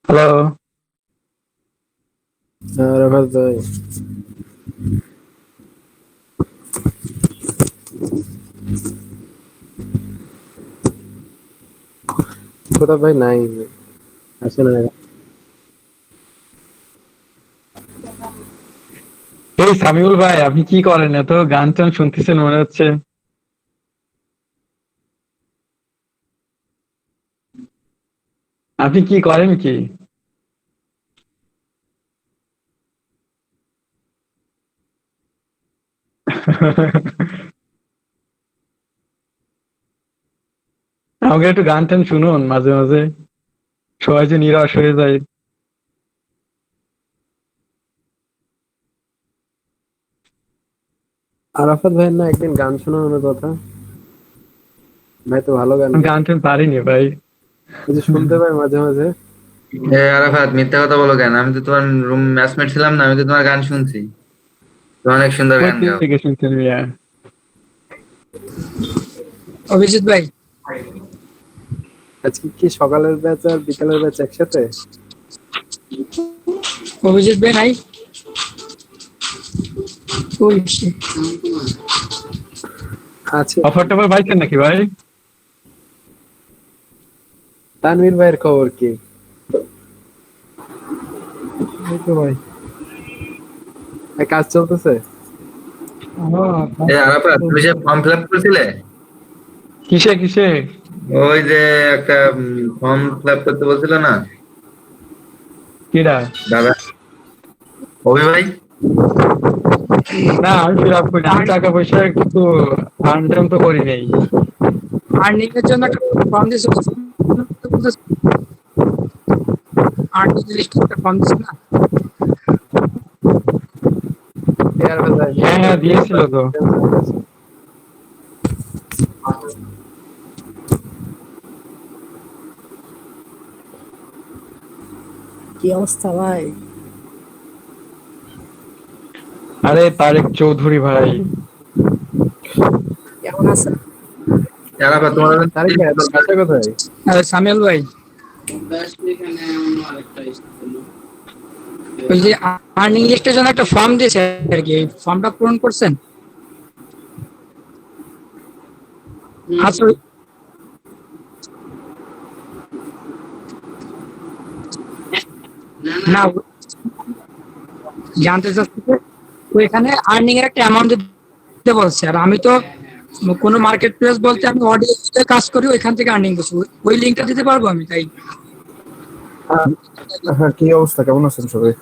Hello. Rafat ভাই, কোথা ভাই নাই আসলে না। এই সামিউল ভাই, আপনি কি করেন? এত গান টান শুনতেছেন মনে হচ্ছে। আপনি কি করেন কি? আমাকে একটু গান টান শুনুন মাঝে মাঝে, সবাই যে নিরাশ হয়ে যায়। আরাফাত ভাইয়ের না একদিন গান শোনানোর কথা। ভাই তো ভালো গান আমি গায়। গান টান পারিনি ভাই। ওই যে শুনতে পাই মাঝে মাঝে। আরাফাত, মিথ্যা কথা বলো কেন? আমি তো তোমার রুম ম্যাচমেট ছিলাম না? আমি তো তোমার গান শুনছি। তুমি অনেক সুন্দর কই গান গাও। থেকে শুনছেন মিয়া? অভিজিৎ ভাই, আজকে কি সকালের ব্যাচ আর বিকালের ব্যাচ একসাথে? অভিজিৎ ভাই নাই। ওই সে। আছে। অফার টফার পাইছেন নাকি ভাই? তানভীর ভাইয়ের খবর কি? এই তো ভাই। কাজ চলতেছে? আরাফাত, তুমি যে ফর্ম ফিল আপ করেছিলে, কিসে কিসে? ওই যে একটা ফর্ম ফিল আপ করতে বলছিল না কিরা? দাদা, অভি ভাই? না, আমি ফিল আপ করি, আমি টাকা পয়সা কিন্তু আর্ন টার্ন তো করি নাই। আর্নিং এর জন্য একটা ফর্ম দিয়েছে। আর্নিং লিস্ট একটা ফর্ম দিয়েছে না? আরাফাত ভাই হ্যাঁ হ্যাঁ, দিয়েছিল তো। কি অবস্থা ভাই? আরে তারেক চৌধুরী ভাই। কেমন আছেন? আরাফাত, তোমার তারিক ভাই আপনার বাসা কোথায়? সামিউল ভাই, ওই যে আর্নিং লিস্টের জন্য একটা ফর্ম দিয়েছে আর কি, এই ফর্মটা পূরণ করছেন? আচ্ছা, না জানতে চাচ্ছি যে ওইখানে আর্নিং এর একটা অ্যামাউন্ট দিতে বলছে, আর আমি তো কোনো মার্কেট প্লেস বলতে আমি অডিও কাজ করি, ওইখান থেকে আর্নিং করছি। ওই লিঙ্কটা দিতে পারবো আমি, তাই? হ্যাঁ, কি অবস্থা, কেমন আছেন সবাই?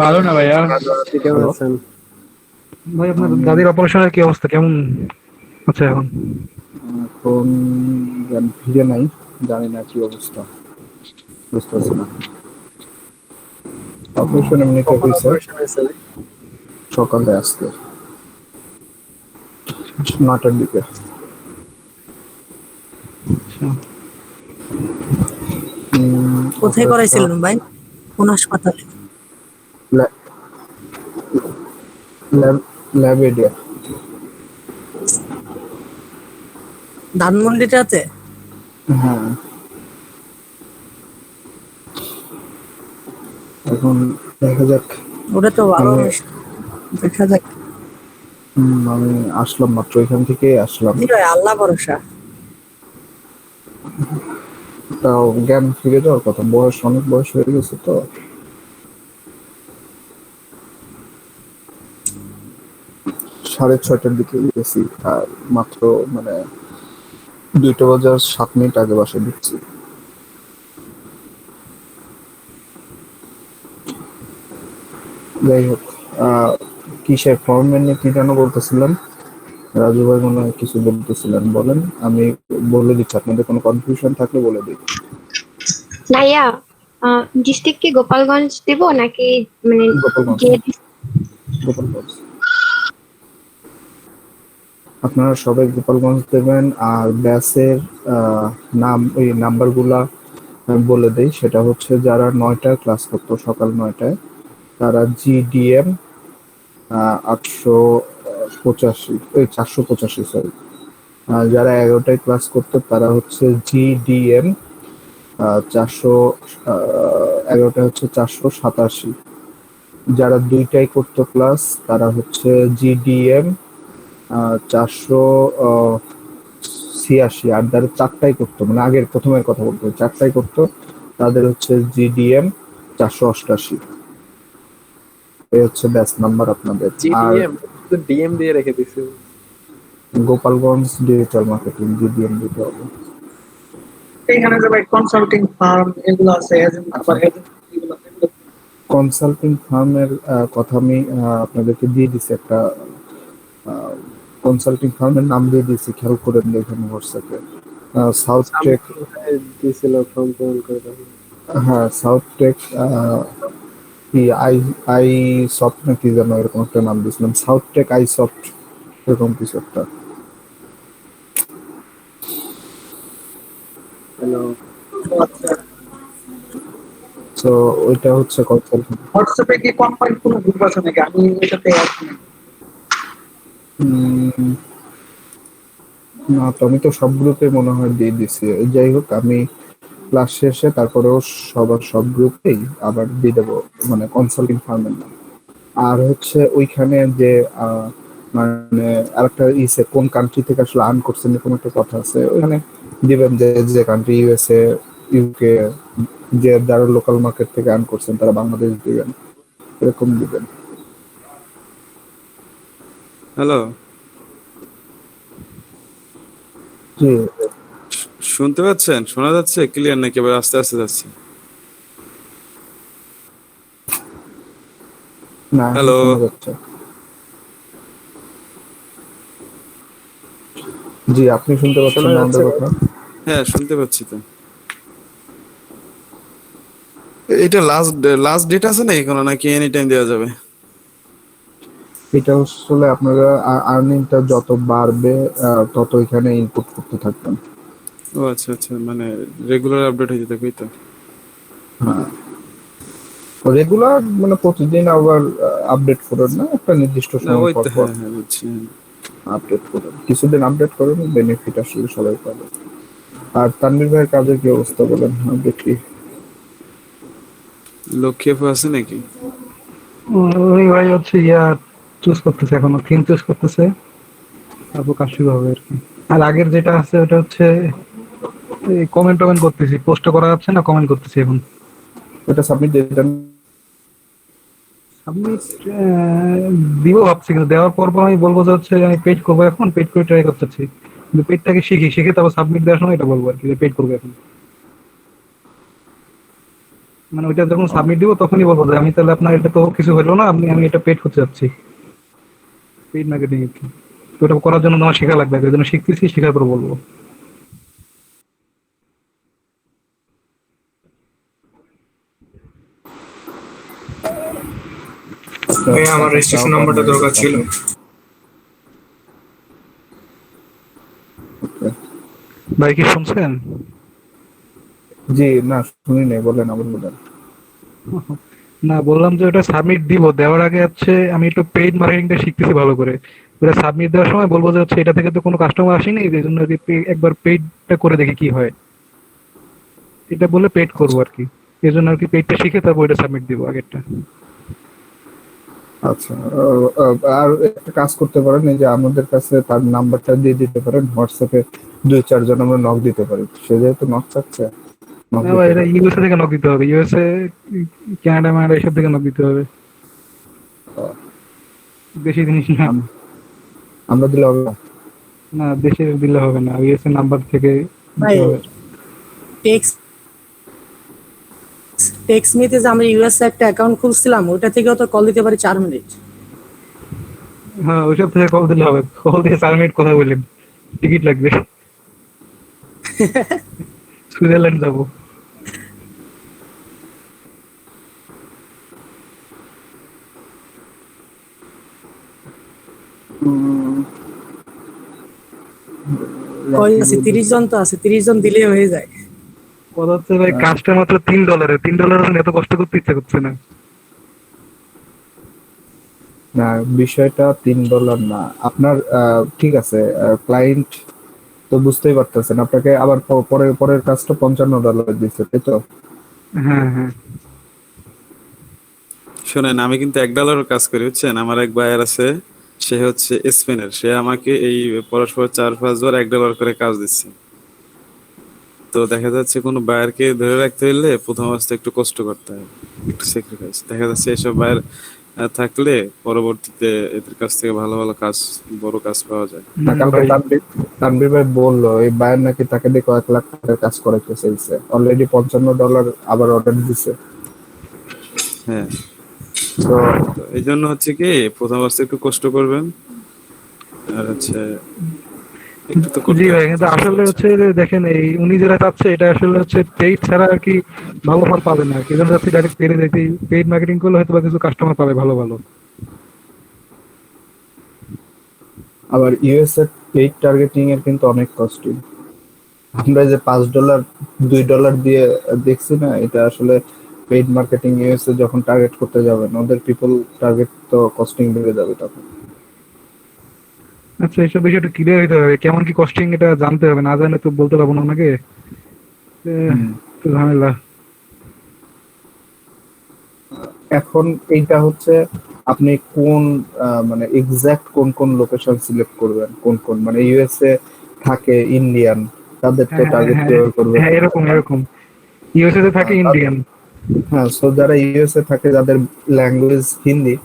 ভালো না ভাইয়া। ভালো, আপনি কেমন আছেন? ভাই, আপনার দাদির অপারেশনের কি অবস্থা, কেমন আছে এখন? এখন ভিড়ে নাই, জানি না কি অবস্থা, বুঝতে পারছি না। অপারেশন এমনিতে কখন হয়েছে অপারেশন হয়েছে? সকালে, আজকে 9টার দিকে। কোথায় করাইছিলেন ভাই? কোন হাসপাতালে? ল্যাবে দিয়ে। ধানমন্ডিটাতে? হ্যাঁ, এখন দেখা যাক। ওটা তো ভালো আমি অনুষ্ঠান, দেখা যাক। আমি আসলাম মাত্র, এখান থেকে আসলাম। জি ভাই, আল্লাহ ভরসা। তাও জ্ঞান ফিরে যাওয়ার কথা, অনেক বয়স হয়ে গেছে তো। 6:30টার দিকে গেছি, আর মাত্র মানে 2টা বাজার 7 মিনিট আগে বাসায় ঢুকছি। যাই হোক, কিসের ফর্মের নিয়ে কি যেন বলতেছিলাম? রাজু ভাই মনে হয় কিছু বলতেছিলেন, বলেন। আমি বলে দিচ্ছি, আপনাদের কোনো কনফিউশন থাকলে বলে দিই। ভাইয়া, ডিস্ট্রিক্ট কি গোপালগঞ্জ দিব নাকি মানে গোপালগঞ্জ, যে গোপালগঞ্জ। আপনারা সবাই গোপালগঞ্জ দেবেন। আর ব্যাসের নাম, ওই নাম্বারগুলা আমি বলে দিই। সেটা হচ্ছে যারা 9টায় ক্লাস করতো, সকাল 9টায়, তারা GDM 885, 485, সরি। যারা 11টায় ক্লাস করতো তারা হচ্ছে GDM 411টা হচ্ছে 487। যারা দুইটাই করতো ক্লাস তারা হচ্ছে জিডিএম 486, আর যারা চারটাই করতো মানে আগের প্রথমের কথা বলতে চারটাই করতো তাদের হচ্ছে জিডিএম 488। এই হচ্ছে ব্যাচ নাম্বার আপনাদের। আর জিডিএম ডিএম দিয়ে রেখে দিছি। গোপালগঞ্জ ডিজিটাল মার্কেটিং জিডিএম দিতে হবে। এখানে যে ভাই কনসাল্টিং ফার্ম এগুলো আছে, এজেন্ট আবার এজেন্ট এগুলো কনসাল্টিং ফার্মের কথা আমি আপনাদেরকে দিয়ে দিছি, একটা কনসাল্টিং ফার্মের নাম দিয়ে দিয়েছি, খেয়াল করে দেখেন হোয়াটসঅ্যাপে। সাউথ টেক দিছিল ফর্ম পূরণ করে দাও। হ্যাঁ সাউথ টেক কি আই আই সফট না কি যেন এরকম একটা নাম দিয়েছিলাম, সাউথ টেক আই সফট এরকম কিছু একটা। হ্যালো, তো ওইটা হচ্ছে কনসাল্টিং। হোয়াটসঅ্যাপে কি কোম্পানির কোনো গ্রুপ আছে নাকি? আমি এটাতে অ্যাড করি। না তো আমি তো সব গ্রুপে মনে হয় দিয়ে দিছি। যাই হোক আমি ক্লাস শেষে তারপরেও সব গ্রুপেই আবার দিয়ে দেবো মানে কনসাল্টিং ফার্মের নাম। আর হচ্ছে ওইখানে যে মানে আরেকটা ইসে কোন কান্ট্রি থেকে আসলে আর্ন করছেন এরকম একটা কথা আছে, ওইখানে দিবেন যে যে কান্ট্রি ইউএসএ ইউকে, যে যারা লোকাল মার্কেট থেকে আর্ন করছেন তারা বাংলাদেশ দিবেন, এরকম দিবেন। হ্যালো, জি শুনতে পাচ্ছেন? শোনা যাচ্ছে ক্লিয়ার নাকি এবার আস্তে আস্তে যাচ্ছে? না এখন হ্যালো, শোনা যাচ্ছে। জি আপনি শুনতে পাচ্ছেন শোনা না আমাদের যাচ্ছে? কথা? হ্যাঁ শুনতে পাচ্ছি তো। এটা লাস্ট ডেট আছে নাকি কোনো, নাকি এনি টাইম দেওয়া যাবে? এটা আসলে আপনারা আর্নিংটা যত বাড়বে তত এখানে ইনপুট করতে থাকবেন। ও আচ্ছা আচ্ছা, মানে রেগুলার আপডেট হইতে থাকবে তো। হ্যাঁ রেগুলার মানে প্রতিদিন আবার আপডেট করেন না, একটা নির্দিষ্ট না সময় ওই পর তো, পর হ্যাঁ হ্যাঁ বুঝছি। আপডেট করেন, কিছুদিন আপডেট করেন, বেনিফিট আসলে সবাই পাবে। আর তানভীর ভাইয়ের কাজের কি অবস্থা বলেন, আপডেট কি? লক্ষ্মী আপু আছে নাকি? ওই ভাই হচ্ছে চুজ করতেছে, এখনো থিম চুজ করতেছে, তারপর কাজ শুরু হবে আর কি। আর আগের যেটা আছে ওটা হচ্ছে কমেন্ট করতেছি, পোস্ট করা যাচ্ছে না, কমেন্ট করতেছি এখন। এটা সাবমিট দিয়ে দেন। সাবমিট দিব ভাবছি, কিন্তু দেওয়ার পর আমি বলবো যে হচ্ছে আমি পেজ করবো, এখন পেজ করে ট্রাই করতেছি, কিন্তু পেজটাকে শিখে তারপর সাবমিট দেওয়ার সময় এটা বলবো আর কি, যে পেজ করবো এখন। মানে ওইটা যখন সাবমিট দিব তখনই বলবো যে আমি তাহলে আপনার এটা তো কিছু হলো না, আমি এটা পেড করতে যাচ্ছি, পেড মার্কেটিং এর কি। তো ওটা করার জন্য আমার শেখা লাগবে, এই জন্য শিখতেছি, শেখার পর বলবো। ভাই আমার রেজিস্ট্রেশন নাম্বারটা দরকার ছিল। ভাই কি শুনছেন? জি না শুনি নাই, বলেন আবার বলেন। না বললাম যে ওটা সাবমিট দিব, দেওয়ার আগে হচ্ছে আমি একটু পেইড মার্কেটিংটা শিখতেছি ভালো করে। ওটা সাবমিট দেওয়ার সময় বলবো যে হচ্ছে এটা থেকে তো কোনো কাস্টমার আসেনি, এই জন্য একবার পেইডটা করে দেখি কি হয়, এটা বলে পেইড করবো আর কি। এই জন্য আর কি পেইডটা শিখে তারপর এটা সাবমিট দিব আগেরটা। আচ্ছা আর একটা কাজ করতে পারেন, এই যে আমাদের কাছে তার নাম্বারটা দিয়ে দিতে পারেন, হোয়াটসঅ্যাপে 2-4 জন আমরা নক দিতে পারি, সে যেহেতু নক চাচ্ছে knock না দিতে ভাই, এটা পারি। ইউএসএ থেকে নক দিতে হবে, ইউএসএ, কানাডা মানাডা এসব থেকে নক দিতে হবে, বেশি জিনিস না। আমরা দিলে হবে না? না দেশে দিলে হবে না, ইউএসএ নাম্বার থেকে ভাই দিতে হবে। টেক্স টেক্সমিতে যে আমরা ইউএসএ একটা অ্যাকাউন্ট খুলছিলাম, ওটা থেকেও তো কল দিতে পারি 4 মিনিট। হ্যাঁ ওইসব থেকে কল দিলে হবে, কল দিয়ে 4 মিনিট কথা বললেন, টিকিট লাগবে, সুইজারল্যান্ড যাবো। কয় আছে? 30 জন তো আছে, 30 জন দিলেই হয়ে যায়। কথা হচ্ছে ভাই কাজটা মাত্র $3, $3 এত কষ্ট করতে ইচ্ছা করছে না। না বিষয়টা $3 না আপনার, ঠিক আছে ক্লায়েন্ট তো বুঝতেই পারতেছেন, আপনাকে আবার পরের কাজটা $55 দিচ্ছে, তাই তো? হ্যাঁ হ্যাঁ। শোনেন, আমি কিন্তু $1 কাজ করি, বুঝছেন? আমার এক বায়ার আছে, সে হচ্ছে স্পেনের, সে আমাকে এই পরস্পর 4-5 বার $1 করে কাজ দিচ্ছে। তো দেখা যাচ্ছে কোনো বায়ারকে ধরে রাখতে হলে প্রথম অবস্থায় একটু কষ্ট করতে হয়, একটু স্যাক্রিফাইস। দেখা যাচ্ছে এসব বায়ার থাকলে পরবর্তীতে এদের কাছ থেকে ভালো ভালো কাজ, বড় কাজ পাওয়া যায়। না, কালকে ভাই তানভীর ভাই বললো এই বায়ার নাকি তাকে দিয়ে কয়েক লাখ টাকার কাজ করাইতে চাইছে, অলরেডি $55 আবার অর্ডার দিছে। হ্যাঁ, তো তো এই জন্য হচ্ছে কি প্রথম অবস্থায় একটু কষ্ট করবেন, আর হচ্ছে একটু তো জি করতে ভাই, হবে। কিন্তু আসলে হচ্ছে যে দেখেন এই উনি যেটা চাচ্ছে এটা আসলে হচ্ছে পেইড ছাড়া আর কি ভালো ফল পাবে না। কি জন্য যাচ্ছে ডাইরেক্ট পেইডে যেতে, পেইড মার্কেটিং করলে হয়তো বা কিছু কাস্টমার পাবে ভালো ভালো। আবার ইউএস এর পেইড টার্গেটিং এর কিন্তু অনেক কস্টিং। আমরা যে $5 $2 দিয়ে দেখছি না, এটা আসলে পেইড মার্কেটিং ইউএস এ যখন টার্গেট করতে যাবেন, ওদের পিপল টার্গেট তো কস্টিং বেড়ে যাবে তখন। আচ্ছা, এইসব বিষয় একটু ক্লিয়ার হইতে হবে, কেমন কি কস্টিং এটা জানতে হবে, না জানলে তো বলতে পারবো না ওনাকে। তো ঝামেলা। এখন এইটা হচ্ছে আপনি কোন মানে এক্সাক্ট কোন কোন লোকেশন সিলেক্ট করবেন, কোন কোন মানে ইউএসএ থাকে ইন্ডিয়ান, তাদের তো হ্যাঁ হ্যাঁ টার্গেট হ্যাঁ কিভাবে করবেন? হ্যাঁ, এরকম এরকম। ইউএসএ তে থাকে ইন্ডিয়ান। হ্যাঁ, সো যারা ইউএসএ থাকে যাদের ল্যাঙ্গুয়েজ হিন্দি,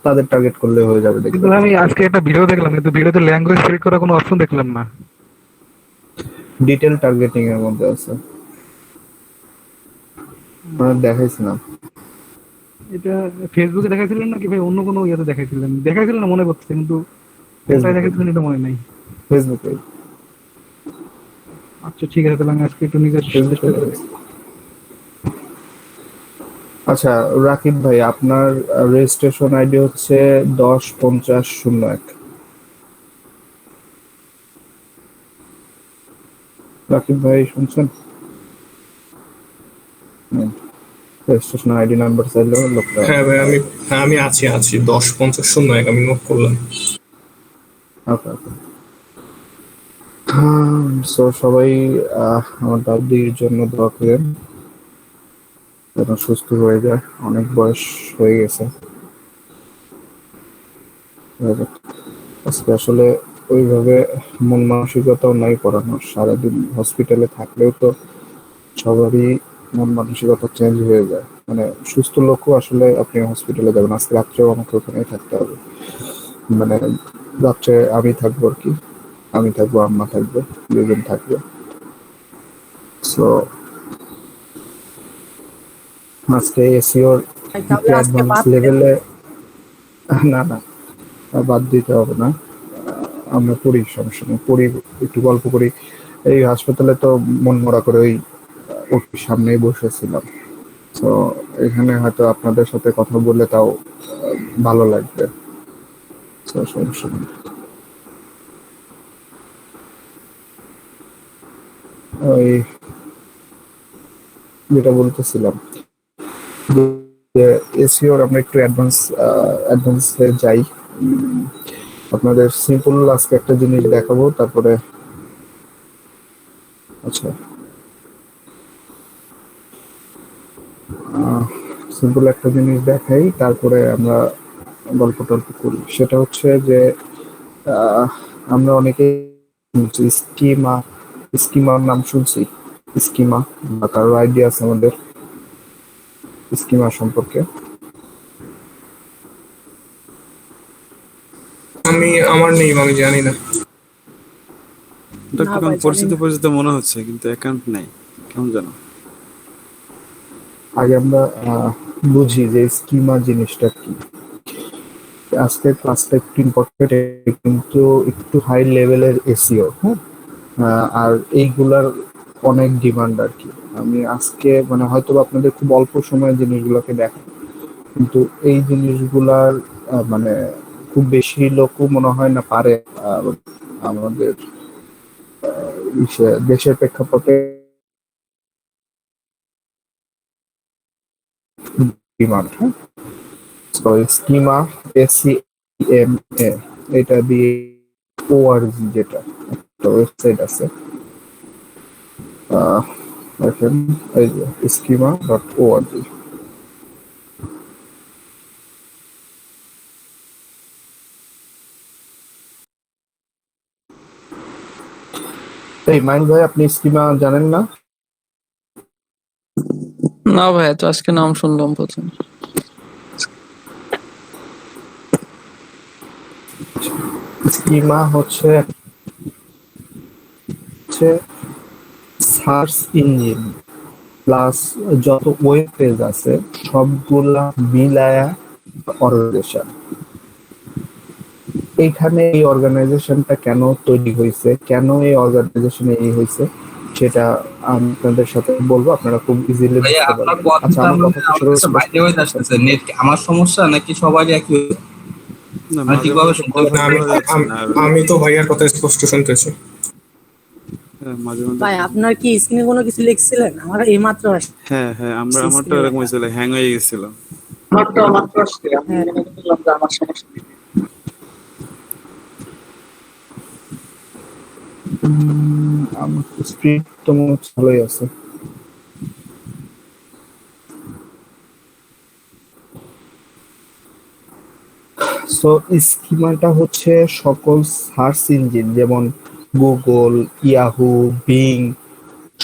তাদের টার্গেট করলে হয়ে যাবে, কিন্তু দেখবেন। আমি আজকে একটা ভিডিও দেখলাম, কিন্তু ভিডিওতে ল্যাঙ্গুয়েজ সিলেক্ট করার কোনো অপশন দেখলাম না। ডিটেল টার্গেটিং এর মধ্যে আছে, মানে দেখাইছিলাম। এটা ফেসবুকে দেখাইছিলেন নাকি ভাই অন্য কোনো ইয়েতে দেখাইছিলেন? দেখাইছিলেন না মনে পড়ছে, কিন্তু কোথায় দেখাইছিলেন এটা মনে নাই। ফেসবুকে আচ্ছা ঠিক আছে, তাহলে আমি আজকে একটু নিজের চেষ্টা করি। আচ্ছা রাকিব ভাই, আপনার রেজিস্ট্রেশন আইডি হচ্ছে 105001। রাকিব ভাই শুনছেন? রেজিস্ট্রেশন আইডি নাম্বার চাইলে লোকটা। হ্যাঁ ভাই, আমি আছি 105001, আমি নোট করলাম। ওকে ওকে। সো সবাই আমার দাদির জন্য দোয়া করেন যেন সুস্থ হয়ে যায়, অনেক বয়স হয়ে গেছে। আজকে আসলে ওইভাবে মন মানসিকতাও নাই পড়ানোর, সারাদিন হসপিটালে থাকলেও তো সবারই মন মানসিকতা চেঞ্জ হয়ে যায়। মানে সুস্থ লোকও আসলে আপনি হসপিটালে যাবেন, আজকে রাত্রেও আমাকে ওখানেই থাকতে হবে। মানে রাত্রে আমি থাকবো আর কি, আমি থাকবো, আম্মা থাকবে, দুজন থাকবে। সো আজকে এসিওর তাহলে আজকে অ্যাডভান্স বাদ দেন। লেভেলে, না না বাদ দিতে হবে না, আমরা পড়ি, সমস্যা নেই, পড়ি, একটু গল্প করি। এই হাসপাতালে তো মন মরা করে ওই ওটির সামনেই বসেছিলাম। তো এখানে হয়তো আপনাদের সাথে কথা বললে তাও ভালো লাগবে। তো সমস্যা নেই। ওই যেটা বলতেছিলাম যে এসিওর আমরা একটু অ্যাডভান্সে যাই। আপনাদের সিম্পল আজকে একটা জিনিস দেখাবো, তারপরে আচ্ছা সিম্পল একটা জিনিস দেখাই, তারপরে আমরা গল্প টল্প করি। সেটা হচ্ছে যে আহ, আমরা অনেকে স্কিমা, স্কিমার নাম শুনছি। স্কিমা বা কারো আইডিয়া আছে আমাদের স্কিমা সম্পর্কে? আমার নেই, আমি জানি না। এটা না একটু ভাই, পরিচিত জানি না। পরিচিত মনে হচ্ছে, কিন্তু অ্যাকাউন্ট নাই, কেমন জানো? আগে আমরা বুঝি যে স্কিমা জিনিসটা কি। আজকের ক্লাসটা একটু ইম্পর্টেন্ট, কিন্তু একটু হাই লেভেলের এসিও। হ্যাঁ, আর এইগুলার অনেক ডিমান্ড আর কি। আমি আজকে মানে হয়তো আপনাদের খুব অল্প সময়ে জিনিসগুলোকে দেখাই, কিন্তু এই জিনিসগুলার মানে খুব বেশি লোকও মনে হয় না পারে আমাদের দেশের প্রেক্ষাপটে ডিমান্ড। হ্যাঁ, তো স্কিমা, SCMA, এটা দিয়ে ORG যেটা একটা ওয়েবসাইট আছে, দেখেন এই যে schema.org। এই মাইন ভাই, আপনি স্কিমা জানেন না? না ভাই, তো আজকে নাম শুনলাম প্রথম। স্কিমা হচ্ছে সার্চ ইঞ্জিন প্লাস যত ওয়েব পেজ আছে সবগুলা মিলায়া অর্গানাইজেশন। এইখানে এই অর্গানাইজেশনটা কেন তৈরি হয়েছে, কেন এই অর্গানাইজেশনে এই হয়েছে, সেটা আপনাদের সাথে বলবো, আপনারা খুব ইজিলি বুঝতে পারবেন। আচ্ছা, আমার কথা শুরু আমার সমস্যা নাকি সবারই একই? না, মানে ঠিকভাবে শুনতে না, আমি তো ভাইয়ার কথা স্পষ্ট শুনতেছি। মাঝে মাঝে ভাই আপনার কি স্ক্রিনে কোনো কিছু লিখছিলেন? আমার এইমাত্র আসছে। হ্যাঁ হ্যাঁ, আমারটা এরকম হয়েছিল, হ্যাং হয়ে গেছিল। আমার স্ক্রিপ্ট তো মনে হচ্ছে ভালোই আছে। সো স্কিমাটা হচ্ছে সকল সার্চ ইঞ্জিন যেমন গুগল, ইয়াহু, বিং,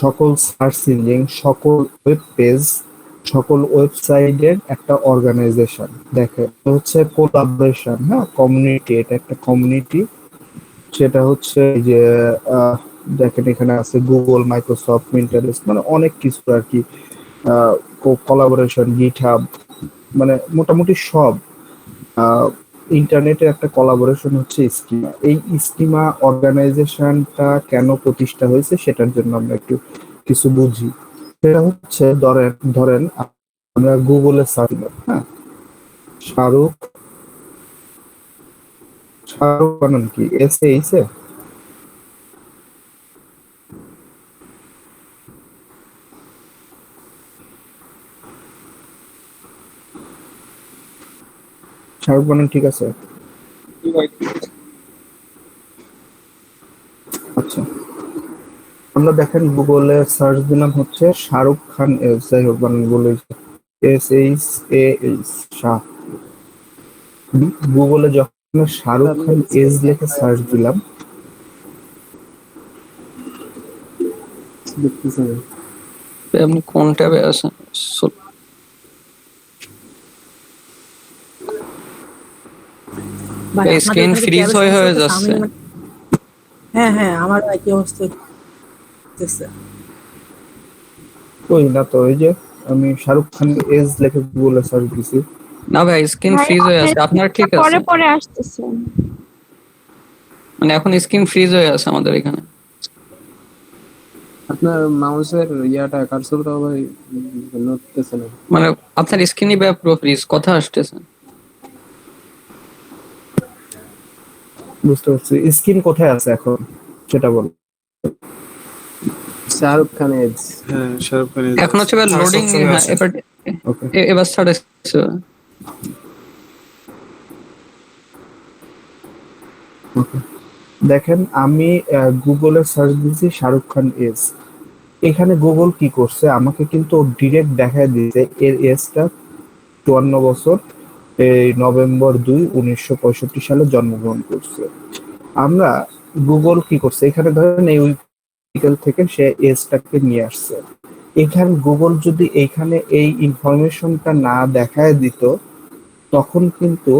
সকল সার্চ ইঞ্জিন, সকল ওয়েব পেজ, সকল ওয়েবসাইটের একটা অর্গানাইজেশন। দেখেন হচ্ছে কোলাবোরেশন, হ্যাঁ, কমিউনিটি, এটা একটা কমিউনিটি। সেটা হচ্ছে এই যে দেখেন এখানে আছে গুগল, মাইক্রোসফট, পিন্টারেস্ট, মানে অনেক কিছু আর কি, কোলাবোরেশন, গিটহাব, মানে মোটামুটি সব ইন্টারনেটের একটা কোলাবোরেশন হচ্ছে স্কিমা। এই স্কিমা অর্গানাইজেশনটা কেন প্রতিষ্ঠা হয়েছে সেটার জন্য আমরা একটু কিছু বুঝি। সেটা হচ্ছে ধরেন আমরা গুগলে সার্চ করব, হ্যাঁ, শাহরুখ বানান কি SH এ? শাহরুখ বানান ঠিক আছে? আচ্ছা, আমরা দেখেন গুগলে সার্চ দিলাম হচ্ছে শাহরুখ খান যাই হোক বানান বলে SHAH শাহ। গুগলে যখন শাহরুখ খান লিখে সার্চ দিলাম, আপনি কোন ট্যাবে আছেন? ভাই, আপনাদের স্ক্রিন ওখানে কি ফ্রিজ ট্যাবের হয়ে সমস্যা হচ্ছে? যাচ্ছে। হ্যাঁ হ্যাঁ, আমার একই অবস্থা হচ্ছে। ওই না তো, ওই যে আমি শাহরুখ খান লিখে গুগলে সার্চ দিছি। না ভাই, স্ক্রিন ভাই, ফ্রিজ হয়ে আছে। আপনার ঠিক আছে? পরে পরে আসতেছে। মানে এখন স্ক্রিন ফ্রিজ হয়ে আছে আমাদের এখানে। আপনার মাউসের ইয়াটা কার্সরটা ভাই নড়তেছে না। মানে আপনার স্ক্রিনই পুরো ফ্রিজ, কথা আসতেছে। বুঝতে পারছি। স্ক্রিন কোথায় আছে এখন সেটা বল। শাহরুখ খানের হ্যাঁ, শাহরুখ খানের এখন হচ্ছে লোডিং। হ্যাঁ, এবার ছাড়ছে। দেখেন আমি গুগলে সার্চ দিয়েছি শাহরুখ খান এখানে গুগল কি করছে, আমাকে কিন্তু ডিরেক্ট দেখায় দিয়েছে এর এজটা 54 বছর, এই নভেম্বর 2, 1965 সালে জন্মগ্রহণ করছে। আমরা গুগল কি করছে, এখানে ধরেন এই উইকিপিডিয়া থেকে সে এজটাকে নিয়ে আসছে। এখানে গুগল যদি এইখানে এই ইনফরমেশনটা না দেখায় দিত, তখন কিন্তু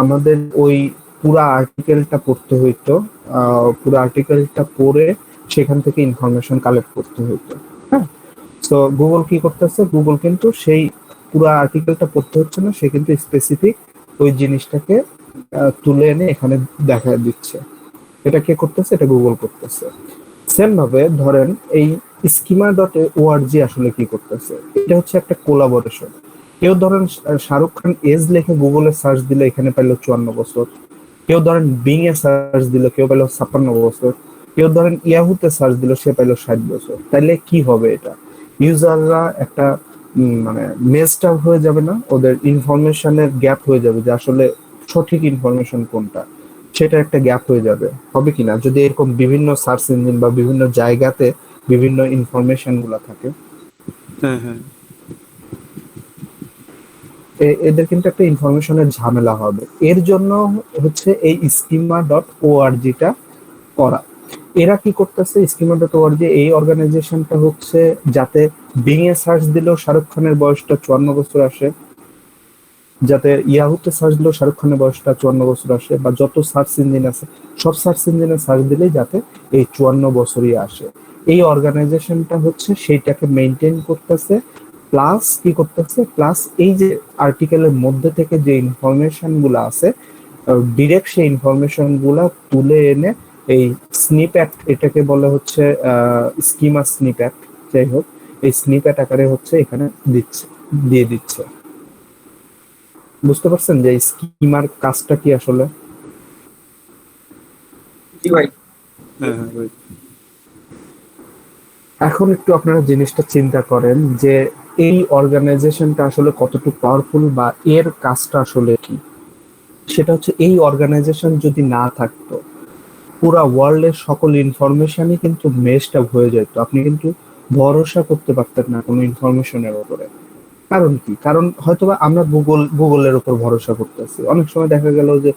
আমাদের ওই পুরো আর্টিকেলটা পড়তে হইতো, পুরো আর্টিকেলটা পড়ে সেখান থেকে ইনফরমেশন কালেক্ট করতে হইতো। হ্যাঁ, তো গুগল কি করতেছে, গুগল কিন্তু সেই পুরো আর্টিকেলটা পড়তে হচ্ছে না, সে কিন্তু স্পেসিফিক ওই জিনিসটাকে তুলে এনে এখানে দেখা দিচ্ছে। এটা কে করতেছে? এটা গুগল করতেছে। সেম ভাবে ধরেন এই schema.org আসলে কি করতেছে, এটা হচ্ছে একটা কোলাবোরেশন। কেউ ধরেন শাহরুখ খান লিখে গুগলে সার্চ দিলে এখানে পাইলো 54 বছর, কেউ ধরেন বিং এ সার্চ দিল কেউ পাইলো 56 বছর, কেউ ধরেন ইয়াহুতে সার্চ দিল সে পাইলো 60 বছর। তাইলে কি হবে, এটা ইউজাররা একটা মানে মেসড আপ হয়ে যাবে না, ওদের ইনফরমেশনের গ্যাপ হয়ে যাবে যে আসলে সঠিক ইনফরমেশন কোনটা, সেটা একটা গ্যাপ হয়ে যাবে, হবে কিনা যদি এরকম বিভিন্ন সার্চ ইঞ্জিন বা বিভিন্ন জায়গাতে বিভিন্ন ইনফরমেশন গুলা থাকে। হ্যাঁ হ্যাঁ এদের কিন্তু একটা ইনফরমেশনের ঝামেলা হবে। এর জন্য হচ্ছে এই schema.org-টা করা। এরা কি করতেছে, schema.org এই অর্গানাইজেশনটা হচ্ছে যাতে বিং এ সার্চ দিলেও শাহরুখ খানের বয়সটা 54 বছর আসে, যাতে ইয়াহুতে সার্চ দিলেও শাহরুখ খানের বয়সটা 54 বছর আসে, বা যত সার্চ ইঞ্জিন আছে সব সার্চ ইঞ্জিনে সার্চ দিলেই যাতে এই 54 বছরই আসে। এই অর্গানাইজেশনটা হচ্ছে সেইটাকে মেনটেন করতেছে, প্লাস কি করতেছে, প্লাস এই যে আর্টিকেলের মধ্যে থেকে যে ইনফরমেশন গুলা আছে ডিরেক্ট সেই ইনফরমেশন গুলা তুলে এনে এই স্নিপ্যাট, এটাকে বলে হচ্ছে স্কিমা স্নিপ্যাট, যাই হোক এই স্নিপ্যাট আকারে হচ্ছে এখানে দিয়ে দিচ্ছে। বুঝতে পারছেন যে স্কিমার কাজটা কি আসলে? হ্যাঁ হ্যাঁ ভাই। এখন একটু আপনারা জিনিসটা চিন্তা করেন যে এই অর্গানাইজেশনটা আসলে কতটুকু পাওয়ারফুল বা এর কাজটা আসলে কি। সেটা হচ্ছে এই অর্গানাইজেশন যদি না থাকতো পুরা ওয়ার্ল্ডের সকল ইনফরমেশনই কিন্তু মেশড আপ হয়ে যেত, আপনি কিন্তু ভরসা করতে পারতেন না কোনো ইনফরমেশনের উপরে। কারণ কি? কারণ হয়তোবা আমরা গুগলের উপর ভরসা করতেছি, অনেক সময় দেখা গেল যে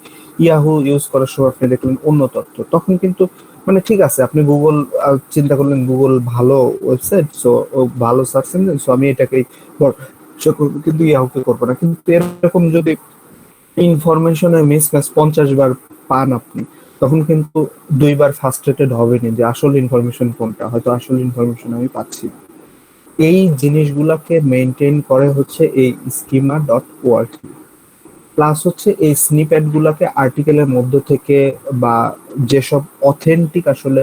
ইয়াহু ইউজ করার সময় আপনি দেখলেন অন্য তথ্য, তখন কিন্তু মানে ঠিক আছে আপনি গুগল চিন্তা করলেন গুগল ভালো ওয়েবসাইট, সো ভালো সার্চ ইঞ্জিন, সো আমি এটাকেই ভরসা করবো, কিন্তু ইয়াহুকে করবো না। কিন্তু এরকম যদি ইনফরমেশনের মিসম্যাচ 50 বার পান আপনি, তখন কিন্তু 2 বার ফ্রাস্ট্রেটেড হবেনি যে আসল ইনফরমেশন কোনটা, হয়তো আসল ইনফরমেশন আমি পাচ্ছি না। এই জিনিসগুলোকে মেনটেন করে হচ্ছে এই schema.org, প্লাস হচ্ছে এই স্নিপ্যাট গুলাকে আর্টিকেলের মধ্য থেকে বা যেসব অথেন্টিক আসলে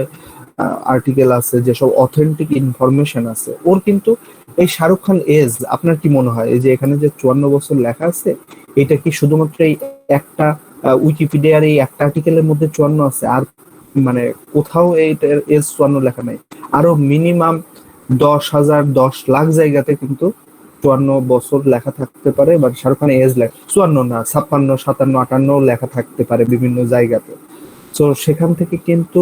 আর্টিকেল আছে, যেসব অথেন্টিক ইনফরমেশন আছে, ওর কিন্তু এই শাহরুখ খান এজ আপনার কি মনে হয় এই যে এখানে যে 54 বছর লেখা আছে এটা কি শুধুমাত্র এই একটা উইকিপিডিয়ার এই একটা আর্টিকেলের মধ্যে 54 আছে, আর মানে কোথাও এইটার এজ 54 লেখা নাই? আরো মিনিমাম 10,000 10 লাখ জায়গাতে কিন্তু 54 বছর লেখা থাকতে পারে, বা শাহরুখ খানের এজ লেখা 54 না 56 57 58 লেখা থাকতে পারে বিভিন্ন জায়গাতে। তো সেখান থেকে কিন্তু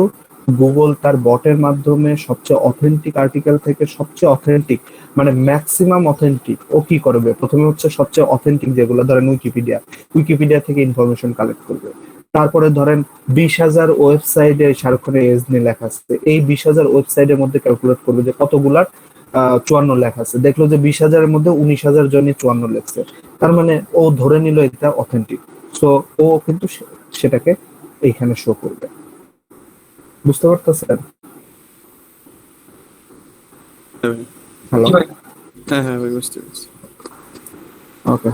গুগল তার বটের মাধ্যমে সবচেয়ে অথেন্টিক আর্টিকেল থেকে সবচেয়ে অথেন্টিক মানে ম্যাক্সিমাম অথেন্টিক ও কি করবে, প্রথমে হচ্ছে সবচেয়ে অথেন্টিক যেগুলো ধরেন উইকিপিডিয়া থেকে ইনফরমেশন কালেক্ট করবে। তারপরে ধরেন 20,000 ওয়েবসাইটে শাহরুখ খানের এজ নিয়ে লেখা আছে, এই 20,000 ওয়েবসাইটের মধ্যে ক্যালকুলেট করবে যে কতগুলার 54 লেখা আছে, দেখলো যে 20,000-এর মধ্যে 19,000 জনই 54 লেখছে, তার মানে ও ধরে নিল এটা অথেন্টিক, সো ও কিন্তু সেটাকে এইখানে শো করবে। বুঝতে পারতেছেন? হ্যালো, হ্যাঁ হ্যাঁ ভাই বুঝতে পারছি। ওকে।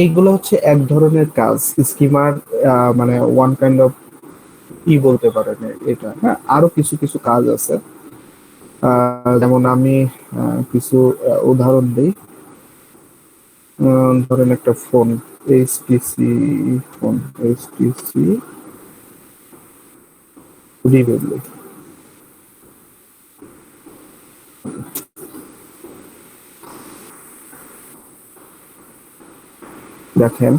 এইগুলো হচ্ছে এক ধরনের কাজ, স্কিমার মানে ওয়ান কাইন্ড অফ বলতে পারেন এটা। হ্যাঁ, আরো কিছু কিছু কাজ আছে, যেমন আমি কিছু উদাহরণ দিই। ধরেন একটা phone HTC phone, HTC reveal, দেখেন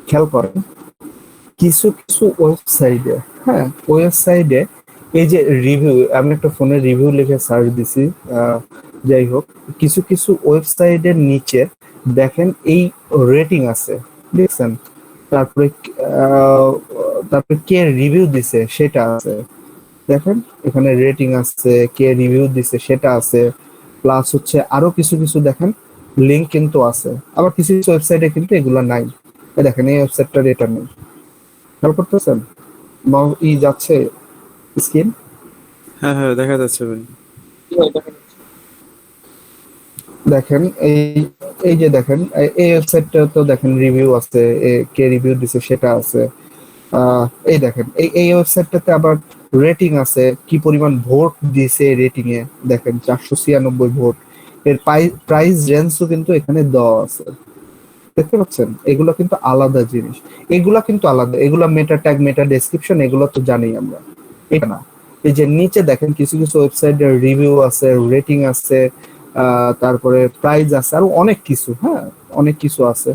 খেয়াল করেন কিছু কিছু ওয়েবসাইটে, হ্যাঁ ওয়েবসাইটে এই যে রিভিউ, আমি একটা ফোনের রিভিউ লিখে সার্চ দিছি, যাই হোক কিছু কিছু ওয়েবসাইটের নিচে দেখেন এই রেটিং আছে, দেখছেন? তারপরে তারপরে কে রিভিউ দিছে সেটা আছে, দেখেন এখানে রেটিং আছে, কে রিভিউ দিছে সেটা আছে, প্লাস হচ্ছে আরো কিছু কিছু দেখেন লিংক কিন্তু আছে। আবার কিছু কিছু ওয়েবসাইটে কিন্তু এগুলা নাই, দেখেন এই ওয়েবসাইটটার এটা নেই, খেয়াল করতেছেন? যাচ্ছে স্ক্রিন, হ্যাঁ হ্যাঁ দেখা যাচ্ছে ভাই। দেখেন এই যে দেখেন এই ওয়েবসাইটটা তো দেখেন রিভিউ আছে, কে রিভিউ দিছে সেটা আছে। এই দেখেন এই ওয়েবসাইটটাতে আবার রেটিং আছে, কি পরিমাণ ভোট দিয়েছে রেটিং এ, দেখেন 496 ভোট, এর প্রাইস রেঞ্জও কিন্তু এখানে দেওয়া আছে, দেখতে পাচ্ছেন? এগুলো কিন্তু আলাদা জিনিস, এগুলা কিন্তু আলাদা, এগুলা মেটা ট্যাগ মেটা ডেসক্রিপশন এগুলো তো জানি আমরা, এটা না। এই যে নিচে দেখেন কিছু কিছু ওয়েবসাইটের রিভিউ আছে, রেটিং আছে, তারপরে প্রাইজ আছে, আরো অনেক কিছু, হ্যাঁ অনেক কিছু আছে।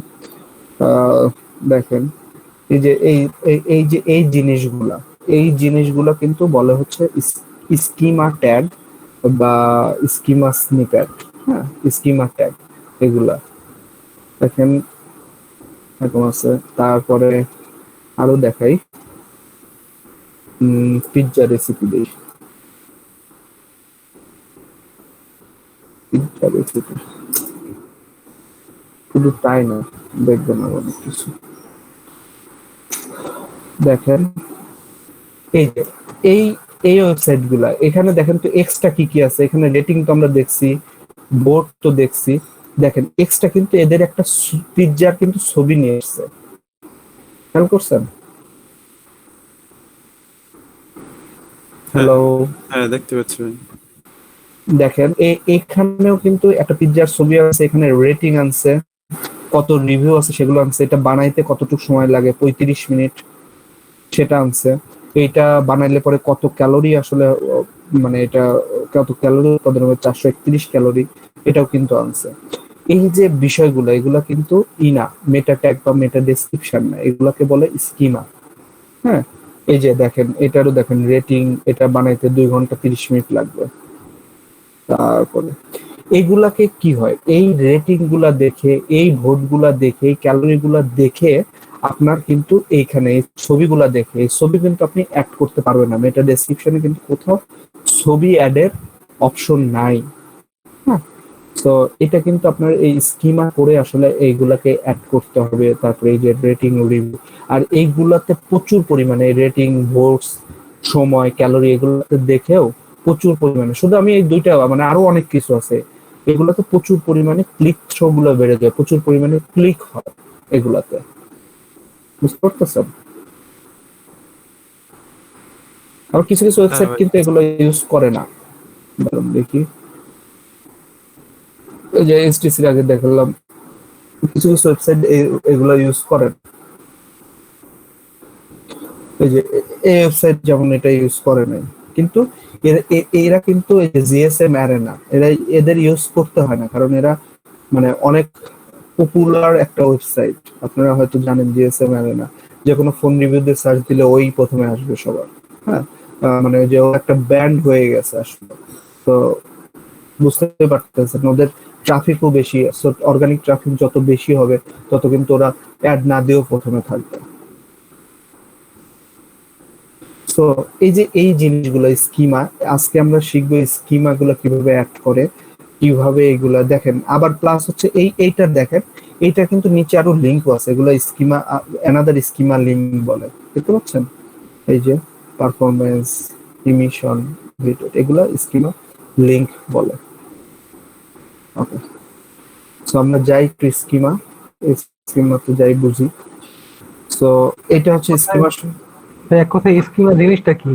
দেখেন এই যে এই যে এই জিনিসগুলা কিন্তু বলে হচ্ছে স্কিমা ট্যাগ বা স্কিমা স্নিপেট, হ্যাঁ স্কিমা ট্যাগ এগুলা দেখেন এরকম আছে। তারপরে আরো দেখাই, পিৎজা রেসিপি দেই, পিৎজা রেসিপি শুধু তাই না, দেখবেন আরো অনেক কিছু। দেখেন এই যে এই এই ওয়েবসাইট গুলা, এখানে দেখেন তো এক্সট্রা কি কি আছে। এখানে রেটিং তো আমরা দেখছি, বোর্ড তো দেখছি। দেখেন এক্সট্রা কিন্তু এদের একটা পিৎজার কিন্তু ছবি নিয়ে এসছে, খেয়াল করছেন? হ্যালো, হ্যাঁ দেখতে পাচ্ছি ভাই। দেখেন এখানেও কিন্তু একটা পিৎজার ছবি আছে, এখানে রেটিং আনছে, কত রিভিউ আছে সেগুলো আনছে, এটা বানাইতে কতটুকু সময় লাগে 35 মিনিট সেটা আনছে, এইটা বানাইলে পরে কত ক্যালোরি আসলে মানে এটা কত ক্যালোরি উৎপাদন হবে, 431 ক্যালোরি, এটাও কিন্তু আনছে। এই যে বিষয়গুলো এগুলা কিন্তু ইনা মেটা ট্যাগ বা মেটা ডেসক্রিপশন না, এগুলাকে বলে স্কিমা। হ্যাঁ এই যে দেখেন এটারও দেখেন রেটিং, এটা বানাইতে 2 ঘন্টা 30 মিনিট লাগবে। তারপরে এইগুলাকে কি হয়, এই রেটিং গুলা দেখে, এই ভোট গুলা দেখে, এই ক্যালোরি গুলা দেখে আপনার কিন্তু এইখানে এই ছবিগুলা দেখে, এই ছবি কিন্তু আপনি অ্যাড করতে পারবেন না। মেটা ডেসক্রিপশনে কিন্তু কোথাও ছবি অ্যাডের অপশন নাই। হ্যাঁ তো এটা কিন্তু আপনার এই স্কিমা করে আসলে এইগুলাকে অ্যাড করতে হবে। তারপরে এই যে রেটিং রিভিউ, আর এইগুলাতে প্রচুর পরিমাণে রেটিং, ভোটস, সময়, ক্যালোরি এগুলোতে দেখেও প্রচুর পরিমাণে, শুধু আমি এই দুইটা মানে আরো অনেক কিছু আছে, এগুলোতে প্রচুর পরিমাণে ক্লিক থ্রো গুলো বেড়ে যায়, প্রচুর পরিমাণে ক্লিক হয় এগুলাতে, বুঝতে পারতেছেন? আর কিছু কিছু ওয়েবসাইট কিন্তু এগুলো ইউজ করে না। দেখি এই যে এসটিসির আগে দেখালাম, কিছু কিছু ওয়েবসাইট এগুলো ইউজ করে। এই যে এই ওয়েবসাইট যেমন এটা ইউজ করে নাই, কিন্তু এরা কিন্তু জিএসএম অ্যারেনা এরা এদের ইউজ করতে হয় না, কারণ এরা মানে অনেক পপুলার একটা ওয়েবসাইট। আপনারা হয়তো জানেন জিএসএম অ্যারেনা, যে কোনো ফোন রিভিউ দিয়ে সার্চ দিলে ওই প্রথমে আসবে সবার। হ্যাঁ মানে যে একটা ব্যান্ড হয়ে গেছে আসলে, তো বুঝতে পারতেছেন ওদের ট্রাফিকও বেশি, অর্গানিক ট্রাফিক যত বেশি হবে তত কিন্তু ওরা অ্যাড না দিয়েও প্রথমে থাকবে। তো এই যে এই জিনিসগুলো স্কিমা, আজকে আমরা শিখবো স্কিমা গুলো কিভাবে অ্যাড করে, কিভাবে এগুলা দেখেন। আবার প্লাস হচ্ছে এইটা দেখেন, এইটা কিন্তু নিচে আরো লিঙ্কও আছে, এগুলো স্কিমা অ্যানাদার স্কিমা লিঙ্ক বলে, দেখতে পাচ্ছেন? এই যে পারফরম্যান্স, ইমিশন, এগুলা স্কিমা লিঙ্ক বলে। ওকে, সো আমরা যাই একটু স্কিমা তো যাই বুঝি। সো এটা হচ্ছে স্কিমা। এক কথায় স্কিমা জিনিসটা কি?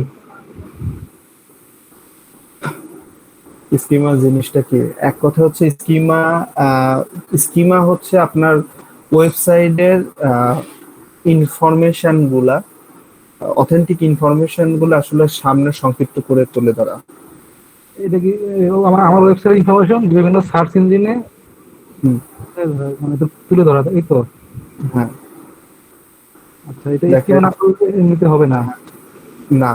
স্কিমা জিনিসটা কি এক কথা হচ্ছে স্কিমা হচ্ছে আপনার ওয়েবসাইটের ইনফরমেশন গুলা, অথেন্টিক ইনফরমেশন গুলো আসলে সামনে সংক্ষিপ্ত করে তুলে ধরা। এটা কি আমার ওয়েবসাইট ইনফরমেশন বিভিন্ন সার্চ ইঞ্জিনে মানে তুলে ধরা, এই তো? হ্যাঁ আচ্ছা, এটা স্কিমা না করলে এমনিতে হবে না? না,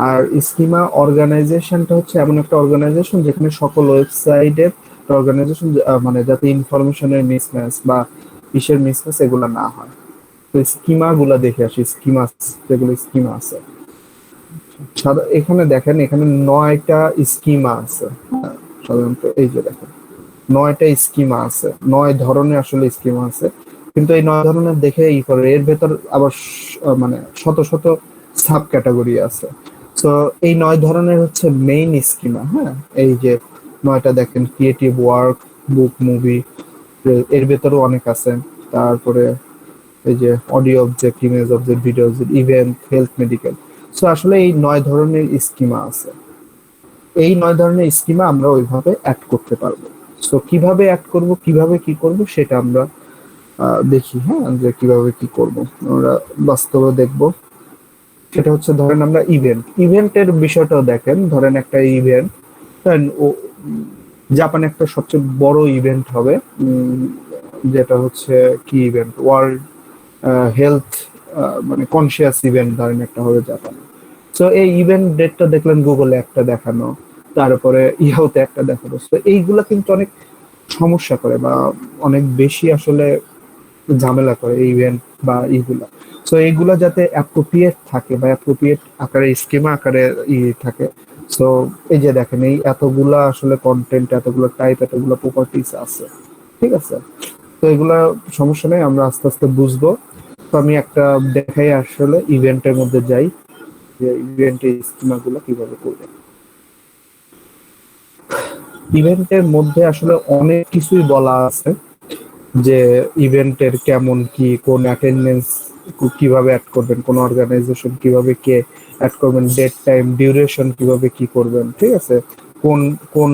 আর স্কিমা অর্গানাইজেশনটা হচ্ছে এমন একটা অর্গানাইজেশন যেখানে সকল ওয়েবসাইটের অর্গানাইজেশন, মানে যাতে ইনফরমেশনের মিসম্যাচ বা ইসের মিসম্যাচ এগুলো না হয়। তো স্কিমা গুলা দেখে আসি, যেগুলো স্কিমা আছে এখানে দেখেন, এখানে 9টা স্কিমা আছে। হ্যাঁ সাধারণত এই যে দেখেন 9টা স্কিমা আছে, 9 ধরনের আসলে স্কিমা আছে, কিন্তু এই 9 ধরনের দেখে করে এর ভেতর আবার মানে শত শত সাব ক্যাটাগরি আছে। তো এই 9 ধরনের হচ্ছে মেইন স্কিমা। হ্যাঁ এই যে 9টা দেখেন, ক্রিয়েটিভ ওয়ার্ক, বুক, মুভি, এর ভেতরও অনেক আছে। তারপরে এই যে audio object, image object, video object, event, health, medical. So আসলে এই 9 ধরনের স্কিমা আছে। এই 9 ধরনের স্কিমা আমরা ওইভাবে অ্যাড করতে পারবো। সো কিভাবে অ্যাড করব, কিভাবে কি করব সেটা আমরা দেখি। হ্যাঁ যে কিভাবে কি করব আমরা বাস্তবে দেখব। সেটা হচ্ছে ধরেন আমরা ইভেন্টের বিষয়টাও দেখেন, ধরেন একটা ইভেন্ট জাপানে একটা সবচেয়ে বড় ইভেন্ট হবে, যেটা হচ্ছে কি ইভেন্ট, ওয়ার্ল্ড হেলথ মানে কনসিয়াস ইভেন্ট ধরেন একটা হবে জাপানে। তো এই ইভেন্ট ডেটটা দেখলেন গুগলে একটা দেখানো, তারপরে ইয়াহুতে একটা দেখানো। তো এইগুলা কিন্তু অনেক সমস্যা করে বা অনেক বেশি আসলে ঝামেলা করে এই ইভেন্ট বা এইগুলা। তো এইগুলা যাতে অ্যাপ্রোপ্রিয়েট থাকে বা অ্যাপ্রোপ্রিয়েট আকারে স্কিমা আকারে থাকে। সো এই যে দেখেন এই এতগুলা আসলে কন্টেন্ট, এতগুলো টাইপ, এতগুলো প্রপার্টিস আছে, ঠিক আছে। তো এগুলা সমস্যা নেই, আমরা আস্তে আস্তে বুঝবো। তো আমি একটা দেখাই আসলে ইভেন্টের মধ্যে যাই যে ইভেন্টের স্কিমা গুলো কিভাবে করবে। ইভেন্টের মধ্যে আসলে অনেক কিছুই বলা আছে, যে ইভেন্টের কেমন কি, কোন অ্যাটেন্ডেন্স কিভাবে অ্যাড করবেন, কোন অর্গানাইজেশন কিভাবে কে অ্যাড করবেন, ডেট টাইম ডিউরেশন কিভাবে কি করবেন, ঠিক আছে, কোন কোন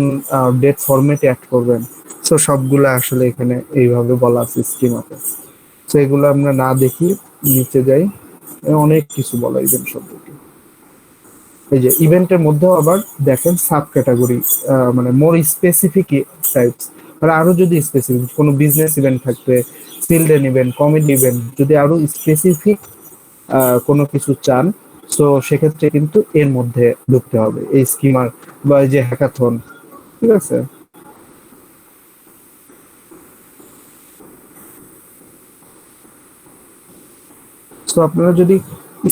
ডেট ফরম্যাটে অ্যাড করবেন। তো সবগুলো আসলে এখানে এইভাবে বলা আছে স্কিমাতে। তো এগুলো আমরা না দেখি, নিচে যাই, অনেক কিছু বলা ইভেন্ট সম্পর্কে। এই যে ইভেন্টের মধ্যেও আবার দেখেন সাব ক্যাটাগরি, মানে মোর স্পেসিফিক টাইপস, মানে আরো যদি স্পেসিফিক কোনো বিজনেস ইভেন্ট থাকবে, চিলড্রেন ইভেন্ট, কমেডি ইভেন্ট, যদি আরো স্পেসিফিক কোনো কিছু চান, তো সেক্ষেত্রে কিন্তু এর মধ্যে ঢুকতে হবে, এই স্কিমার বা এই যে হ্যাকাথন, ঠিক আছে। তো আপনারা যদি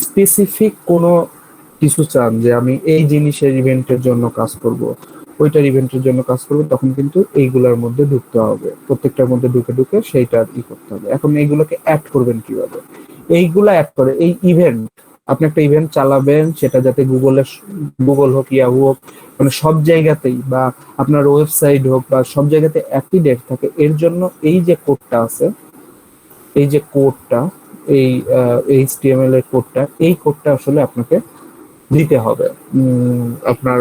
স্পেসিফিক কোনো কিছু চান যে আমি এই জিনিসের ইভেন্টের জন্য কাজ করব, ওইটার ইভেন্টের জন্য কাজ করব, তখন কিন্তু এইগুলোর মধ্যে ঢুকতে হবে, প্রত্যেকটার মধ্যে ঢুকে ঢুকে সেইটা করতে হবে। এখন এইগুলোকে অ্যাড করবেন কিভাবে? এইগুলা অ্যাড করে এই ইভেন্ট, আপনি একটা ইভেন্ট চালাবেন, সেটা যাতে গুগল হোক, ইয়াহু হোক, মানে সব জায়গাতেই, বা আপনার ওয়েবসাইট হোক, বা সব জায়গাতে একই ডেট থাকে, এর জন্য এই যে কোডটা আছে, এই যে কোডটা, এই HTML এর কোডটা, এই কোডটা আসলে আপনাকে দিতে হবে আপনার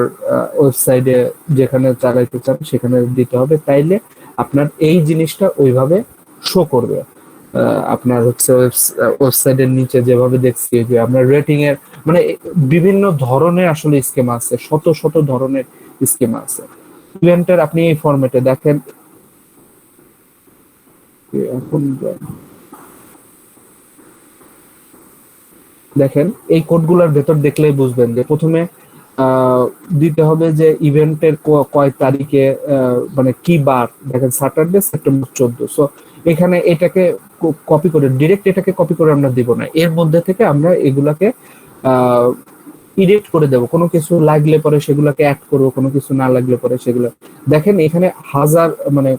ওয়েবসাইটে যেখানে চালাইতে চান সেখানে দিতে হবে, তাইলে আপনার এই জিনিসটা ওইভাবে শো করবে। আপনার হচ্ছে ওয়েবসাইটের নিচে যেভাবে দেখছি যে আপনার রেটিং এর, মানে বিভিন্ন ধরনের আসলে স্কিম আছে, শত শত ধরনের স্কিম আছে ইভেন্টের। আপনি এই ফরম্যাটে দেখেন, এখন দেখেন এই কোডগুলোর ভেতর দেখলেই বুঝবেন যে প্রথমে দিতে হবে যে ইভেন্টের কয় তারিখে, মানে কি বার, দেখেন স্যাটারডে সেপ্টেম্বর 14। সো এখানে এটাকে কপি করে ডিরেক্ট এটাকে কপি করে আমরা দিব না, এর মধ্যে থেকে আমরা এগুলাকে এডিট করে দেব, কোনো কিছু লাগলে পরে সেগুলোকে অ্যাড করবো, কোনো কিছু না লাগলে পরে সেগুলো। দেখেন এখানে হাজার, মানে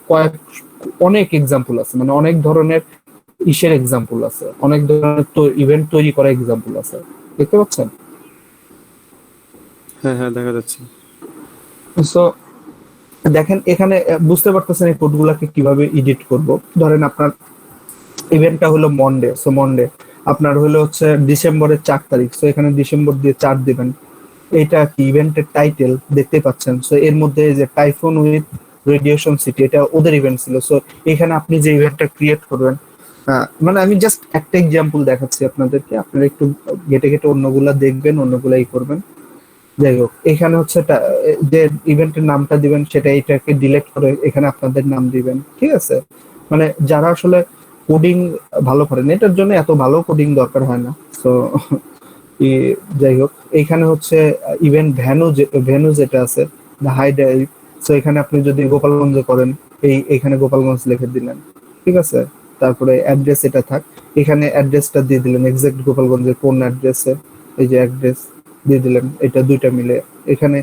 অনেক এক্সাম্পল আছে, মানে অনেক ধরনের ইসের এক্সাম্পল আছে, অনেক ধরনের ইভেন্ট তৈরি করা এক্সাম্পল আছে, দেখতে পাচ্ছেন? হ্যাঁ হ্যাঁ, দেখা যাচ্ছে। সো দেখেন এখানে বুঝতে পারতেছেন এই কোডগুলোকে কিভাবে এডিট করব। ধরেন আপনার ইভেন্টটা হলো মন্ডে, সো মন্ডে আপনার হলো হচ্ছে ডিসেম্বরের 4 তারিখ, সো এখানে ডিসেম্বর দিয়ে 4 দিবেন। এটা কি ইভেন্টের টাইটেল দেখতে পাচ্ছেন। সো এর মধ্যে যে টাইফুন উইথ রেডিয়েশন সিটি, এটা ওদের ইভেন্ট ছিল। সো এখানে আপনি যে ইভেন্টটা ক্রিয়েট করবেন, মানে আমি জাস্ট একটা এক্সাম্পল দেখাচ্ছি আপনাদেরকে, আপনারা একটু ঘেটে ঘেটে অন্যগুলা দেখবেন, অন্যগুলাই করবেন। যাই হোক, এখানে হচ্ছে যে ইভেন্টের নামটা দিবেন সেটা এটাকে ডিলিট করে এখানে আপনাদের নাম দিবেন, ঠিক আছে। মানে যারা আসলে কোডিং ভালো করেন, এটার জন্য এত ভালো কোডিং দরকার হয় না। তো যাই হোক, এখানে হচ্ছে ইভেন্ট ভেনু যেটা আছে, হাই ডাইভ। সো এখানে আপনি যদি গোপালগঞ্জ করেন, এখানে গোপালগঞ্জ লিখে দিলেন, ঠিক আছে। তারপরে অ্যাড্রেস এটা থাক, এখানে অ্যাড্রেসটা দিয়ে দিলেন, এক্সাক্ট গোপালগঞ্জের কোন অ্যাড্রেসে, এই যে অ্যাড্রেস দিয়ে দিলেন, এটা দুইটা মিলে। এখানে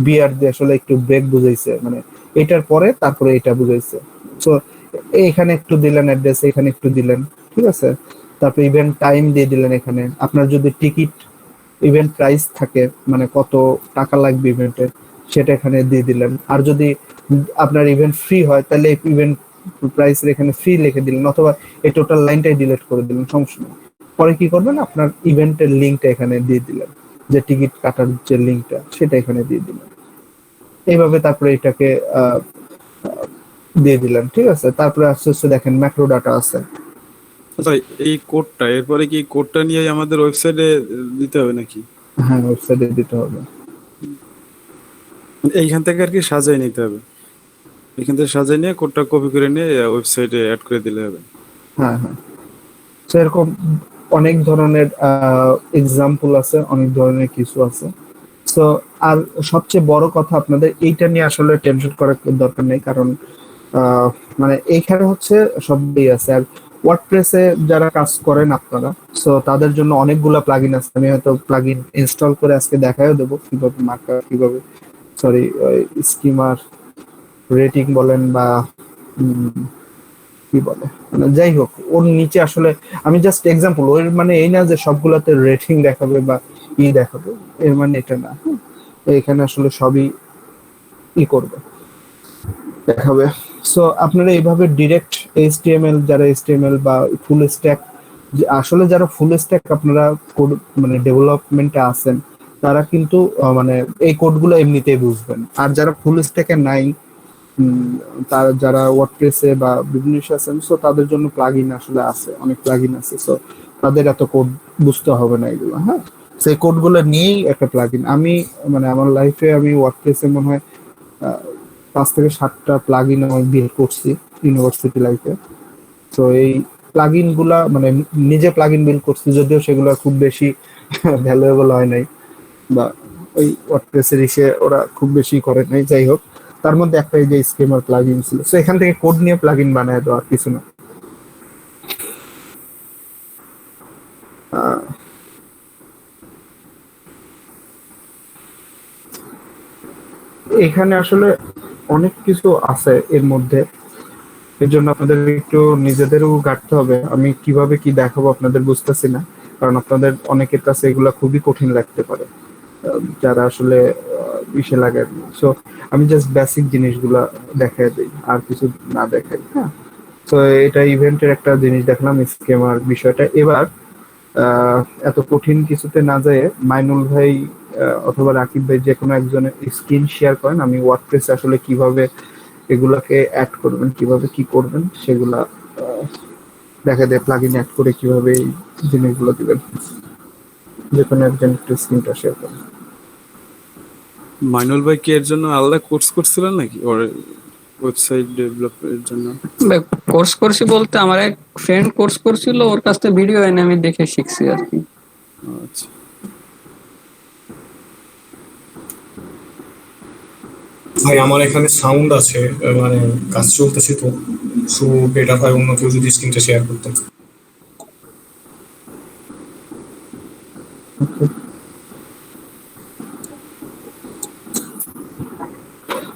বিআর দিয়ে আসলে একটু ব্রেক বুঝাইছে, মানে এটার পরে তারপরে এটা বুঝাইছে। সো এখানে একটু দিলেন অ্যাড্রেস, এখানে একটু দিলেন, ঠিক আছে। তারপরে ইভেন্ট টাইম দিয়ে দিলেন, এখানে আপনার যদি টিকিট ইভেন্ট প্রাইস থাকে, মানে কত টাকা লাগবে ইভেন্টের, সেটা এখানে দিয়ে দিলেন। আর যদি আপনার ইভেন্ট ফ্রি হয় তাহলে ইভেন্ট প্রাইসের এখানে ফ্রি লিখে দিলেন, অথবা এই টোটাল লাইনটাই ডিলিট করে দিলেন, সমস্যা নেই। পরে কি করবেন, আপনার ইভেন্টের লিঙ্কটা এখানে দিয়ে দিলেন, যে টিকিট কাটার যে লিঙ্কটা সেটা এখানে দিয়ে দিলেন। এইভাবে তারপরে এটাকে দিয়ে দিলেন, ঠিক আছে। তারপরে আস্তে আস্তে দেখেন ম্যাক্রো ডাটা আছে। আচ্ছা, এই কোডটা এরপরে কি কোডটা নিয়ে আমাদের ওয়েবসাইটে দিতে হবে নাকি? হ্যাঁ, ওয়েবসাইটে দিতে হবে। এইখান থেকে আর কি সাজাই নিতে হবে? এখান থেকে সাজিয়ে নিয়ে কোডটা কপি করে নিয়ে ওয়েবসাইটে অ্যাড করে দিলে হবে। হ্যাঁ হ্যাঁ, তো এরকম অনেক ধরনের এক্সাম্পল আছে, অনেক ধরনের কিছু আছে। সো আর সবচেয়ে বড় কথা, আপনাদের এইটা নিয়ে আসলে টেনশন করার দরকার নেই, কারণ আহ, মানে এইখানে হচ্ছে সবই আছে। আর ওয়ার্ডপ্রেসে যারা কাজ করেন আপনারা, সো তাদের জন্য অনেকগুলা প্লাগইন আছে। আমি হয়তো প্লাগইন ইনস্টল করে আজকে দেখাও দেবো কিভাবে মার্কার, কিভাবে সরি স্কিমার রেটিং বলেন বা কি বলে, মানে যাই হোক, ওর নিচে আসলে আমি জাস্ট এক্সাম্পল, ওর মানে এই না যে সবগুলাতে রেটিং দেখাবে বা দেখাবে, এর মানে এটা না। তো এখানে আসলে সবই করবে, দেখাবে। সো আপনারা এইভাবে ডিরেক্ট এইচটিএমএল, যারা এইচটিএমএল বা ফুল স্ট্যাক, আসলে যারা ফুল স্ট্যাক আপনারা কোড মানে ডেভেলপমেন্টে আছেন, তারা কিন্তু মানে এই কোডগুলো এমনিতেই বুঝবেন। আর যারা ফুল স্ট্যাকে নাই, তারা যারা ওয়ার্ডপ্রেসে বা বিভিন্ন ইস্যু আছেন, সো তাদের জন্য প্লাগইন আসলে আছে, অনেক প্লাগইন আছে। সো তাদের এত কোড বুঝতে হবে না এগুলো। হ্যাঁ, সেই কোডগুলো নিয়েই একটা প্লাগইন। আমি মানে আমার লাইফে আমি ওয়ার্ডপ্রেসে মনে হয় 5 থেকে 7টা প্লাগইন আমি বিল্ড করছি ইউনিভার্সিটি লাইফে। তো এই প্লাগইন গুলা মানে নিজে প্লাগইন বিল্ড করছি, যদিও সেগুলো খুব বেশি ভ্যালুয়েবল হয় নাই, বা ওই ওয়ার্ডপ্রেসের ইসে ওরা খুব বেশি করে নাই। যাই হোক, তার মধ্যে একটা এই যে স্কিমার প্লাগইন ছিল। সো এখান থেকে কোড নিয়ে প্লাগইন বানায় দেওয়া, কিছু না। এখানে আসলে অনেক কিছু আছে এর মধ্যে, এর জন্য আপনাদের একটু নিজেদেরও ঘাটতে হবে। আমি কিভাবে কি দেখাবো আপনাদের বুঝতেছি না, কারণ আপনাদের অনেকের কাছে এগুলা খুবই কঠিন লাগতে পারে, যারা আসলে ইসে লাগে। সো আমি জাস্ট বেসিক জিনিসগুলা দেখাই দিই, আর কিছু না দেখাই। হ্যাঁ, তো এটা ইভেন্টের একটা জিনিস দেখলাম, স্কেমার বিষয়টা। এবার এত কঠিন কিছুতে না যায় মাইনুল ভাই অথবা রাকিব ভাই যে কোনো একজনের স্ক্রিন শেয়ার করেন, আমি ওয়ার্ডপ্রেসে আসলে কিভাবে এগুলাকে অ্যাড করবেন, কিভাবে কি করবেন সেগুলা দেখা দেয়, প্লাগইন অ্যাড করে কিভাবে এই জিনিসগুলো দিবেন। যে কোনো একজন একটু স্ক্রিনটা শেয়ার করেন। মাইনুল ভাই কি এর জন্য আলাদা কোর্স করছিলেন নাকি, ওর ওয়েবসাইট ডেভেলপের জন্য? কোর্স করছি বলতে আমার এক ফ্রেন্ড কোর্স করছিল, ওর কাছ থেকে ভিডিও এনে আমি দেখে শিখছি আর কি। আচ্ছা, ভাই আমার এখানে সাউন্ড আছে, মানে কাজ চলতেছে তো, সো বেটার হয় অন্য কেউ যদি স্ক্রিনটা শেয়ার করতেন।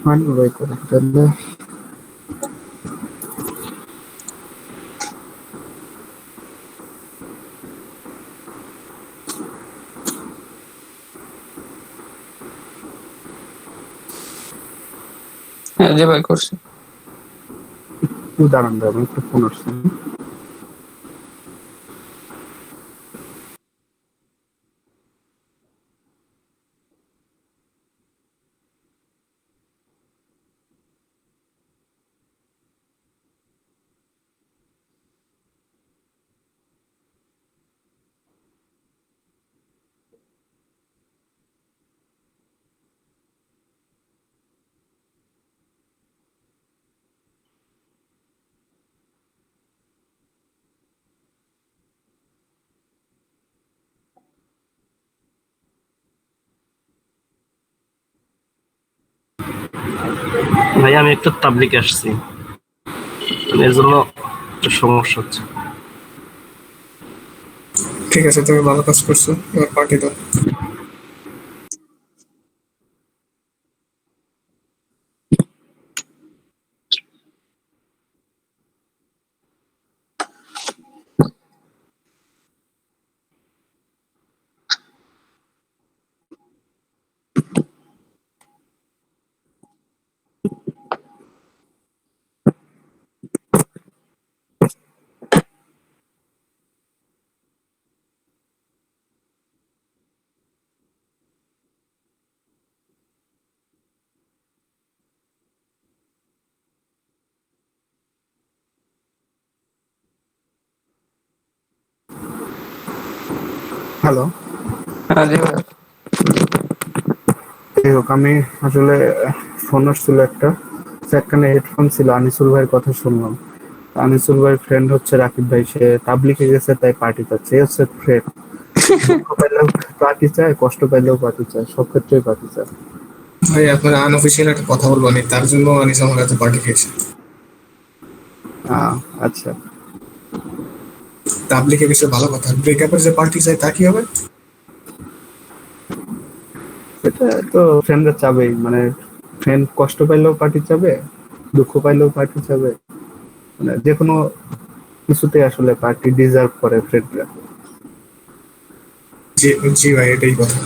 মাইনুল ভাই করে তাহলে। হ্যাঁ যে ভাই করছি। একটু দাঁড়ান, আমি একটু ফোন আসছি। ভাই আমি একটু তাবলিকে আসছি, এর জন্য একটু সমস্যা হচ্ছে। ঠিক আছে, তুমি ভালো কাজ করছো, এবার পার্টি দাও। হ্যালো, হ্যাঁ যে ভাই। যাই হোক, আমি আসলে ফোন আসছিল একটা, একখানে হেডফোন ছিল, আনিসুল ভাইয়ের কথা শুনলাম। আনিসুল ভাইয়ের ফ্রেন্ড হচ্ছে রাকিব ভাই, সে তাবলিগে গেছে তাই পার্টি চাচ্ছে, এই হচ্ছে ফ্রেন্ড। দুঃখ পাইলেও পার্টি চায়, কষ্ট পাইলেও পার্টি চায়, সব ক্ষেত্রেই পার্টি চায়। ভাই আপনার আনঅফিসিয়াল একটা কথা বলবো, আমি তার জন্য আনিস আমার কাছে পার্টি খেয়েছে। আচ্ছা, তাবলিগে গেছে ভালো কথা, ব্রেকআপের যে পার্টি চাই তা কি হবে? এটা তো ফ্রেন্ডরা চাবেই, মানে ফ্রেন্ড কষ্ট পাইলেও পার্টি চাবে, দুঃখ পাইলেও পার্টি চাবে, মানে যে কোনো কিছুতে আসলে পার্টি ডিজার্ভ করে ফ্রেন্ডরা। জি জি ভাই, এটাই কথা।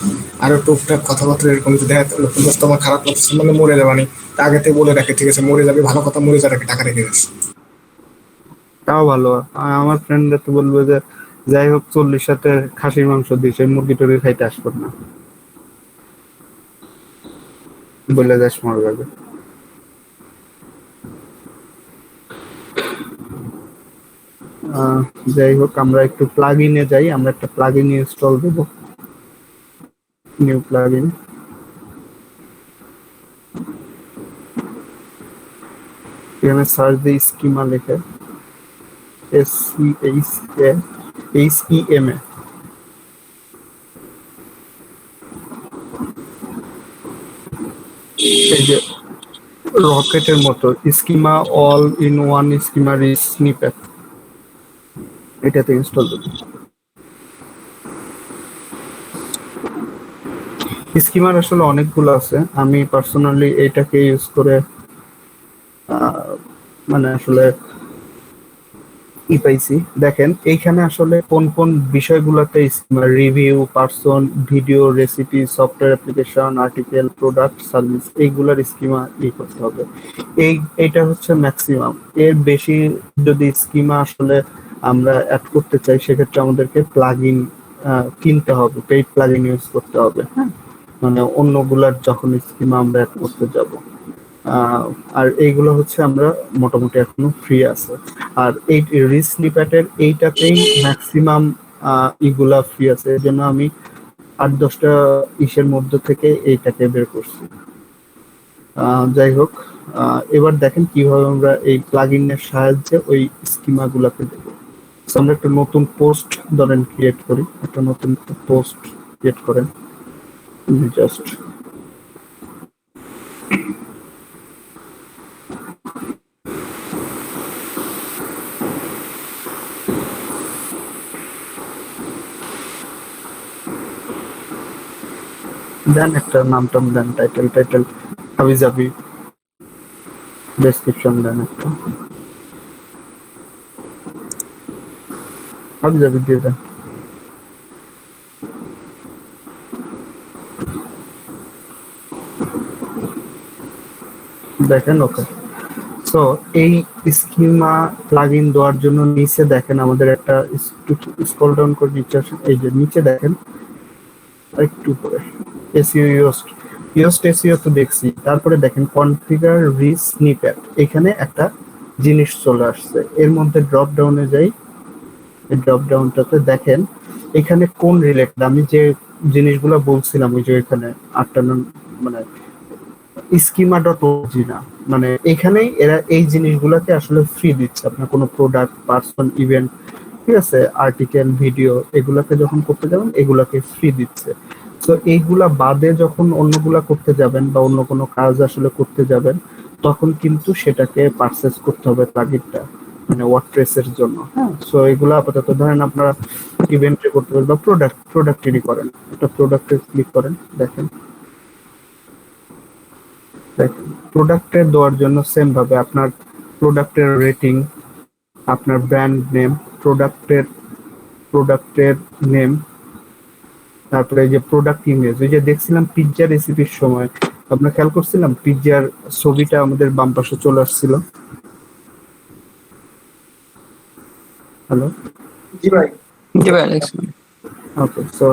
আরো টুকটাক কথাবার্তা এরকম যদি দেখা গেলো দোস্ত আমার খারাপ লাগছে মানে মরে যাবানি, তা আগে থেকে বলে রাখে, ঠিক আছে মরে যাবে, ভালো কথা, মরে যাবে টাকা রেখে গেছে। তাও ভালো। আমার ফ্রেন্ডরা তো বলবে যে যাই হোক 40 সাথে খাসির মাংস দিয়েছে, মুরগি টুরগি খাইতে আসবো না, বলে যাস মরে যাবে। যাই হোক, আমরা একটু প্লাগ ইনে যাই, আমরা একটা প্লাগ ইন ইনস্টল দেবো, নিউ প্লাগ ইন। এখানে সার্চ দিয়ে স্কিমা লিখে SCHEMA এই যে রকেটের মতো schema all in one schema snippet, এটাতে ইনস্টল করতে। স্কিমার আসলে অনেকগুলো আছে, আমি পার্সোনালি এইটাকে ইউজ করে মানে আসলে পাইছি। দেখেন এইখানে আসলে কোন কোন বিষয়গুলোতে schema review, person, video, recipe, software application, article, product, service, এইগুলার স্কিমা করতে হবে। এইটা হচ্ছে ম্যাক্সিমাম। এর বেশি যদি স্কিমা আসলে আমরা অ্যাড করতে চাই, সেক্ষেত্রে আমাদেরকে প্লাগইন কিনতে হবে, পেইড প্লাগইন ইউজ করতে হবে। হ্যাঁ, মানে অন্যগুলার যখন স্কিমা আমরা অ্যাড করতে যাব। আর এইগুলো হচ্ছে আমরা মোটামুটি এখনো ফ্রি আছে। আর এই রিচ স্নিপেটের এইটাতেই ম্যাক্সিমাম ইগুলা ফ্রি আছে, এর জন্য আমি 8-10টা ইসের মধ্যে থেকে এইটাকে বের করছি। যাই হোক, এবার দেখেন কিভাবে আমরা এই প্লাগইনের সাহায্যে ওই স্কিমা গুলাকে দেব। আমরা একটা নতুন পোস্ট ধরেন ক্রিয়েট করি, একটা নতুন পোস্ট ক্রিয়েট করেন, জাস্ট দেন, একটা নাম টাম দেন, টাইটেল হাবি যাবি, ডেসক্রিপশন দেন একটা হাবি যাবি দিয়ে দেন। দেখেন ওকে। সো এই স্কিমা প্লাগইন দেওয়ার জন্য নিচে দেখেন আমাদের একটা স্ক্রল ডাউন করে নিচে আসেন, এই যে নিচে দেখেন একটু পরে এসইও ইউজড এসইও তো দেখছি। তারপরে দেখেন কনফিগার রিচ স্নিপেট, এখানে একটা জিনিস চলে আসছে। এর মধ্যে ড্রপ ডাউনে যাই, এই ড্রপ ডাউনটাতে দেখেন এখানে কোন রিলেটেড, আমি যে জিনিসগুলো বলছিলাম ওই যে এখানে 8টা মানে schema.org না, মানে এখানেই এরা এই জিনিসগুলোকে আসলে ফ্রি দিচ্ছে। আপনার কোনো প্রোডাক্ট, পার্সন, ইভেন্ট, ঠিক আছে, আর্টিকেল, ভিডিও, এগুলাকে যখন করতে যাবেন এগুলাকে ফ্রি দিচ্ছে। তো এইগুলা বাদে যখন অন্যগুলা করতে যাবেন বা অন্য কোনো কাজ আসলে করতে যাবেন, তখন কিন্তু সেটাকে পারচেজ করতে হবে প্লাগইনটা, মানে ওয়ার্ডপ্রেসের জন্য। হ্যাঁ, সো এগুলো আপাতত ধরেন আপনারা ইভেন্টে করতে পারেন বা প্রোডাক্টেরই করেন, একটা প্রোডাক্টে ক্লিক করেন, দেখেন প্রোডাক্টের দেওয়ার জন্য সেম ভাবে আপনার প্রোডাক্টের রেটিং, আপনার ব্র্যান্ড নেম, প্রোডাক্টের নেম, তারপরে এই যে প্রোডাক্ট ইমেজ, ওই যে দেখছিলাম পিৎজা রেসিপির সময় আপনার খেয়াল করছিলাম পিৎজার ছবিটা আমাদের বাম পাশে চলে আসছিল। হ্যালো, জি ভাই ওকে। সো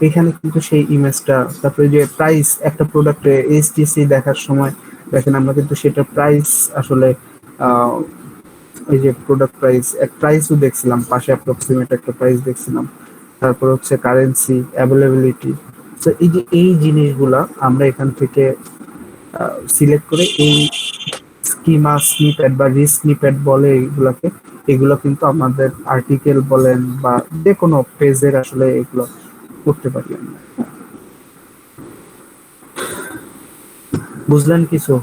এখানে কিন্তু সেই ইমেজটা, তারপরে যে প্রাইস, একটা প্রোডাক্টে এইচটিসি দেখার সময় দেখেন আমরা কিন্তু সেটা প্রাইস আসলে এই যে প্রোডাক্ট প্রাইসও দেখছিলাম, পাশে অ্যাপ্রক্সিমেট একটা প্রাইস দেখছিলাম। তারপর হচ্ছে কারেন্সি, অ্যাভেলেবিলিটি। তো এই যে এই জিনিসগুলা আমরা এখান থেকে সিলেক্ট করে এই স্কিমা স্নিপেট বা রিস্নিপেট বলে এগুলাকে, এগুলো কিন্তু আমাদের আর্টিকেল বলেন বা যে কোনো পেজের আসলে এগুলো করতে পারি আমরা। বুঝলেন কিছু?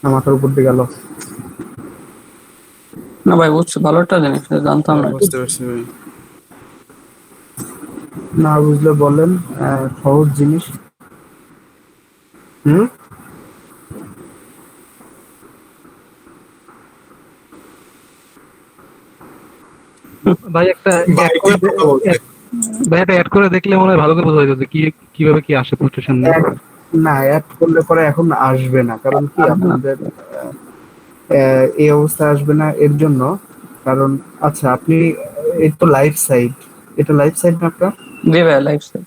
না মাথার উপর দিয়ে গেল? না ভাই বুঝছি, ভালো একটা জিনিস, জানতাম না। বুঝতে পারছি ভাই। না বুঝলে বলেন, সহজ জিনিস। হুম, ভাই একটা ভাই অ্যাড করে কথা বলতে ভাই একটা অ্যাড করে দেখলে মনে হয় ভালো করে বোঝা যেত কি কিভাবে কি আসে পোস্টের সামনে। না অ্যাড করলে পরে এখন আসবে না, কারণ কি আপনাদের এই অবস্থা আসবে না এর জন্য কারণ, আচ্ছা আপনি এই তো লাইভ সাইট, এটা লাইভ সাইট না আপনার? জি ভাই, লাইফস্টাইল।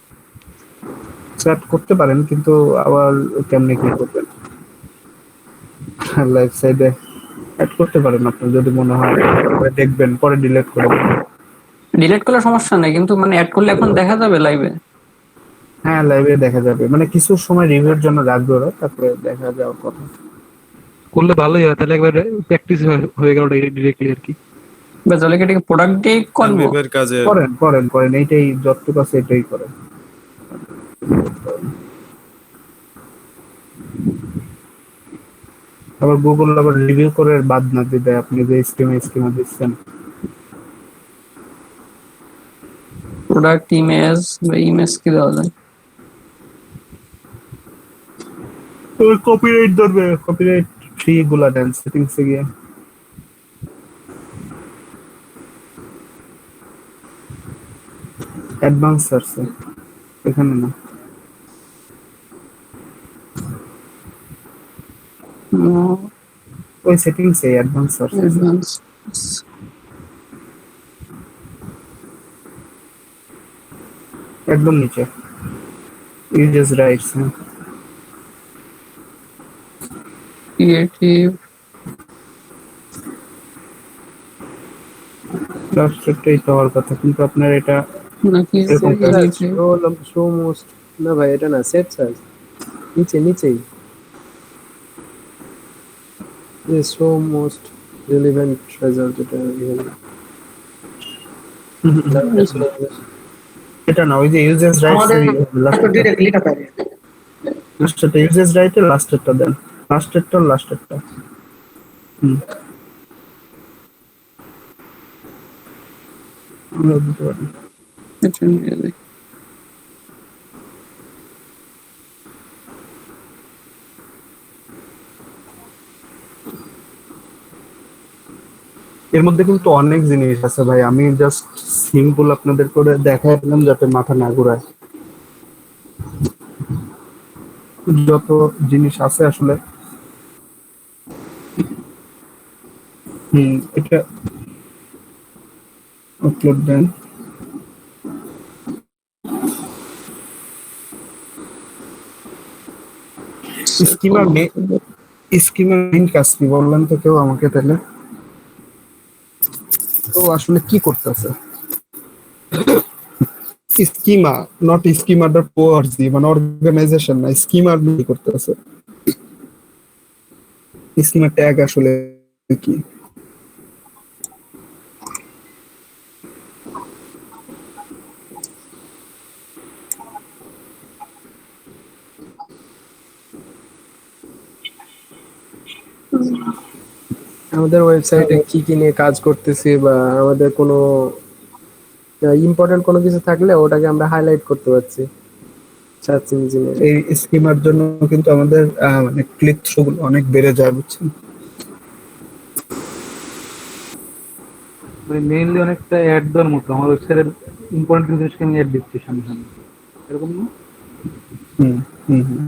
চ্যাট করতে পারেন কিন্তু আবার কেমনে কি করবেন? লাইভ সাইডে অ্যাড করতে পারেন আপনার যদি মনে হয়, পরে দেখবেন পরে ডিলিট করে দেবেন। ডিলিট করলে সমস্যা নেই, কিন্তু মানে অ্যাড করলে এখন দেখা যাবে লাইভে? হ্যাঁ লাইভে দেখা যাবে, মানে কিছু সময় রিভিউর জন্য রাখবে ওরা, তারপরে দেখা যাওয়ার কথা। করলে ভালোই হয়, তাহলে একবার প্র্যাকটিস হয়ে গেল ডিরেক্টলি আর কি। বা তাহলে কি এটাকে প্রোডাক্ট দিয়ে করবো? বিবের কাজে করেন করেন করেন, এইটাই যতটুকু আছে এটাই করেন। আবার গুগল আবার রিভিউ করে বাদ না দিবে আপনি যে স্কিমা দিচ্ছেন। প্রোডাক্ট ইমেজ বা ইমেজ কি দেওয়া যায়? ওই কপিরাইট ধরবে, কপিরাইট ফ্রি গুলা দেন সেটিংস এ গিয়ে। অ্যাডভান্স আছে এখানে না, ওই সেটিংস এ অ্যাডভান্স আছে অ্যাডভান্স। একদম নিচে ইউজার্স রাইটস। ক্রিয়েটিভ লাস্টেরটাই তো হওয়ার কথা, কিন্তু আপনার এটা নাকি এরকম ক্রিয়েটিভ? শো মোস্ট, না ভাই এটা না, সেট সার্চ নিচেই শো মোস্ট রিলেভেন্ট রেজাল্ট, এটা এটা না, ওই যে ইউজার্স রাইটস লাস্টেরটা ইউজার্স রাইটে লাস্টেরটা দেন, লাস্টেরটা হুম আমরা বুঝতে পারি। এটা নিয়ে যাই। এর মধ্যে কিন্তু অনেক জিনিস আছে ভাই, আমি জাস্ট সিম্পল আপনাদের করে দেখাই দিলাম যাতে মাথা না ঘুরায়। যত জিনিস আছে আসলে। এটা আপলোড দেন। স্কিমার মেইন কাজ কি বললেন তো কেউ আমাকে তাহলে? তো আসলে কি করতেছে schema, not schema dot org, মানে অর্গানাইজেশন না, স্কিমার কি করতেছে? স্কিমা ট্যাগ আসলে কি? আমাদের ওয়েবসাইটে কি কি নিয়ে কাজ করতেছি বা আমাদের কোনো ইম্পর্টেন্ট কোনো কিছু থাকলে ওটাকে আমরা হাইলাইট করতে পারছি সার্চ ইঞ্জিনে। এই স্কিমার জন্য কিন্তু আমাদের মানে ক্লিক থ্রু গুলো অনেক বেড়ে যায়, বুঝছেন? মানে মেইনলি অনেকটা অ্যাড দেওয়ার মতো, আমার ওয়েবসাইটের ইম্পর্টেন্ট কিছু জিনিসকে আমি অ্যাড দিচ্ছি সামনে সামনে, এরকম না? হুম হুম হুম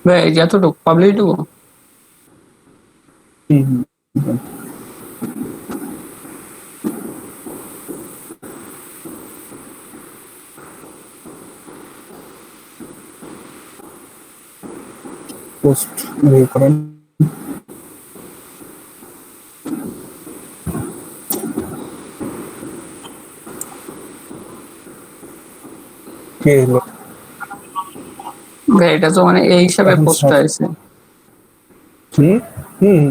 ভাই যতটুকু পাবলিক দেবো। হুম হুম। পোস্ট করেন। কে হলো? ভাই এটা তো মানে এই হিসাবে এখন পোস্ট search- হয়েছে। হুম হুম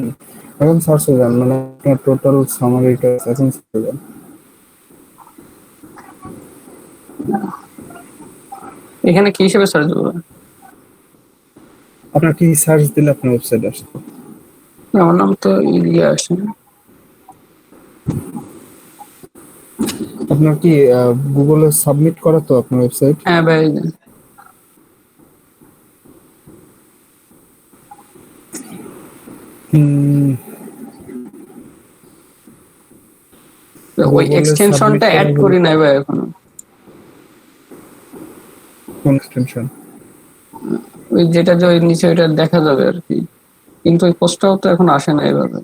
এখন সার্চ যান, মানে আপনার টোটাল সামারিটা এখন search যান। এখানে কি হিসাবে সার্চ করবো? আপনার কি সার্চ দিলে আপনার ওয়েবসাইট আসবে? আমার নাম তো ইলিয়া আসে। আপনার কি গুগলে সাবমিট করা তো আপনার ওয়েবসাইট? হ্যাঁ ভাই, ওই Google এ এক্সটেনশনটা submit অ্যাড করা করি নাই ভাই এখনো। কোন এক্সটেনশন? ওই যেটা যে ওই নিচে ওইটা দেখা যাবে আর কি, কিন্তু ওই পোস্টটাও তো এখন আসে না এভাবে।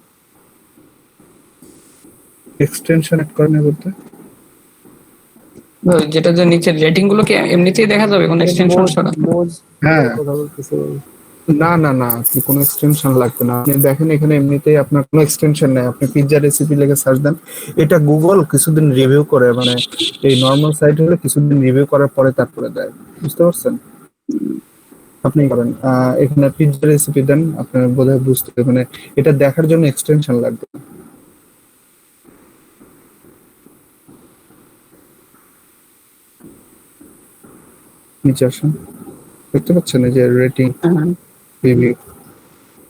এক্সটেনশন অ্যাড করেন বলতে? ওই যেটা যে নিচের রেটিং গুলো কি এমনিতেই দেখা যাবে কোন এক্সটেনশন ছাড়া? হ্যাঁ কথা বলতেছে। না না না, কি কোনো এক্সটেনশন লাগবে না। আপনি দেখেন এখানে এমনিতেই আপনার কোনো এক্সটেনশন নেই, আপনি পিৎজা রেসিপি লিখে সার্চ দেন। এটা গুগল কিছুদিন রিভিউ করে, মানে এই নর্মাল সাইট হলে কিছুদিন রিভিউ করার পরে তারপরে দেয়, বুঝতে পারছেন? আপনি করেন এখানে পিৎজা রেসিপি দেন, আপনার বোধহয় বুঝতে, মানে এটা দেখার জন্য এক্সটেনশন লাগবে না। নিচে আসুন, দেখতে পাচ্ছেন এই যে রেটিং, রিভিউ,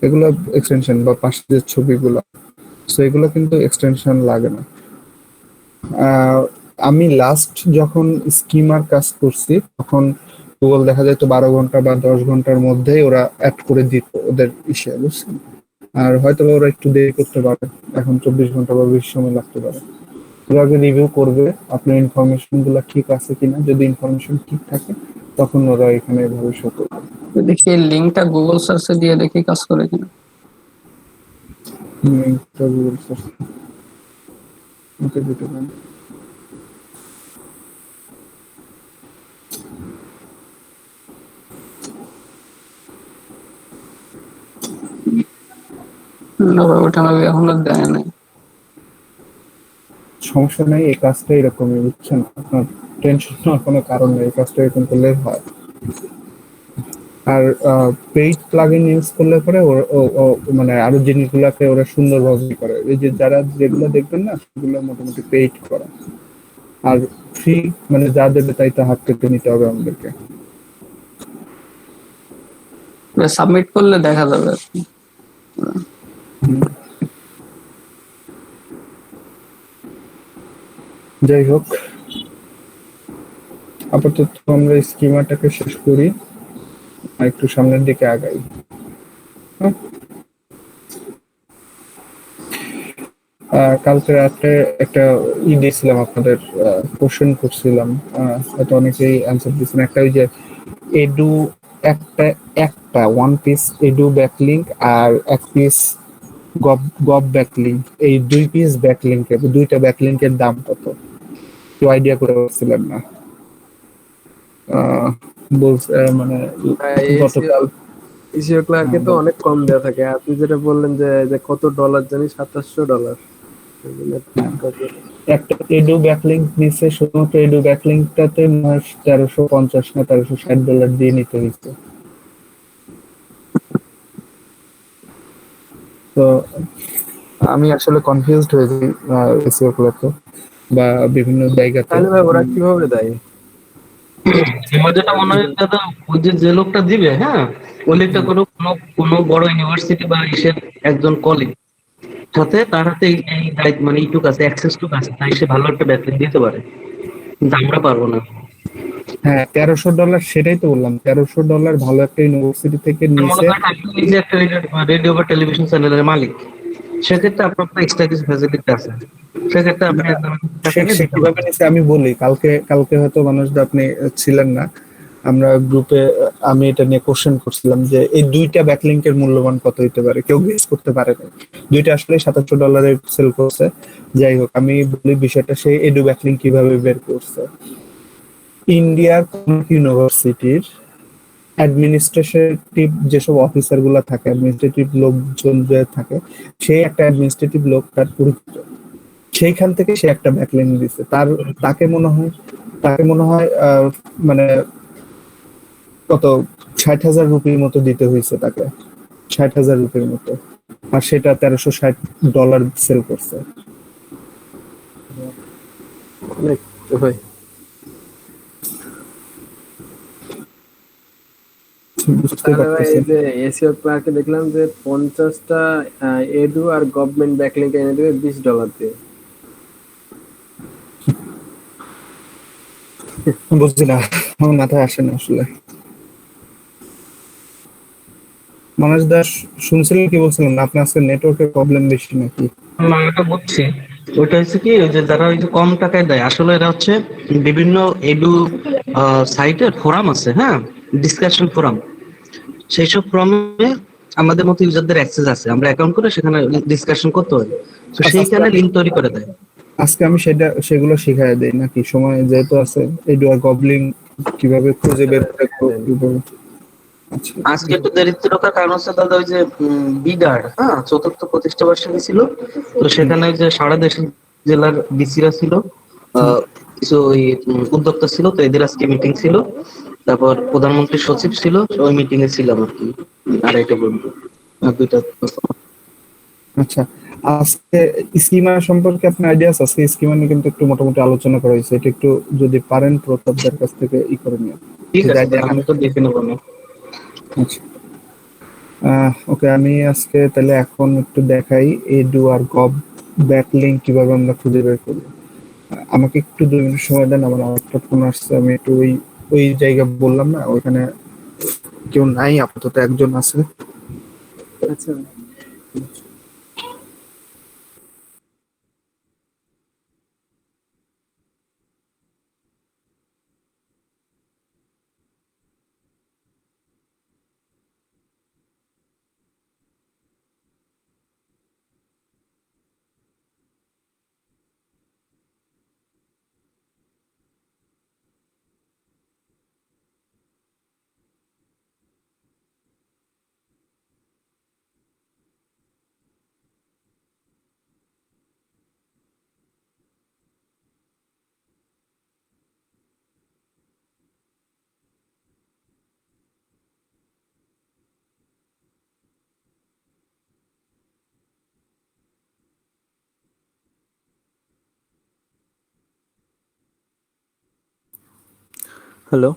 এগুলো এক্সটেনশন বা পাশে যে ছবিগুলো, সো এগুলো কিন্তু এক্সটেনশন লাগে না। আমি লাস্ট যখন স্কিমার কাজ করছি তখন গুগল দেখা যায় তো 12 ঘন্টা বা 10 ঘন্টার মধ্যেই ওরা অ্যাড করে দিত ওদের ইসে, বুঝছেন? আর হয়তো বা ওরা একটু দেরি করতে পারে, এখন 24 ঘন্টা বা বেশি সময় লাগতে পারে। ওরা আগে রিভিউ করবে আপনার ইনফরমেশন গুলা ঠিক আছে কিনা, যদি ইনফরমেশন ঠিক থাকে তখন ওরা এখানে এভাবে শো করবে। দেখি এই লিঙ্কটা গুগল সার্চে দিয়ে দেখি কাজ করে কিনা। গুগল সার্চ ওকে দিতে পারেন। না ভাই, ওটা আমি এখনো দেয় নাই। সমস্যা নেই, এই কাজটা এরকমই, বুঝছেন? আপনার টেনশন নেওয়ার কোনো কারণ নেই, এই কাজটা এরকম করলে হয়। আর পেইড প্লাগইন ইউজ করলে পরে মানে আরো জিনিসগুলোকে ওরা সুন্দরভাবে করে। এই যে যারা যেগুলো দেখবেন না সেগুলো মোটামুটি পেইড করা, আর ফ্রি মানে যা দেবে তাই তো হাত কেটে নিতে হবে আমাদেরকে। সাবমিট করলে দেখা যাবে আর কি। যাই হোক, আপাতত আমরা স্কিমাটাকে শেষ করি আর একটু সামনের দিকে আগাই। হ্যাঁ? কালকে রাতে একটা দিয়েছিলাম আপনাদের, কোশ্চেন করছিলাম, হয়তো অনেকেই অ্যান্সার দিয়েছেন। একটা ওই যে এডু, একটা একটা ওয়ান পিস এডু ব্যাকলিঙ্ক আর এক পিস গব গব ব্যাকলিঙ্ক, এই 2 পিস ব্যাকলিঙ্কের, দুইটা ব্যাকলিঙ্কের দাম কত কেউ আইডিয়া করে পারছিলেন না? বলছে মানে গতকাল ইসিও ক্লার্কে তো অনেক কম দেওয়া থাকে। আপনি যেটা বললেন যে যে কত ডলার জানি, $2700। একটা এডু ব্যাকলিঙ্ক নিচ্ছে, শুধুমাত্র এডু ব্যাকলিঙ্কটাতে মাস $1350 না $1360 দিয়ে নিতে হয়েছে। তো আমি আসলে কনফিউজড হয়ে যাই এসিও ক্লার্কে বা বিভিন্ন জায়গাতে। তাহলে ভাই ওরা কিভাবে দেয়? আমার যেটা মনে হয় দাদা, ওই যে লোকটা দিবে, হ্যাঁ, ওই লোকটা কোনো বড় ইউনিভার্সিটি বা ইসের একজন কলিগ সাথে, তার হাতে এই দায়িত্ব মানে এইটুক আছে, অ্যাক্সেস টুক আছে, তাই সে ভালো একটা ব্যাকলিং দিতে পারে, কিন্তু আমরা পারবো না। হ্যাঁ, $1300, সেটাই তো বললাম, $1300 ভালো একটা ইউনিভার্সিটি থেকে মনে নিচে। করেন আপনি নিজে একটা রেডিও বা টেলিভিশন চ্যানেলের মালিক, সেক্ষেত্রে আপনার তো এক্সট্রা কিছু ফ্যাসিলিটি আছে, সেক্ষেত্রে আপনি সে কিভাবে নিচ্ছে আমি বলি। কালকে হয়তো মানুষটা আপনি ছিলেন না, আমরা গ্রুপে আমি এটা নিয়ে কোশ্চেন করছিলাম যে এই দুইটা ব্যাকলিঙ্কের মূল্যবান কত হইতে পারে, কেউ গেস করতে পারে না। দুইটা আসলে $2700 সেল করছে। যাই হোক, আমি বলি বিষয়টা, সেই এডু ব্যাকলিঙ্ক কিভাবে বের করছে। ইন্ডিয়ার কোন ইউনিভার্সিটির অ্যাডমিনিস্ট্রেটিভ যেসব অফিসার গুলা থাকে, অ্যাডমিনিস্ট্রেটিভ লোকজন যে থাকে, সেই একটা অ্যাডমিনিস্ট্রেটিভ লোক তার পরিচিত, সেইখান থেকে সে একটা ব্যাকলিঙ্ক দিছে। তাকে মনে হয় মানে কত 60,000 রুপির মতো দিতে হয়েছে তাকে, 60,000 রুপির মতো, আর সেটা $1360 সেল করছে। অনেক তো ভাই। বুঝতে তাহলে ভাই এই পারতেছেন। যে এসিও ক্লার্কে দেখলাম যে 50টা এডু আর গভর্নমেন্ট ব্যাকলিংক এনে দেবে $20 দিয়ে। বুঝছি না, আমার মাথায় আসে না আসলে। মানস দাস, শুনছিলেন কি বলছিলেন? আপনার আজকে নেটওয়ার্কের প্রবলেম বেশি নাকি? না, এটা বুঝছি। ওইটা হচ্ছে কি, ওই যে যারা ওই যে কম টাকায় দেয়, আসলে এরা হচ্ছে বিভিন্ন এডু সাইটের ফোরাম আছে, হ্যাঁ, ডিসকাশন ফোরাম। সেই সব ফোরামে আমাদের মতো ইউজারদের অ্যাক্সেস আছে, আমরা অ্যাকাউন্ট করে সেখানে ডিসকাশন করতে হয়, তো সেইখানে লিঙ্ক তৈরি করে দেয়। আজকে আমি সেগুলো শিখাই দেই নাকি, সময় যেহেতু আছে, এডু আর গবলিং কিভাবে খুঁজে বের করে কিভাবে। আচ্ছা, আজকে একটু দেরিতে ঢোকার কারণ হচ্ছে দাদা, ওই যে বিডার, হ্যাঁ, চতুর্থ প্রতিষ্ঠা বার্ষিকী ছিল, তো সেখানে ওই যে সারা দেশের জেলার ডিসিরা ছিল, কিছু ওই উদ্যোক্তা ছিল, তো এদের আজকে মিটিং ছিল, তারপর প্রধানমন্ত্রী সচিব ছিল, ওই মিটিং এ ছিলাম আর কি, 2:30 পর্যন্ত, আর 2টা। আচ্ছা, আজকে স্কিমা সম্পর্কে আপনার আইডিয়া আছে? আজকে স্কিমা নিয়ে কিন্তু একটু মোটামুটি আলোচনা করা হয়েছে, এটা একটু যদি পারেন প্রতাপদার কাছ থেকে করে নিয়ে। ঠিক আছে, আমি তো দেখে নেবো না। আচ্ছা, ওকে, আমি আজকে তাহলে এখন একটু দেখাই এডু আর গব ব্যাকলিংক কিভাবে আমরা খুঁজে বের করি। আমাকে একটু 2 মিনিট সময় দেন, আমার আরেকটা ফোন আসছে, আমি একটু ওই জায়গা বললাম না, ওইখানে কেউ নাই, আপাতত একজন আছে। আচ্ছা, হ্যালো,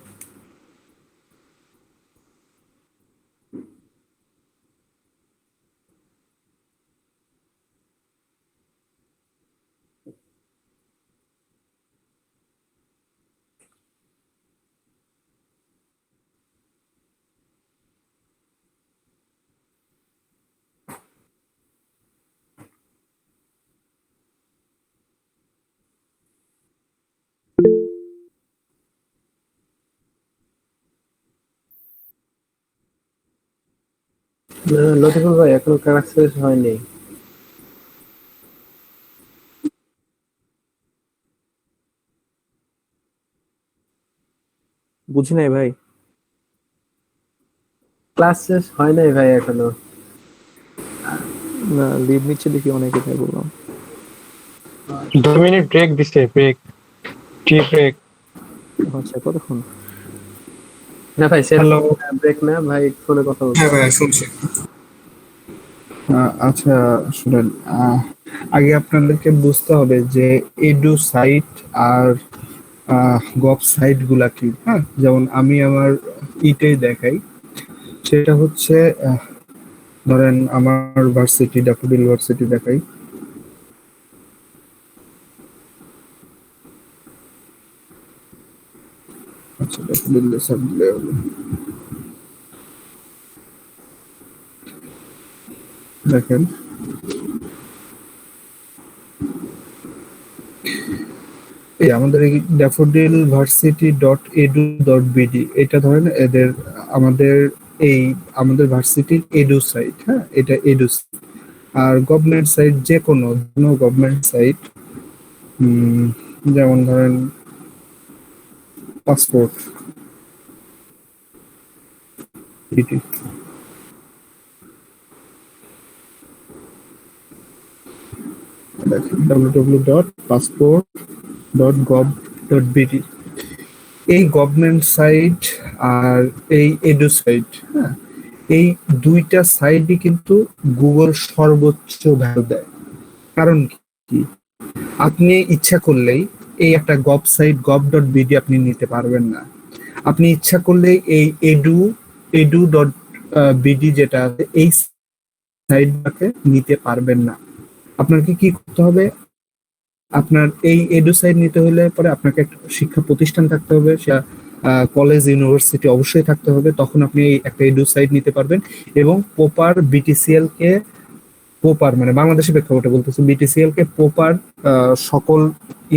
লতিফুল ভাই এখনো কাজ শেষ হয়নি। বুঝি নাই ভাই। ক্লাস শেষ হয় নাই ভাই এখনো। না, লিভ নিচ্ছে দেখি অনেকে, তাই বললাম। 2 মিনিট ব্রেক দিছে, ব্রেক, টি ব্রেক। আচ্ছা, কতক্ষণ? না ভাই, ব্রেক না ভাই, ফোনে কথা বলছি। হ্যাঁ ভাই শুনছি। আচ্ছা শুনেন, আগে আপনাদেরকে বুঝতে হবে যে এডু সাইট আর গভ সাইট গুলা কি। হ্যাঁ, যেমন আমি আমার ইটেই দেখাই, সেটা হচ্ছে ধরেন আমার ভার্সিটি, ড্যাফোডিল ভার্সিটি দেখাই। আচ্ছা, ড্যাফোডিল সাব দিলে হবে। দেখেন, এই আমাদের এই ড্যাফোডিল ভার্সিটি .edu.bd, এটা ধরেন এদের আমাদের ভার্সিটির এডু সাইট। হ্যাঁ, এটা এডু। আর গভর্নমেন্ট সাইট যে কোনো গভর্নমেন্ট সাইট, যেমন ধরেন পাসপোর্ট ইটি, www.passport.gov.bd। এই গভর্নমেন্ট সাইট আর এই এডু সাইট, হ্যাঁ, এই দুইটা সাইটই কিন্তু গুগল সর্বোচ্চ ভ্যালু দেয়। কারণ কি, আপনি ইচ্ছা করলেই এই একটা গভ সাইট gov.bd আপনি নিতে পারবেন না। আপনি ইচ্ছা করলেই এই edu.bd যেটা আছে এই সাইটটাকে নিতে পারবেন না। আপনাকে কি করতে হবে, আপনার এই এডু সাইট নিতে হলে পরে আপনাকে একটা শিক্ষা প্রতিষ্ঠান থাকতে হবে, সেটা কলেজ ইউনিভার্সিটি অবশ্যই থাকতে হবে, তখন আপনি একটা এডু সাইট নিতে পারবেন। এবং প্রপার বিটিসিএল কে, প্রপার মানে বাংলাদেশের প্রেক্ষাপটে বলতেছি, বিটিসিএল কে প্রপার সকল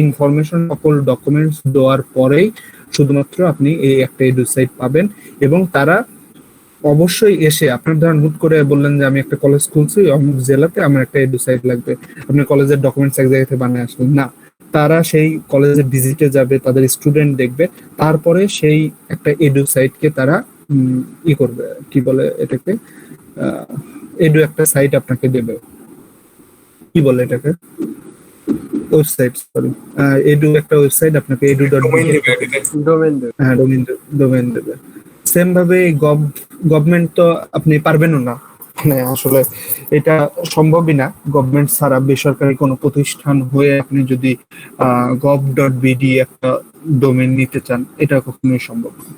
ইনফরমেশন, সকল ডকুমেন্টস দেওয়ার পরেই শুধুমাত্র আপনি এই একটা এডু সাইট পাবেন। এবং তারা অবশ্যই এসে, আপনার ধরেন হুট করে বললেন যে আমি একটা কলেজ খুলছি অমুক জেলাতে, আমার একটা এডু সাইট লাগবে, আপনি কলেজের ডকুমেন্টস এক জায়গা থেকে বানিয়ে আসবেন না, তারা সেই কলেজের ভিজিটে যাবে, তাদের স্টুডেন্ট দেখবে, তারপরে সেই একটা এডু সাইটকে তারা ই করবে, কি বলে এটাকে, এডু একটা সাইট আপনাকে দেবে, কি বলে এটাকে, ওয়েবসাইট, সরি, এডু একটা ওয়েবসাইট আপনাকে edu.bd ডোমেইন দেবে। সেম ভাবে গভর্নমেন্ট তো আপনি পারবেনও না, মানে আসলে এটা সম্ভবই না গভর্নমেন্ট ছাড়া বেসরকারি কোনো প্রতিষ্ঠান হয়ে আপনি যদি gov.bd একটা ডোমেইন নিতে চান, এটা কখনোই সম্ভব না।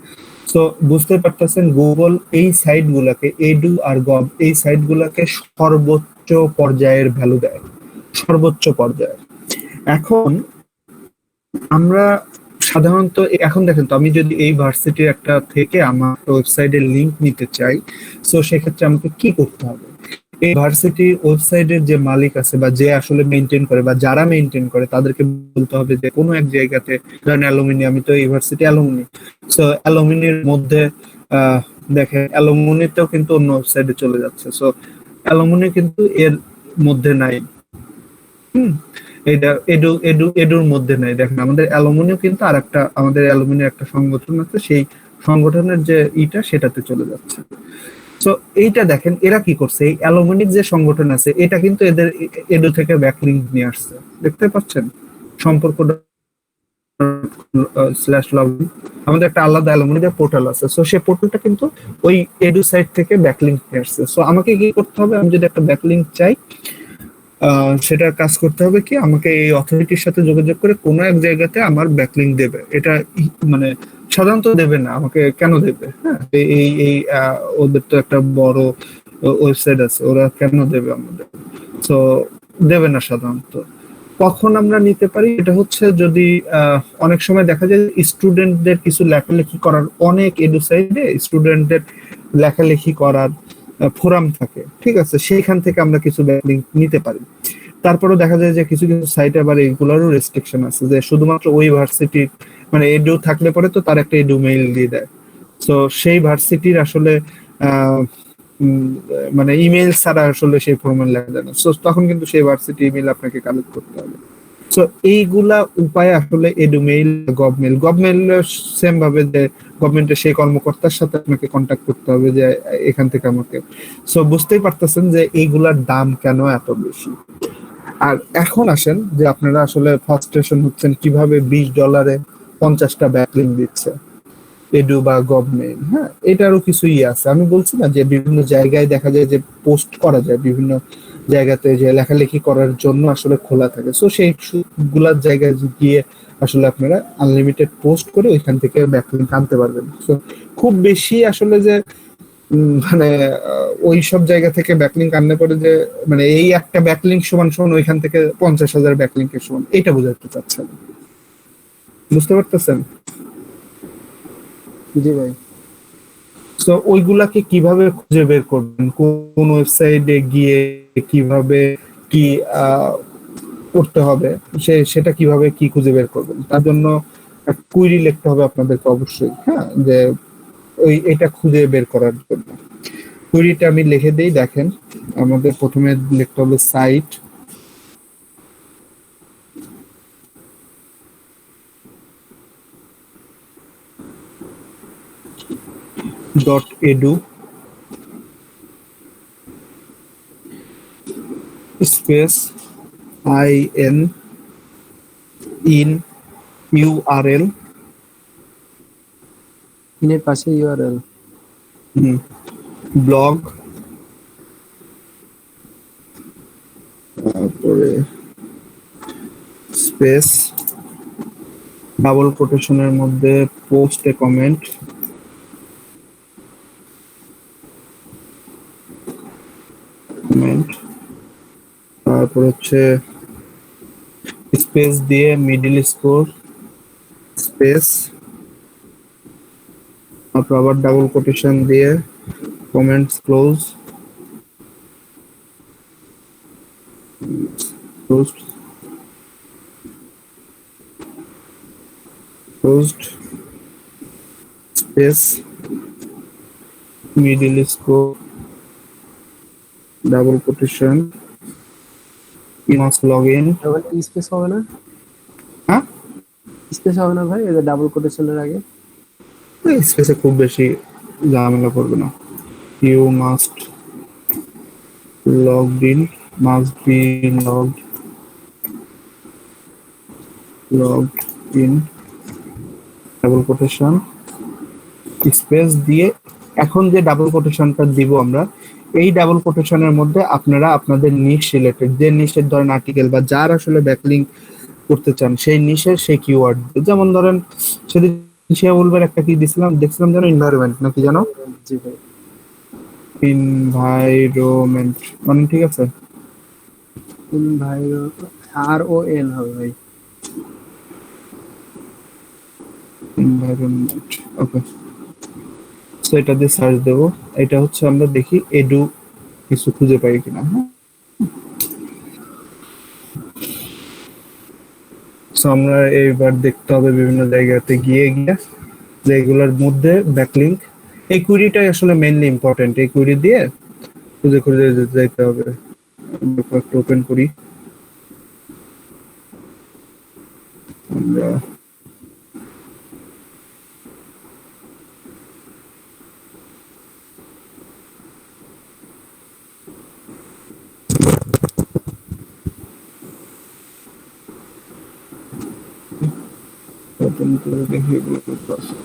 তো বুঝতে পারতেছেন গুগল এই সাইট গুলাকে, এডু আর গভ, এই সাইট গুলাকে সর্বোচ্চ পর্যায়ের ভ্যালু দেয়, সর্বোচ্চ পর্যায়ের। এখন আমরা সাধারণত এখন দেখেন তো, আমি যদি এই ভার্সিটির একটা থেকে আমার ওয়েবসাইটের লিংক নিতে চাই, তো সেক্ষেত্রে আমাকে কি করতে হবে, এই ভার্সিটি ওয়েবসাইটের যে মালিক আছে বা যে আসলে মেনটেন করে বা যারা মেনটেন করে তাদেরকে বলতে হবে যে কোনো এক জায়গাতে, ধরেন অ্যালুমিনি, আমি তো ইউনিভার্সিটি অ্যালুমিনি, সো অ্যালুমিনির মধ্যে দেখেন অ্যালুমিনিতেও কিন্তু অন্য ওয়েবসাইটে চলে যাচ্ছে, সো অ্যালুমিনি কিন্তু এর মধ্যে নাই, এটা এডুর মধ্যে নাই। দেখেন আমাদের অ্যালুমিনিও কিন্তু আরেকটা, আমাদের অ্যালুমিনির একটা সংগঠন আছে, সেই সংগঠনের যে ইটা সেটাতে চলে যাচ্ছে। তো এইটা দেখেন এরা কি করছে, এই অ্যালুমিনিক যে সংগঠন আছে এটা কিন্তু এদের এডু থেকে ব্যাকলিংক নিয়ে আসছে, দেখতে পাচ্ছেন সম্পর্ক /login, আমাদের একটা আলাদা অ্যালুমিনিক পোর্টাল আছে, সো সেই পোর্টালটা কিন্তু ওই এডু সাইট থেকে ব্যাকলিংক নিয়ে আসছে। সো আমাকে কি করতে হবে, আমি যদি একটা ব্যাকলিংক চাই, সেটার কাজ করতে হবে কি, আমাকে এই অথরিটির সাথে যোগাযোগ করে কোনো এক জায়গাতে আমার ব্যাকলিংক দেবে। এটা মানে সাধারণত দেবে না, আমাকে কেন দেবে, হ্যাঁ, এই ওদের তো একটা বড় ওয়েবসাইট আছে, ওরা কেন দেবে আমাদের, তো দেবে না সাধারণত। কখন আমরা নিতে পারি, এটা হচ্ছে যদি অনেক সময় দেখা যায় স্টুডেন্টদের কিছু লেখালেখি করার, অনেক এডু সাইটে স্টুডেন্টদের লেখালেখি করার ফোরাম থাকে, ঠিক আছে, সেইখান থেকে আমরা কিছু ব্যাকলিংক নিতে পারি। তারপরেও দেখা যায় যে কিছু কিছু সাইটে আবার এগুলোরও রেস্ট্রিকশন আছে, যে শুধুমাত্র ওই ভার্সিটির মানে এডু থাকলে পরে তো তার একটা এডু মেইল দিয়ে দেয়, তো সেই ভার্সিটির আসলে মানে ইমেল ছাড়া আসলে সেই ফর্মাল লেখা যায় না, সো তখন কিন্তু সেই ভার্সিটি ইমেল আপনাকে কালেক্ট করতে হবে। সো এইগুলা উপায় আসলে এডুমেইল, গভমেইল সেম ভাবে যে গভর্নমেন্টের সেই কর্মকর্তার সাথে আপনাকে কন্ট্যাক্ট করতে হবে যে এখান থেকে আমাকে, সো বুঝতেই পারতেছেন যে এইগুলার দাম কেন এত বেশি। আর এখন আসেন যে আপনারা আসলে ফ্রাস্ট্রেশন হচ্ছেন কিভাবে $20 50টা ব্যাকলিংক দিচ্ছে এডু বা গভমেইল, হ্যাঁ, এটারও কিছু আছে। আমি বলছি না যে বিভিন্ন জায়গায় দেখা যায় যে পোস্ট করা যায়, বিভিন্ন জায়গাতে যে লেখালেখি করার জন্য আসলে খোলা থাকে, সো সেই গুলার জায়গায় গিয়ে আসলে আপনারা আনলিমিটেড পোস্ট করে ওইখান থেকে ব্যাকলিংক আনতে পারবেন। সো খুব বেশি আসলে যে মানে ওই সব জায়গা থেকে ব্যাকলিংক আনলে পরে যে মানে এই একটা ব্যাকলিংক সমান ওইখান থেকে 50,000 ব্যাকলিংকের সমান, এটা বোঝাতে চাচ্ছেন, বুঝতে পারতেছেন? জি ভাই। সো ওইগুলাকে কিভাবে খুঁজে বের করবেন, কোন ওয়েবসাইটে গিয়ে কিভাবে কি করতে হবে, সেটা কিভাবে কি খুঁজে বের করবেন, তার জন্য কুইরি লিখতে হবে আপনাদেরকে অবশ্যই, হ্যাঁ, যে ওই এটা খুঁজে বের করার জন্য কুইরিটা আমি লিখে দেই। দেখেন আমাদের প্রথমে লিখতে হবে site .edu space in URL ইনের পাশে ইউআরএল। ব্লগ, তারপরে স্পেস, ডাবল কোটেশনের মধ্যে পোস্ট এ কমেন্ট, তারপর হচ্ছে স্পেস দিয়ে মিডল স্কোর, স্পেস, তারপর আবার ডাবল কোটেশন দিয়ে comments close, closed, closed, space, middle score, double quotation, you must log in. Space হবে না? হ্যাঁ, স্পেস হবে না ভাই, এই যে ডাবল কোটেশনের আগে? স্পেসে খুব বেশি ঝামেলা করবে না। You must logged in, must be logged in, double quotation, space দিয়ে এখন যে ডাবল কোটেশনটা দিব আমরা, এই ডাবল কোটেশনের মধ্যে আপনারা আপনাদের নিশ রিলেটেড, যে নিশের ধরেন আর্টিকেল বা যার আসলে ব্যাকলিংক করতে চান সেই নিশের সেই কিওয়ার্ড, যেমন ধরেন সেদিন সে বলবার একটা কি দিছিলাম দেখছিলাম যেন এনভায়রনমেন্ট নাকি জানো, জি ভাই, এনভায়রনমেন্ট মানে ঠিক আছে, RON হবে ভাই, এনভায়রনমেন্ট। ওকে, সো এটা দিয়ে সার্চ দেবো। এটা হচ্ছে আমরা দেখি এডু কিছু খুঁজে পাই কিনা। সো আমরা এইবার দেখতে হবে বিভিন্ন জায়গাতে গিয়ে যেগুলোর মধ্যে ব্যাকলিংক, এই কুইরিটাই আসলে মেইনলি ইম্পর্টেন্ট। এই কুইরি দিয়ে খুঁজে খুঁজে যেতে হবে। একটু ওপেন করি আমরা, ওপেন করে দেখি এগুলো করতে আছে।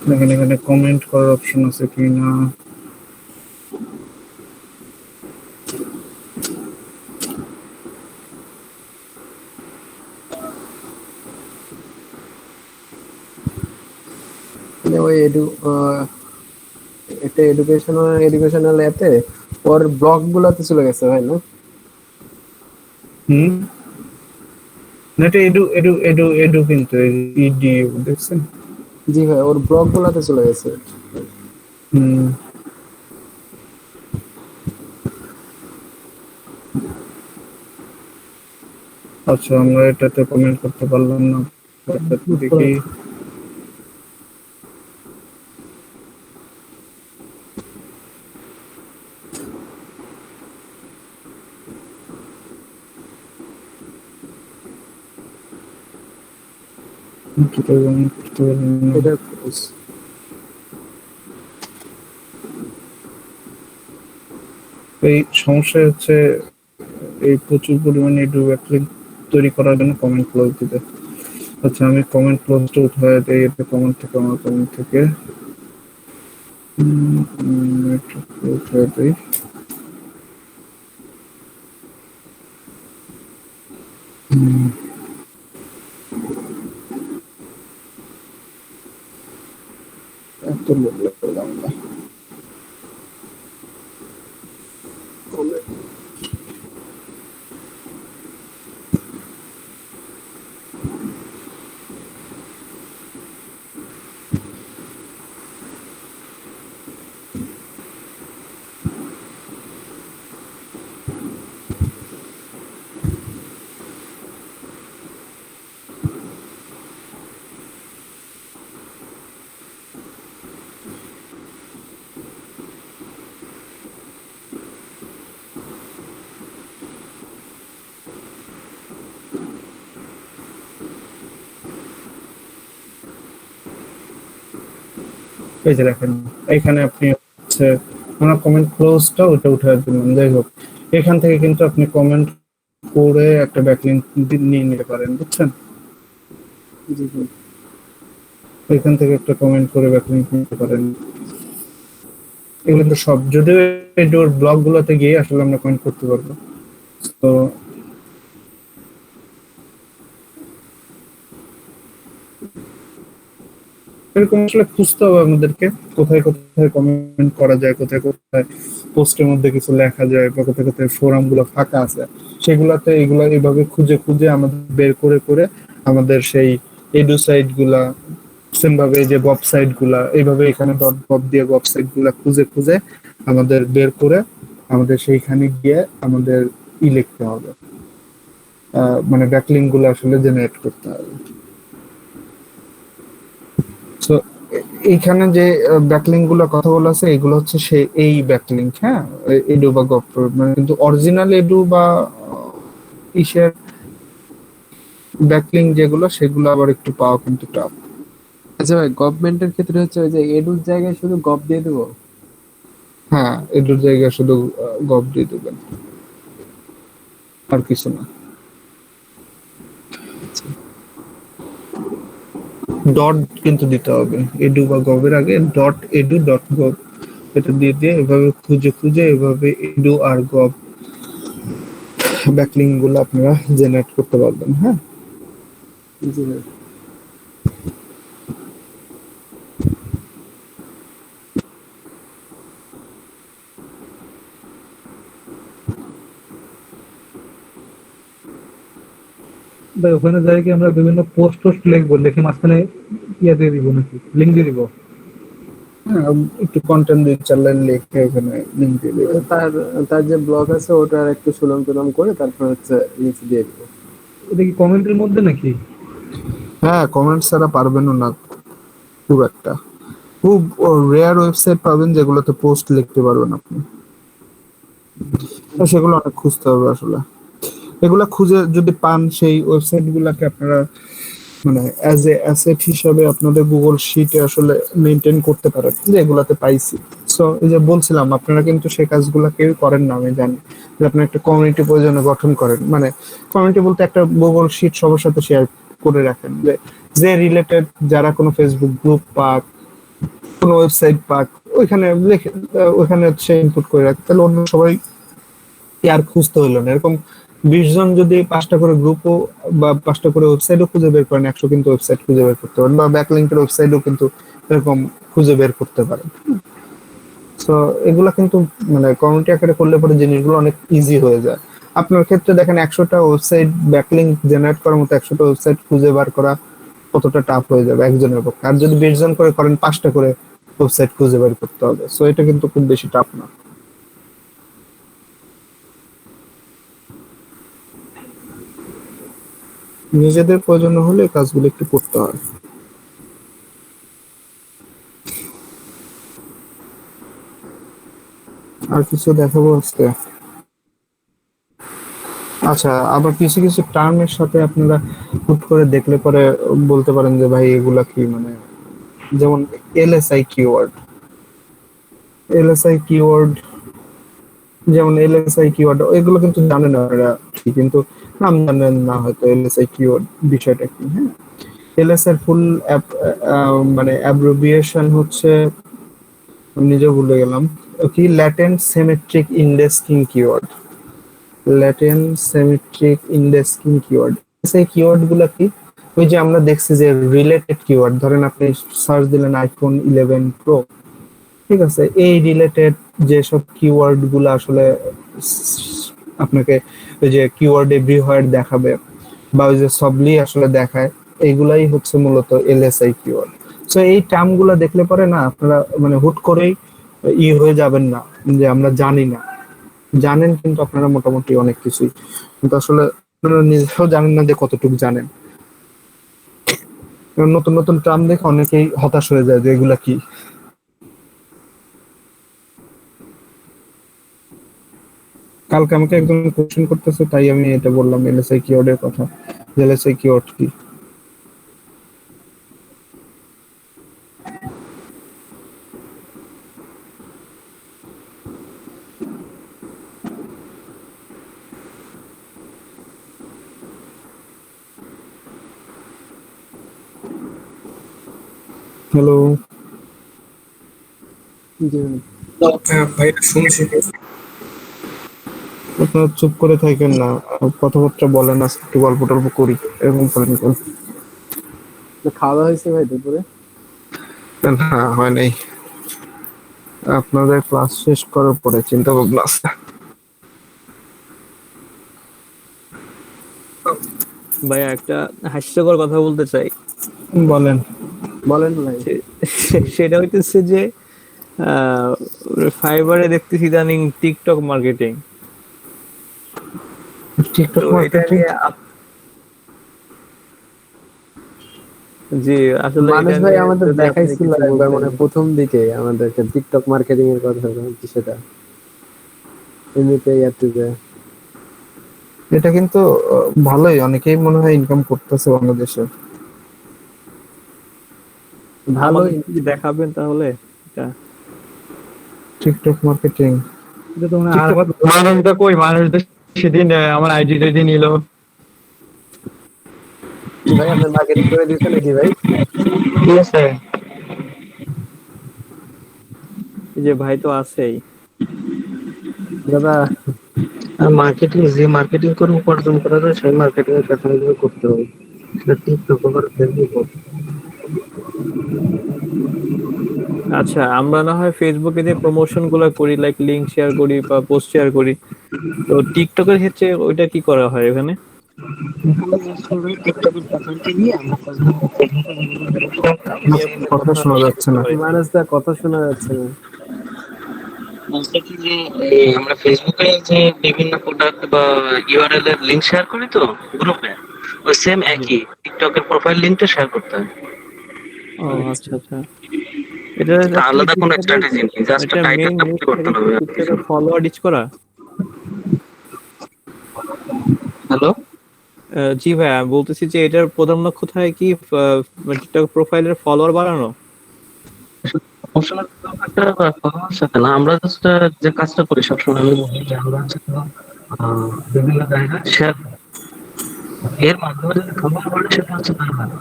দেখেন এখানে কমেন্ট করার অপশন আছে কিনা, ওই একটা এডুকেশনাল এতে ওর ব্লগ গুলাতে চলে গেছে ভাই না? এটা এডু এডু এডু এডু কিন্তু ইডিউ দেখছেন? জি ভাই, ওর ব্লগ গুলাতে চলে গেছে। আচ্ছা, আমরা এটাতে কমেন্ট করতে পারলাম না, দেখি এই সমস্যা হচ্ছে এই প্রচুর পরিমাণে ব্যাকলিংক তৈরি করার জন্য কমেন্ট ক্লোজ দিতে। আচ্ছা, আমি কমেন্ট ক্লোজটা উঠায় দেই, এটা কমেন্ট থেকে আমার কমেন্ট থেকে উঠায় দেই। এত লোক লাগলাম না। এই যে দেখেন, এইখানে আপনি হচ্ছে আমরা কমেন্ট ক্লোজটা ওটা উঠে দিলাম। যাই হোক, এখান থেকে কিন্তু আপনি কমেন্ট করে একটা ব্যাকলিংক নিয়ে নিতে পারেন, বুঝছেন? জি জি। এখান থেকে একটা কমেন্ট করে ব্যাকলিংক নিতে পারেন। এগুলো কিন্তু সব, যদিও এডুর ব্লগ গুলোতে গিয়ে আসলে আমরা কমেন্ট করতে পারবো। তো এরকম আসলে খুঁজতে হবে আমাদেরকে, কোথায় কোথায় কমেন্ট করা যায়, কোথায় কোথায় পোস্টের মধ্যে কিছু লেখা যায়, বা কোথায় কোথায় ফোরাম গুলো ফাঁকা আছে, সেগুলাতে এগুলো এইভাবে খুঁজে খুঁজে আমাদের বের করে করে আমাদের সেই এডু সাইট গুলা, সেম ভাবে এই যে গভ সাইট গুলা, এইভাবে এখানে ডট গভ দিয়ে গভ সাইট গুলা খুঁজে খুঁজে আমাদের বের করে আমাদের সেইখানে গিয়ে আমাদের লিখতে হবে, মানে ব্যাকলিংক গুলো আসলে জেনারেট করতে হবে। তো এইখানে যে ব্যাকলিংক গুলো কথা বলা আছে, এগুলো হচ্ছে সেই এই ব্যাকলিংক, হ্যাঁ, এডু বা গভ, মানে কিন্তু অরিজিনাল এডু বা ইসের ব্যাকলিংক যেগুলো, সেগুলো আবার একটু পাওয়া কিন্তু টাফ। আচ্ছা ভাই, গভর্নমেন্টের ক্ষেত্রে হচ্ছে ওই যে এডুর জায়গায় শুধু গভ দিয়ে দেবো? হ্যাঁ, এডুর জায়গায় শুধু গভ দিয়ে দেবেন, আর কিছু না। ডট কিন্তু দিতে হবে, এডু বা গভের আগে ডট এডু ডট গভ, এটা দিয়ে দিয়ে এভাবে খুঁজে খুঁজে এভাবে এডু আর গভ ব্যাকলিংক গুলো আপনারা জেনারেট করতে পারবেন। হ্যাঁ, জি ভাই। ভাই ওখানে যাই কি আমরা বিভিন্ন পোস্ট টোস্ট লিখবো, লিখে মাঝখানে ইয়ে দিয়ে দিব নাকি, লিঙ্ক দিয়ে দিব? হ্যাঁ, একটু কন্টেন্ট দিয়ে চালান, লিখে ওখানে লিংক দিয়ে দেবেন। তার তার যে ব্লগ আছে ওটার একটু সুনাম টুনাম করে তারপর হচ্ছে নিচে দিয়ে দিব। এটা কি কমেন্টের মধ্যে নাকি? হ্যাঁ, কমেন্ট ছাড়া পারবেনও না খুব একটা, খুব রেয়ার ওয়েবসাইট পাবেন যেগুলোতে পোস্ট লিখতে পারবেন আপনি, তো সেগুলো অনেক খুঁজতে হবে আসলে। এগুলা খুঁজে যদি পান, সেই ওয়েবসাইট গুলাকে আপনারা মানে অ্যাজ এ অ্যাসেট হিসাবে আপনাদের গুগল শিটে আসলে মেনটেন করতে পারেন, যে এগুলাতে পাইছি। সো এই যে বলছিলাম, আপনারা কিন্তু সেই কাজগুলো কেউ করেন না, আমি জানি যে আপনি একটা কমিউনিটি প্রয়োজনে গঠন করেন, মানে কমিউনিটি বলতে একটা গুগল শিট সবার সাথে শেয়ার করে রাখেন, যে যে রিলেটেড যারা কোনো ফেসবুক গ্রুপ পাক, কোনো ওয়েবসাইট পাক, ওইখানে লিখে ওইখানে হচ্ছে ইনপুট করে রাখেন, তাহলে অন্য সবাই আর খুঁজতে হইলো না। এরকম 20 জন যদি 5টা করে গ্রুপও বা 5টা করে ওয়েবসাইটও খুঁজে বের করেন, 100 কিন্তু ওয়েবসাইট খুঁজে বের করতে পারেন, বা ব্যাকলিংকের ওয়েবসাইটও কিন্তু এরকম খুঁজে বের করতে পারেন। তো এগুলা কিন্তু মানে কমিউনিটি আকারে করলে পরে জিনিসগুলো অনেক ইজি হয়ে যায়। আপনার ক্ষেত্রে দেখেন 100টা ওয়েবসাইট ব্যাকলিংক জেনারেট করার মতো 100টা ওয়েবসাইট খুঁজে বার করা কতটা টাফ হয়ে যাবে একজনের পক্ষে, আর যদি 20 জন করে করেন 5টা করে ওয়েবসাইট খুঁজে বের করতে হবে। সো এটা কিন্তু খুব বেশি টাফ না। নিজেদের প্রয়োজন হলে এই কাজগুলো একটু করতে হয়। আর কিছু দেখাবো আজকে? আচ্ছা, আবার কিছু কিছু টার্মের সাথে আপনারা হুট করে দেখলে পরে বলতে পারেন যে ভাই এগুলা কি, মানে যেমন এলএসআই কিওয়ার্ড, এলএসআই কিওয়ার্ড যেমন এলএসআই কিওয়ার্ড এগুলো কিন্তু জানেন আপনারা ঠিক, কিন্তু নাম জানেন না হয়তো এলএসআই কিওয়ার্ড বিষয়টা কি। হ্যাঁ, এলএস এর ফুল মানে অ্যাব্রিভিয়েশন হচ্ছে, আমি নিজেও ভুলে গেলাম কি, latent symmetric indexing keyword, latent symmetric indexing keyword. সেই কিওয়ার্ড গুলো কি, ওই যে আমরা দেখছি যে রিলেটেড কিওয়ার্ড, ধরেন আপনি সার্চ দিলেন আইফোন 11 প্রো, ঠিক আছে, এই রিলেটেড যেসব কিওয়ার্ড গুলো আসলে আপনাকে ওই যে কিওয়ার্ড এভরিহোয়ার দেখাবে, বা ওই যে সবলি আসলে দেখায়, এইগুলাই হচ্ছে মূলত এলএসআই কিওয়ার্ড। সো এই টার্ম গুলা দেখলে পরে না আপনারা মানে হুট করেই হয়ে যাবেন না যে আমরা জানি না, জানেন কিন্তু আপনারা মোটামুটি অনেক কিছুই, কিন্তু আসলে আপনারা নিজেরাও জানেন না যে কতটুকু জানেন। নতুন নতুন টার্ম দেখে অনেকেই হতাশ হয়ে যায় যে এগুলা কি। কালকে আমাকে একজন কোশ্চেন করতেছে, তাই আমি এটা বললাম এলএসআই কিওয়ার্ডের কথা, এলএসআই কিওয়ার্ড কি। হ্যালো। হ্যাঁ ভাই শুনছি। আপনারা চুপ করে থাকেন না, কথাবার্তা বলেন, আজকে একটু গল্প টল্প করি, এরকম করেন কেন? খাওয়া দাওয়া হয়েছে ভাই দুপুরে? না হয় নাই, আপনাদের ক্লাস শেষ করার পরে চিন্তা ভাবনা আছে। ভাইয়া একটা হাস্যকর কথা বলতে চাই। বলেন। বলেন ভাই। সেটা হইতেছে যে ফাইবারে দেখতেছি ইদানিং টিকটক মার্কেটিং। টিকটক তো এটা মার্কেটিং? নিয়ে জি আসলে মানুষ এটা ভাই নিয়ে আমাদের যদি আপনি দেখাইছিল কিছু একবার, বলতেন। মানে প্রথম দিকে আমাদেরকে টিকটক মার্কেটিং এর কথা, কি সেটা এমনিতে ইয়াতে এটা কিন্তু ভালোই, অনেকেই মনে হয় ইনকাম করতেছে বাংলাদেশে। ভালো। আমাদের কি দেখাবেন তাহলে এটা? টিকটক মার্কেটিং এটা তো মানে মানুষটা কই, মানুষটা সেদিন আমার আইডি টাইডি নিল। ভাই আপনার মার্কেটিং করে দিচ্ছে নাকি ভাই? ঠিক আছে, এই যে ভাই তো আছেই দাদা। মার্কেটিং, যে মার্কেটিং করে উপার্জন করা যায় সেই মার্কেটিং এর পেছনে করতে হবে, সেটা টিকটক আবার ফেসবুক। আচ্ছা, আমরা না হয় ফেসবুকে যে প্রমোশন গুলো করি, লাইক লিংক শেয়ার করি বা পোস্ট শেয়ার করি, তো টিকটকের ক্ষেত্রে ওইটা কি করা হয় এখানে? কথা শোনা যাচ্ছে না। মানুষটার কথা শোনা যাচ্ছে না। বলতে কি যে আমরা ফেসবুকে যে বিভিন্ন প্রোডাক্ট বা ইউআরএল এর লিংক শেয়ার করি তো গ্রুপে, ওই সেম একই টিকটকের প্রোফাইল লিংকটা শেয়ার করতে হয়। ও আচ্ছা আচ্ছা, এটা আলাদা কোনো স্ট্র্যাটেজি নেই, জাস্ট টাইটেলটা পরিবর্তন হবে। ফলোয়ার রিচ করা। হ্যালো, জি ভাই, আমি বলতেছি যে এটার প্রধান লক্ষ্য থাকে কি টিকটক প্রোফাইলের ফলোয়ার বাড়ানো? সাথে না, আমরা জাস্ট যে কাজটা করি সবসময় আমি বলি যে আমরা বিভিন্ন জায়গায় শেয়ার, এর মাধ্যমে যদি ফলোয়ার বাড়ে সেটা হচ্ছে তার ভালো।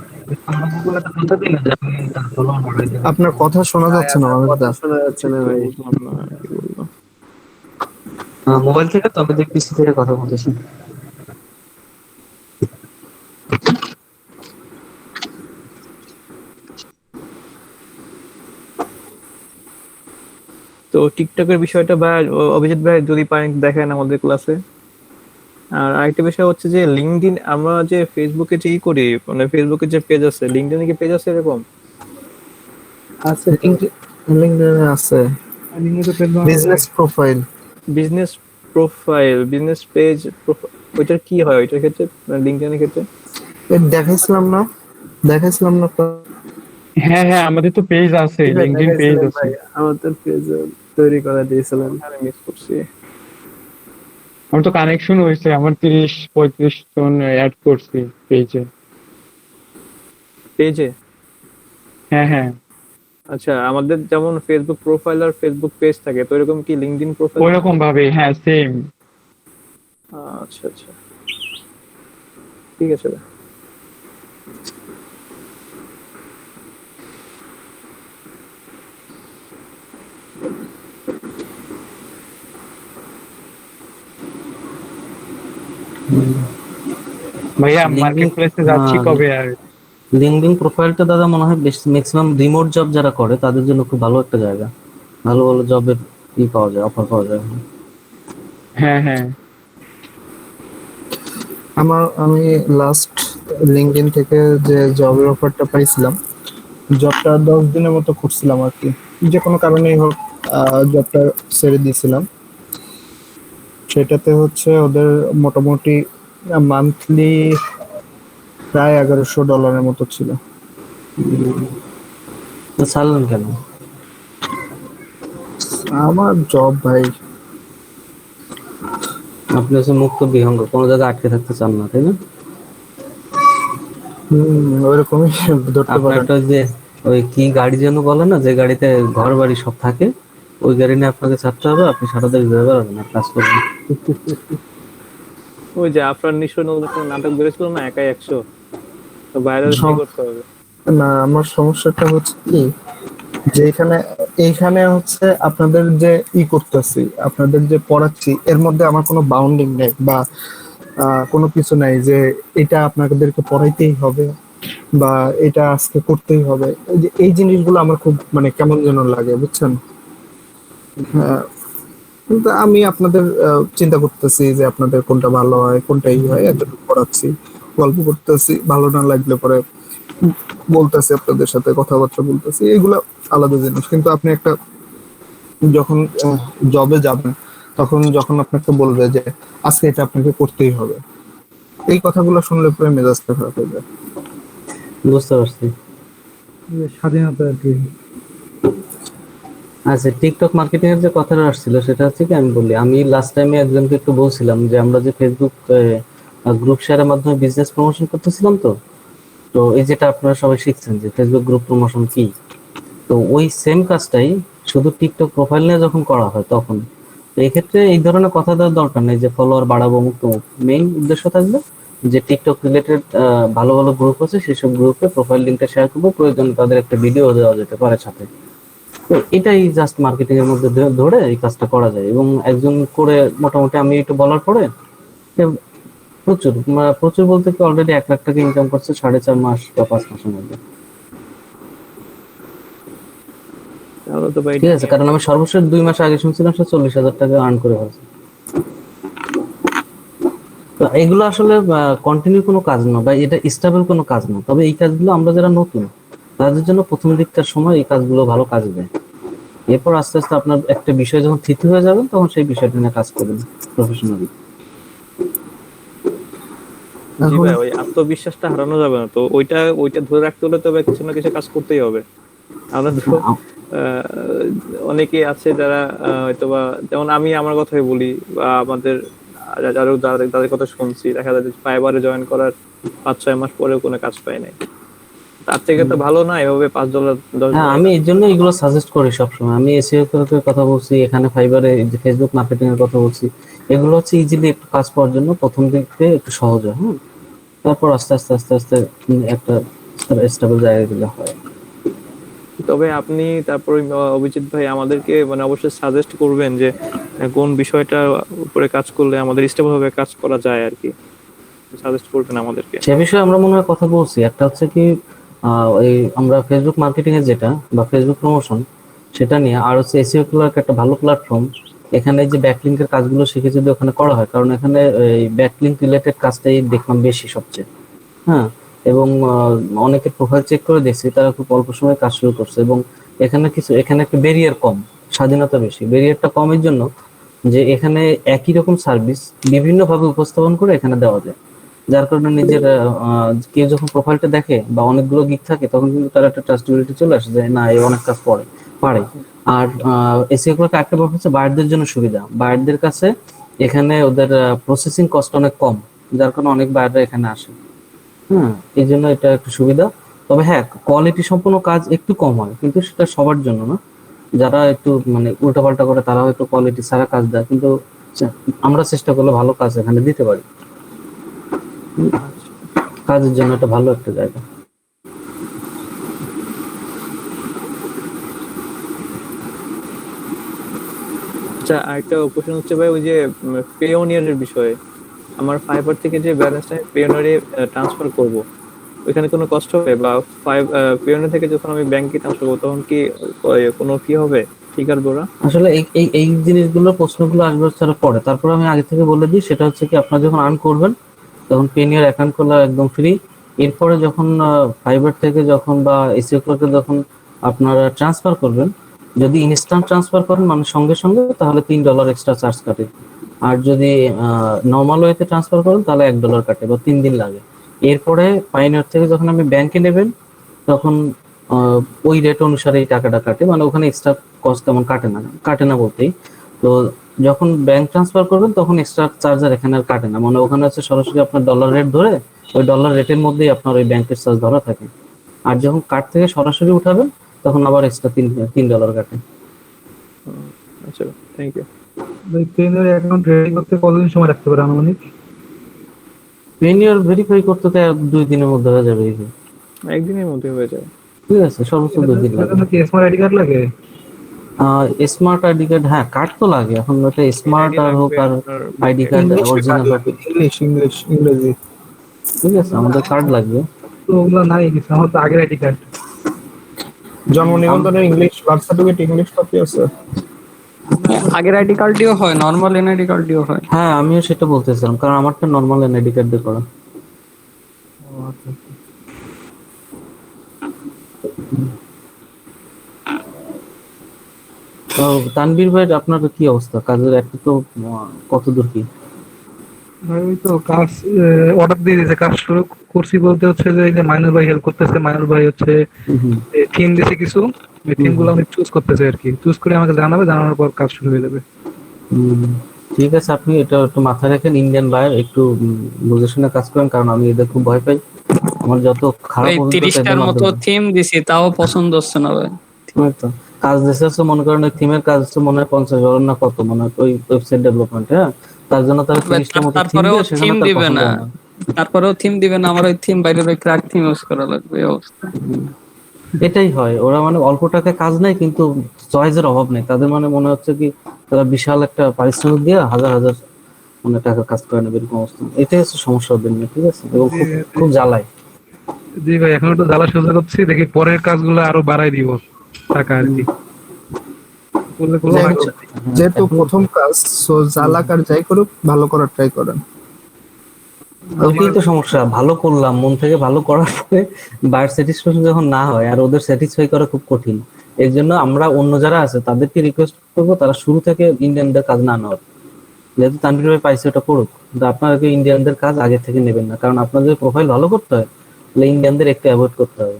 আমরা গুগলে একটা কথা দিই না যে আপনি তার ফলোয়ার বাড়াই দেন। আপনার কথা শোনা যাচ্ছে না, কথা শোনা যাচ্ছে না ভাই। মোবাইল থেকে, তবে যে পিসি থেকে কথা বলতেছি। তো টিকটকের বিষয়টা ভাই, অভিজিৎ ভাই যদি পারেন দেখেন আমাদের ক্লাসে। আর আরেকটা বিষয় হচ্ছে যে লিঙ্কডইন, আমরা যে ফেসবুকে যে করি, মানে ফেসবুকে যে পেজ আছে, লিঙ্কডইনে কি পেজ আছে এরকম? আছে, লিঙ্কডইনে আছে business profile. Business profile, business page, ওইটার কি হয় ওইটার ক্ষেত্রে, লিঙ্কডইনের ক্ষেত্রে? দেখাইছিলাম না তো? হ্যাঁ হ্যাঁ, আমাদের তো পেজ আছে, লিংকডইন পেজ আছে। আমাদের পেজ তৈরি করে দিয়েছিলেন, আমি মিস করছি। আমার তো কানেকশন হয়েছে, আমার 30-35 জন অ্যাড করছি পেজে। পেজে? হ্যাঁ হ্যাঁ, আচ্ছা, আমাদের যেমন ফেসবুক প্রোফাইল আর ফেসবুক পেজ থাকে, তো এরকম কি লিঙ্কডইন প্রোফাইল? ওইরকম ভাবে, হ্যাঁ সেম। আচ্ছা আচ্ছা, ঠিক আছে ভাই। ভাইয়া মার্কেট প্লেসে যাচ্ছি কবে? আর লিঙ্কডইন প্রোফাইলটা দাদা মনে হয় ম্যাক্সিমাম রিমোট জব যারা করে তাদের জন্য খুব ভালো একটা জায়গা, ভালো ভালো জবের পাওয়া যায়, অফার পাওয়া যায়। হ্যাঁ হ্যাঁ, আমি লাস্ট লিঙ্কডইন থেকে যে জবের অফারটা পাইছিলাম, জবটা 10 দিনের মতো করছিলাম আর কি, যে কোনো কারণেই হোক জবটা ছেড়ে দিয়েছিলাম। সেটাতে হচ্ছে ওদের মোটামুটি মান্থলি প্রায় $1100 মতো ছিল। ছাড়লেন কেন? আমার জব ভাই। আপনি হচ্ছে মুক্ত বিহঙ্গ, কোনো জায়গায় আটকে থাকতে চান না, তাই না? ওইরকমই ধরতে পারেন। আপনারটা যে ওই কি গাড়ি যেন বলে না, যে গাড়িতে ঘর বাড়ি সব থাকে, ওই গাড়ি নিয়ে আপনাকে ছাড়তে হবে, আপনি সারা দিন ঘুরে বেড়াবেন আর কাজ করবেন। ওই যে আপনার নিশ্চয় নতুন একটা নাটক বেরিয়েছিল না, একাই 100, তো ভাইরাল কি করতে হবে? না, আমার সমস্যাটা হচ্ছে কি, যে এইখানে হচ্ছে আপনাদের যে করতেছি, আপনাদের যে পড়াচ্ছি, এর মধ্যে আমার কোনো বাউন্ডিং নেই বা কোনো কিছু নাই যে এটা আপনাদেরকে পড়াইতেই হবে বা এটা আজকে করতেই হবে। এই জিনিসগুলো আমার খুব মানে কেমন যেন লাগে, বুঝছেন? হ্যাঁ, কিন্তু আমি আপনাদের চিন্তা করতেছি যে আপনাদের কোনটা ভালো হয়, কোনটা হয়, এতটুকু পড়াচ্ছি, গল্প করতেছি, ভালো না লাগলে পরে বলতেছি, আপনাদের সাথে কথাবার্তা বলতেছি, এগুলো আলাদা জিনিস। কিন্তু আপনি একটা যখন জবে যাবেন, তখন যখন আপনাকে বলবে যে আজকে এটা আপনাকে করতেই হবে, এই কথাগুলো শুনলে পরে মেজাজটা খারাপ হয়ে যায়। বুঝতে পারছি। স্বাধীনতা আর কি। আচ্ছা, টিকটক মার্কেটিং এর যে কথাটা আসছিল সেটা হচ্ছে কি, আমি বলি, আমি লাস্ট টাইমে একজনকে একটু বলছিলাম যে আমরা যে ফেসবুক গ্রুপ শেয়ারের মাধ্যমে বিজনেস প্রমোশন করতেছিলাম, তো তো এই যেটা আপনারা সবাই শিখছেন যে ফেসবুক গ্রুপ প্রমোশন কি, তো ওই সেম কাজটাই শুধু টিকটক প্রোফাইল নিয়ে যখন করা হয় তখন। তো এক্ষেত্রে এই ধরনের কথা দেওয়ার দরকার নেই যে ফলোয়ার বাড়াবো মুক্ত মুখ। মেইন উদ্দেশ্য থাকবে যে টিকটক রিলেটেড ভালো ভালো গ্রুপ আছে, সেসব গ্রুপে প্রোফাইল লিঙ্কটা শেয়ার করবো, প্রয়োজন তাদের একটা ভিডিও দেওয়া যেতে পারে সাথে। তো এটাই জাস্ট মার্কেটিং এর মধ্যে ধরে এই কাজটা করা যায়। এবং একজন করে মোটামুটি আমি একটু বলার পরে সে প্রচুর প্রচুর বলতে কি অলরেডি 1 লাখ টাকা ইনকাম করছে 4.5 মাস বা 5 মাসের মধ্যে। তাহলে তো ভাই ঠিক আছে, কারণ আমি সর্বশেষ 2 মাস আগে শুনছিলাম সে 40,000 টাকা আর্ন করে ফেলছে। তো এগুলো আসলে কন্টিনিউ কোনো কাজ না বা এটা স্টেবল কোনো কাজ না। তবে এই কাজগুলো আমরা যারা নতুন তাদের জন্য প্রথম দিককার সময় এই কাজগুলো ভালো কাজে দেয়। এরপর আস্তে আস্তে আপনার একটা বিষয় যখন থিতু হয়ে যাবে তখন সেই বিষয়টা নিয়ে কাজ করবেন প্রফেশনালি। জি ভাই, ওই আত্মবিশ্বাসটা হারানো যাবে না। তো ওইটা ধরে রাখতে হলে তবে কিছু না কিছু কাজ করতেই হবে। আমরা তো অনেকেই আছে যারা হয়তোবা, যেমন আমি আমার কথাই বলি বা আমাদের যাদের কথা শুনছি, দেখা যায় ফাইবারে জয়েন করার 5-6 মাস পরেও কোনো কাজ পায় নাই। তার থেকে তো ভালো না এভাবে $5 $10। হ্যাঁ, আমি এর জন্য এগুলো সাজেস্ট করি সবসময়। আমি এসইও এর কথা বলছি, এখানে ফাইবারে যে ফেসবুক মার্কেটিং এর কথা বলছি, এগুলো হচ্ছে ইজিলি একটু কাজ পাওয়ার জন্য প্রথম দিকে একটু সহজ হয়। হ্যাঁ, তারপর আস্তে আস্তে আস্তে আস্তে একটা স্টেবল জায়গায় গেলে হয়। তবে আপনি তারপরে অভিজিৎ ভাই আমাদেরকে মানে অবশ্যই সাজেস্ট করবেন যে কোন বিষয়টা উপরে কাজ করলে আমাদের স্টেবল ভাবে কাজ করা যায় আর কি, সাজেস্ট করবেন আমাদেরকে। সে বিষয়ে আমরা মনে হয় কথা বলছি। একটা হচ্ছে কি এই আমরা ফেসবুক মার্কেটিং এর যেটা বা ফেসবুক প্রমোশন সেটা নিয়ে, আর হচ্ছে এসইও ক্লার্ক একটা ভালো প্ল্যাটফর্ম। এখানে যে ব্যাকলিংকের কাজগুলো শিখে যদি ওখানে করা হয়, কারণ এখানে এই ব্যাকলিংক রিলেটেড কাজটাই দেখলাম বেশি সবচেয়ে। হ্যাঁ, এবং অনেকে প্রোফাইল চেক করে দেখছি তারা খুব অল্প সময়ে কাজ শুরু করছে। এবং এখানে একটা ব্যারিয়ার কম, স্বাধীনতা বেশি। ব্যারিয়ারটা কমের জন্য যে এখানে একই রকম সার্ভিস বিভিন্ন ভাবে উপস্থাপন করে এখানে দেওয়া যায়, যার কারণে নিজের কেউ যখন প্রোফাইলটা দেখে বা অনেকগুলো গিগ থাকে তখন কিন্তু তার একটা ট্রাস্টেবিলিটি চলে আসে যে না, এই অনেক কাজ পারে। আর এসইও গুলোকে একটা ব্যাপার হচ্ছে বায়ারদের জন্য সুবিধা। বায়ারদের কাছে এখানে ওদের প্রসেসিং কস্ট অনেক কম, যার কারণে অনেক বায়াররা এখানে আসে। হ্যাঁ, এই জন্য এটা একটু সুবিধা। তবে হ্যাঁ, কোয়ালিটি সম্পন্ন কাজ একটু কম হয়, কিন্তু সেটা সবার জন্য না। যারা একটু মানে উল্টাপাল্টা করে তারা হয়তো কোয়ালিটি ছাড়া কাজ দেয়, কিন্তু আমরা চেষ্টা করলে ভালো কাজ এখানে দিতে পারি। কাজের জন্য এটা ভালো একটা জায়গা। আচ্ছা, আরেকটা কোশ্চেন হচ্ছে ভাই, ওই যে পেওনিয়ারের বিষয়ে, আমার ফাইবার থেকে যে ব্যালেন্সটা পেওনিয়ারে ট্রান্সফার করব, ওইখানে কোনো কষ্ট হবে? বা পেওনিয়ার থেকে যখন আমি ব্যাংকে ট্রান্সফার করবো তখন কি কোনো ফি হবে ফিগার দ্বারা? আসলে এই জিনিসগুলো প্রশ্নগুলো আসবে ছাড়া পরে। তারপর আমি আগে থেকে বলে দিই, সেটা হচ্ছে কি আপনারা যখন আর্ন করবেন তখন পেনিয়ার অ্যাকাউন্ট খোলা একদম ফ্রি। এরপরে যখন ফাইবার থেকে যখন বা এসইও ক্লার্কে যখন আপনারা ট্রান্সফার করবেন, যদি ইনস্ট্যান্ট ট্রান্সফার করেন মানে সঙ্গে সঙ্গে, তাহলে $3 এক্সট্রা চার্জ কাটে। আর যদি নর্মাল ওয়েতে ট্রান্সফার করেন তাহলে $1 কাটে বা 3 দিন লাগে। এরপরে পাইনিয়ার থেকে যখন আপনি ব্যাংকে নেবেন তখন ওই রেট অনুসারে এই টাকাটা কাটে, মানে ওখানে এক্সট্রা কস্ট তেমন কাটে না বলতেই। তো যখন ব্যাংক ট্রান্সফার করবেন তখন এক্সট্রা চার্জার এখানে আর কাটে না, মানে ওখানে হচ্ছে সরাসরি আপনার ডলার রেট ধরে ওই ডলার রেটের মধ্যেই আপনার ওই ব্যাংকের চার্জ ধরা থাকে। আর যখন কার্ড থেকে সরাসরি উঠাবেন তখন আবার এক্সট্রা $3 কাটে। আচ্ছা, থ্যাংক ইউ। ভাই পেনের অ্যাকাউন্ট রেডি করতে কতদিন সময় রাখতে পারে আনুমানিক? পেনিয়ার ভেরিফাই করতে তো 2 দিনের মধ্যে হয়ে যাবে। একদিনের মধ্যে হয়ে যায়। ঠিক আছে, সর্বোচ্চ 2 দিন এটার লাগে। জন্য কি স্মার্ট আইডি কার্ড লাগে? স্মার্ট আইডি কার্ড, হ্যাঁ কার্ড তো লাগে। এখন ওটা স্মার্ট আইডি আর হোক লাগবে আর আপনার আইডি কার্ড অরিজিনাল হোক, ইংরেজি। ঠিক আছে আমাদের কার্ড লাগবে। তো ওগুলো নাই কিছু, আমার তো আগের আইডি কার্ড। জন্ম নিবন্ধনের English, birth certificate English copy আছে? আগের আইডি কার্ডটিও হয়, নর্মাল এনআইডি কার্ডটিও হয়। হ্যাঁ আমিও সেটা বলতেছিলাম, কারণ আমারটা নর্মাল এনআইডি কার্ড দিয়ে করা। তো তানভীর ভাই আপনার কি অবস্থা কাজের? একটা তো কত দূর কি? ভাই ওই তো কাজ অর্ডার দিয়ে দিয়েছে, কাজ শুরু করছি বলতে হচ্ছে যে এই যে মাইনুল ভাই হেল্প করতেছে। মাইনুল ভাই হচ্ছে থিম দিয়েছে কিছু, ওই থিম গুলো আমি চুজ করতেছি আর কি। চুজ করে আমাকে জানাবে, জানানোর পর কাজ শুরু হয়ে যাবে। ঠিক আছে, আপনি এটা একটু মাথায় রাখেন। ইন্ডিয়ান বায়ার একটু বুঝে শুনে কাজ করেন, কারণ আমি এদের খুব ভয় পাই। আমার যত খারাপ ভাই 30টার মতো থিম দিছি, তাও পছন্দ হচ্ছে না ভাই। তো কাজ দিচ্ছে মনে করেন ওই থিমের কাজ হচ্ছে মনে হয় 50,000 না কত, মনে হয় ওই ওয়েবসাইট ডেভেলপমেন্ট। হ্যাঁ, তার জন্য তারা 30টার মতো থিম তারপরেও দিয়ে থিম সেখানে দিবে না, তারপরেও থিম দিবে না। আমার ওই থিম বাইরে ক্র্যাক থিম ইউজ করা লাগবে, এই অবস্থা। এটাই হয়, ওরা মানে অল্প টাকায় কাজ নেয় কিন্তু চয়েসের অভাব নেই তাদের। মানে মনে হচ্ছে কি তারা বিশাল একটা পারিশ্রমিক দিয়ে হাজার হাজার মানে টাকা কাজ করে নেবে, এরকম অবস্থা। এটাই হচ্ছে সমস্যা ওদের নিয়ে, ঠিক আছে? এবং খুব জ্বালায়। জি ভাই, এখন একটু জ্বালা সহ্য করছি, দেখি পরের কাজগুলো আরো বাড়াই দিব টাকা আর কি। যেহেতু প্রথম কাজ, সো জ্বালাক আর যাই করুক ভালো করার ট্রাই করেন। ওইটাই তো সমস্যা, ভালো করলাম মন থেকে, ভালো করার পরে বায়ার স্যাটিসফ্যাকশন যখন না হয়, আর ওদের স্যাটিসফাই করা খুব কঠিন। এর জন্য আমরা অন্য যারা আছে তাদেরকে রিকোয়েস্ট করবো তারা শুরু থেকে ইন্ডিয়ানদের কাজ না নেওয়ার। যেহেতু তানভীর ভাই পাইছে ওটা করুক, কিন্তু আপনাকে ইন্ডিয়ানদের কাজ আগে থেকে নেবেন না, কারণ আপনাদের প্রোফাইল ভালো করতে হয় তাহলে ইন্ডিয়ানদের একটু অ্যাভয়েড করতে হবে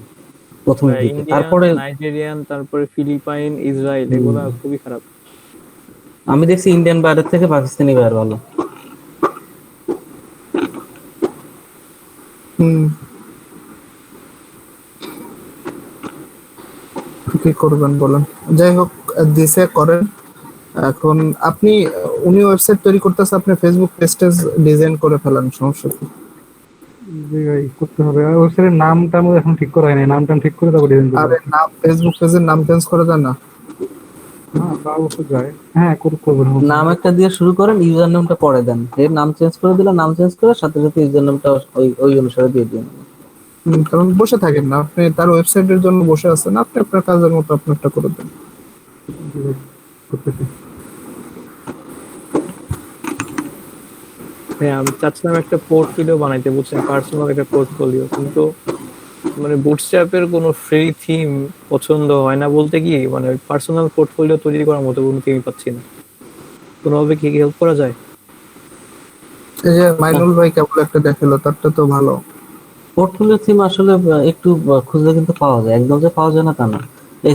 প্রথম দিকে। তারপরে নাইজেরিয়ান, তারপরে ফিলিপাইন, ইসরায়েল, এগুলো খুবই খারাপ। আমি দেখছি ইন্ডিয়ান বায়ারের থেকে পাকিস্তানি বায়ার ভালো। কি করবেন বলেন? যাই হোক, দিছে করেন। এখন আপনি উনি ওয়েবসাইট তৈরি করতেছে, আপনি ফেসবুক পেজ ডিজাইন করে ফেলেন, সমস্যা কি? জি ভাই করতে হবে। আর ওয়েবসাইটের নামটা আমি এখন ঠিক করা হয়নি, নামটা ঠিক করে তারপর ডিজাইন করব। আরে নাম, ফেসবুক পেজের নাম চেঞ্জ করে দেন না? হ্যাঁ তা অবশ্য যায়। হ্যাঁ করব। নাম একটা দিয়ে শুরু করেন, ইউজার নেমটা পরে দেন। এর নাম চেঞ্জ করে দিলে নাম চেঞ্জ করে সাথে সাথে ইউজার নেমটা ওই অনুসারে দিয়ে দিন। কারণ বসে থাকেন না আপনি, তার ওয়েবসাইটের জন্য বসে আছেন, আপনি আপনার কাজের মতো আপনারটা করে দেন। হ্যাঁ, আমি চাচ্ছিলাম একটা পোর্টফোলিও বানাইতে, বুঝছেন, পার্সোনাল একটা পোর্টফোলিও, কিন্তু মানে বুটস্ট্র্যাপের কোনো ফ্রি থিম পছন্দ হয় না বলতে কি, মানে পার্সোনাল পোর্টফোলিও তৈরি করার মতো কোনো থিম পাচ্ছি না। কোনোভাবে কি হেল্প করা যায়? এই যে মাইনুল ভাই কেবল একটা দেখালো, তারটা তো ভালো। পোর্টফোলিও থিম আসলে একটু খুঁজলে কিন্তু পাওয়া যায়, একদম যে পাওয়া যায় না তা না।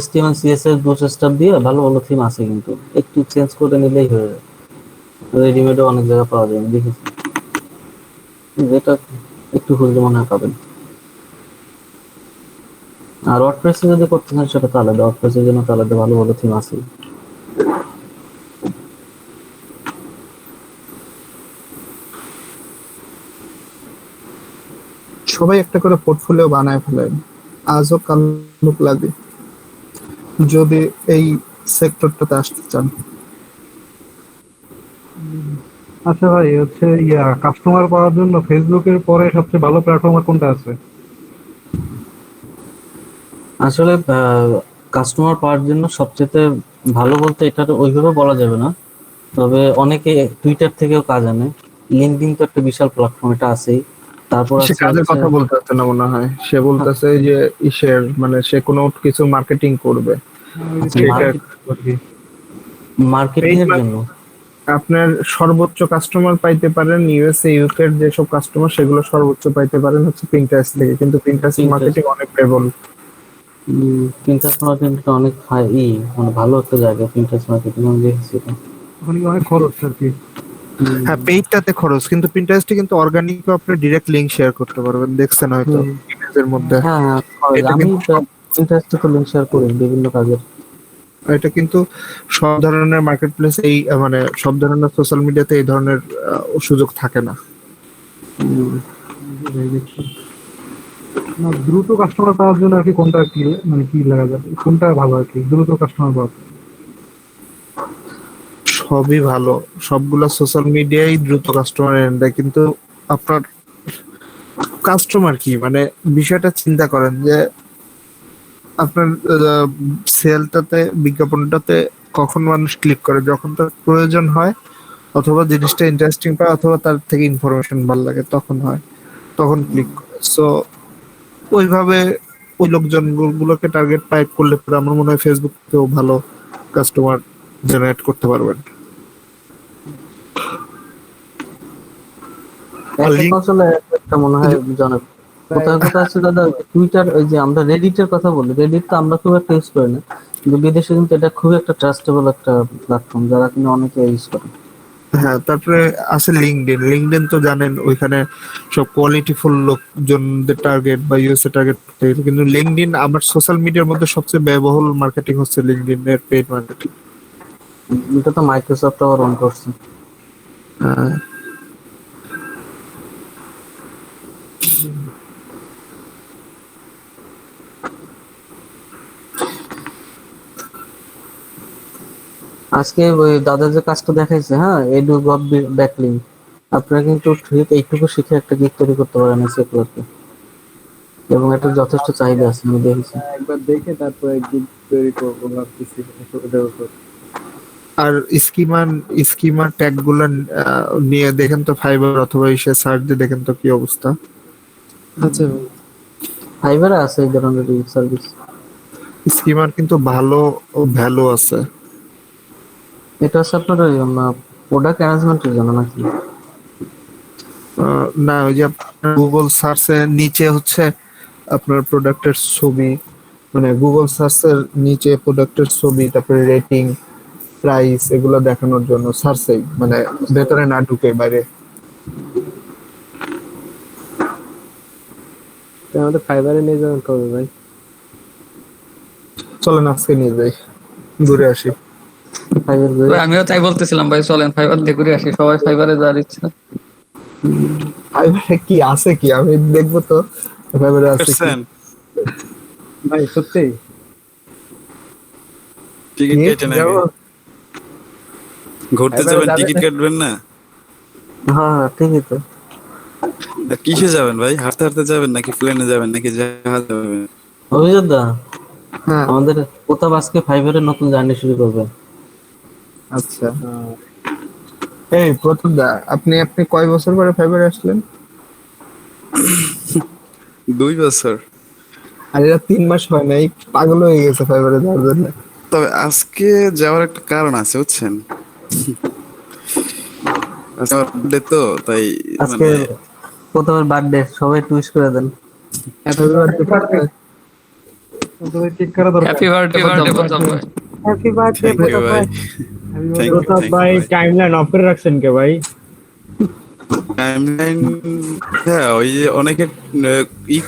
HTML CSS বুটস্ট্র্যাপ দিয়ে ভালো ভালো থিম আছে, কিন্তু একটু চেঞ্জ করে নিলেই হয়ে যায়। রেডিমেডও অনেক জায়গায় পাওয়া যায়, আমি দেখেছি। যেটা একটু খুঁজলে মনে হয় পাবেন। আর ওয়ার্ডপ্রেসে যদি করতে চান সেটা তো আলাদা, ওয়ার্ডপ্রেসের জন্য তো আলাদা ভালো ভালো থিম আছে। সবাই একটা করে পোর্টফোলিও বানায় ফেলেন, আজও কালুক লাগে যদি এই সেক্টরটাতে আসতে চান। আচ্ছা ভাই, হচ্ছে কাস্টমার পাওয়ার জন্য ফেসবুকের পরে সবচেয়ে ভালো প্ল্যাটফর্ম কোনটা আছে? আসলে কাস্টমার পাওয়ার জন্য সবচেয়ে ভালো বলতে এটা ওইভাবে বলা যাবে না, তবে অনেকে টুইটার থেকেও কাজ আনে। লিঙ্কডইন তো একটা বিশাল প্ল্যাটফর্ম, এটা আছেই। তারপর সে কাজের কথা বলতে না মনে হয়, সে বলতেছে যে ইসের মানে সে কোনো কিছু মার্কেটিং করবে। মার্কেটিং এর জন্য আপনার সর্বোচ্চ কাস্টমার পাইতে পারেন ইউএসএ ইউকে এর যেসব কাস্টমার, সেগুলো সর্বোচ্চ পাইতে পারেন হচ্ছে পিন্টারেস্ট থেকে, কিন্তু পিন্টারেস্ট মার্কেটিং অনেক লেভেল। পিন্টারেস্ট মার্কেটিংটা অনেক হাই, মানে ভালো একটা জায়গা পিন্টারেস্ট মার্কেটিং, আমি দেখেছি এটা। ওখানে অনেক খরচ আর কি। হ্যাঁ, পেইডটাতে খরচ, কিন্তু পিন্টারেস্টে কিন্তু অর্গানিক আপনি ডাইরেক্ট লিংক শেয়ার করতে পারবেন, দেখছেন হয়তো ইমেজের মধ্যে। হ্যাঁ আমি পিন্টারেস্টে তো লিংক শেয়ার করি বিভিন্ন কাজের। এটা কিন্তু সব ধরনের মার্কেট প্লেস, এই মানে সব ধরনের সোশ্যাল মিডিয়াতে এই ধরনের সুযোগ থাকে না। না, দ্রুত কাস্টমার পাওয়ার জন্য আর কি কোনটা কি মানে কি লাগা যাবে, কোনটা ভালো আর কি দ্রুত কাস্টমার পাওয়া? সবই ভালো, সবগুলা সোশ্যাল মিডিয়ায় দ্রুত কাস্টমার এনে দেয়, কিন্তু আপনার কাস্টমার কি মানে বিষয়টা চিন্তা করেন যে আপনার সেলটাতে, বিজ্ঞাপনটাতে কখন মানুষ ক্লিক করে, যখন তার প্রয়োজন হয় অথবা জিনিসটা ইন্টারেস্টিং পায় অথবা তার থেকে ইনফরমেশন ভালো লাগে তখন হয়, তখন ক্লিক করে। সো ওইভাবে ওই লোকজন গুলোকে টার্গেট করলে পরে আমার মনে হয় ফেসবুক থেকেও ভালো কাস্টমার জেনারেট করতে পারবেন। আসলে একটা মনে হয় জনক কোথাও কথা আছে দাদা, টুইটার, ওই যে আমরা রেডিটের কথা বলি, রেডিট তো আমরা খুব একটা ইউজ করি না, কিন্তু বিদেশে কিন্তু এটা খুব একটা ট্রাস্টেবল একটা প্ল্যাটফর্ম, যারা কিন্তু অনেকে ইউজ করে। হ্যাঁ, তারপরে আছে লিঙ্কডইন। লিঙ্কডইন তো জানেন ওইখানে সব কোয়ালিটিফুল লোকজনদের টার্গেট বা ইউএসএ টার্গেট, কিন্তু লিঙ্কডইন আমার সোশ্যাল মিডিয়ার মধ্যে সবচেয়ে ব্যয়বহুল মার্কেটিং হচ্ছে লিঙ্কডইন এর পেইড মার্কেটিং। এটা তো মাইক্রোসফট আবার অন করছে। হ্যাঁ, আজকে ওই দাদা যে কাজটা দেখাইছে, হ্যাঁ, এডু গট ব্যাকলিং, আপনারা কিন্তু ঠিক এইটুকু শিখে একটা গিগ তৈরি করতে পারেন সেকুলারকে, এবং এটা যথেষ্ট চাহিদা আছে আমি দেখেছি। একবার দেখে তারপরে গিগ তৈরি করবো ভাবতেছি ওটার উপর। আর স্কিমা ট্যাগ গুলো নিয়ে দেখেন তো ফাইবার অথবা ইসে সার্চ দিয়ে দেখেন তো কি অবস্থা। আচ্ছা, ফাইবারে আছে এই ধরনের সার্ভিস। স্কিমার কিন্তু ভালো ভ্যালু আছে। এটা হচ্ছে আপনার প্রোডাক্ট ম্যানেজমেন্টের জন্য নাকি? না, ওই যে গুগল সার্চের নিচে হচ্ছে আপনার প্রোডাক্টের ছবি, মানে গুগল সার্চের নিচে প্রোডাক্টের ছবি, তারপরে রেটিং, প্রাইস, এগুলো দেখানোর জন্য সার্চেই, মানে ভেতরে না ঢুকে বাইরে। আমাদের ফাইবারে নিয়ে যাবেন কবে ভাই? চলেন আজকে নিয়ে যাই, ঘুরে আসি। আমিও তাই বলতেছিলাম ভাই, চলেন ফাইবার দিয়ে ঘুরে আসি, সবাই ফাইবারে যাওয়ার ইচ্ছা। ফাইবারে কি আছে কি আমি দেখবো তো, ফাইবারে আছে কি ভাই সত্যি? টিকিট কেটে নাকি ঘুরতে যাবেন? টিকিট কাটবেন না? হ্যাঁ ঠিকই তো। কিসে যাবেন ভাই? হাঁটতে হাঁটতে যাবেন নাকি প্লেনে যাবেন নাকি জাহাজে যাবেন? অভিজিৎ দা, আমাদের কোথাও আজকে ফাইবারের নতুন জার্নি শুরু করবে। আচ্ছা, এই প্রথম দা, আপনি কয় বছর পরে ফাইবারে আসলেন? 2 বছর। আর এরা 3 মাস হয় নাই, পাগল হয়ে গেছে ফাইবারে যাওয়ার জন্য। তবে আজকে যাওয়ার একটা কারণ আছে বুঝছেন, আজকে আমার বার্থডে তো তাই। আজকে প্রথমের বার্থডে, সবাই টুইট করে দেন। Happy birthday. কেক কাটা দরকার। হ্যাপি বার্থডে প্রতাপ ভাই। হ্যাপি বার্থডে Thank you ভাই। Thank you, Pratap thank you ভাই টাইমলাইন অফ করে রাখছেন কে ভাই? টাইমলাইন, হ্যাঁ ওই যে অনেকে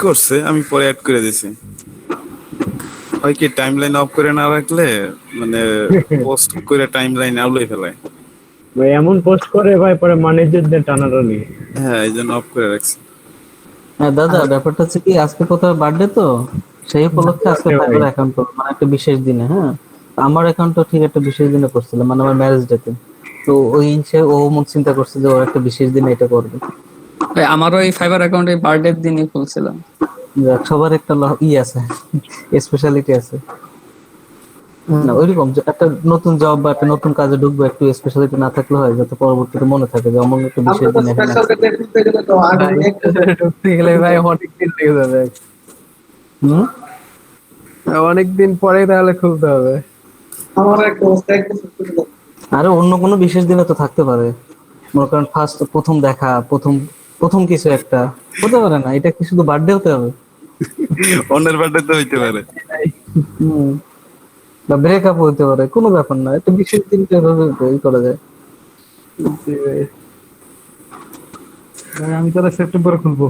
করছে, আমি পরে অ্যাড করে দিয়েছি। ওই কি টাইমলাইন অফ করে না রাখলে মানে পোস্ট করে টাইমলাইন আউলাই ফেলায়। ভাই এমন পোস্ট করে ভাই, পরে ম্যানেজারদের টানাটানি। হ্যাঁ এই জন্য অফ করে রাখছি। হ্যাঁ দাদা, ব্যাপারটা হচ্ছে কি, আজকে প্রথমে বার্থডে তো, সেই উপলক্ষে আজকে ফাইবার অ্যাকাউন্ট করবো, মানে একটা বিশেষ দিনে। হ্যাঁ, আমার অ্যাকাউন্টটা ঠিক একটা বিশেষ দিনে করছিলাম, মানে আমার ম্যারেজ ডেতে। তো ওই সে ও মন চিন্তা করছে যে ও একটা বিশেষ দিনে এটা করবে। ভাই আমারও এই ফাইবার অ্যাকাউন্টে বার্থডে দিনই খুলছিলাম। সবার একটা আছে, স্পেশালিটি আছে না, ওইরকম একটা নতুন জব বা একটা নতুন কাজে ঢুকবো, একটু স্পেশালিটি না থাকলে হয়, যাতে পরবর্তীতে মনে থাকে যে অমন একটা বিশেষ দিন এখানে ঢুকতে গেলে ভাই অনেকদিন লেগে যাবে। অনেকদিন পরে তাহলে খুলতে হবে। আরে অন্য কোনো বিশেষ দিনে তো থাকতে পারে, মনে করেন ফার্স্ট প্রথম দেখা, প্রথম কিছু একটা হতে পারে না, এটা কি শুধু বার্থডে হতে হবে? অন্যের বার্থডে তো হইতে পারে, বা ব্রেকআপ হতে পারে, কোনো ব্যাপার না, একটা বিশেষ দিনটা এভাবে করা যায়। আমি তাহলে সেপ্টেম্বরে খুলবো।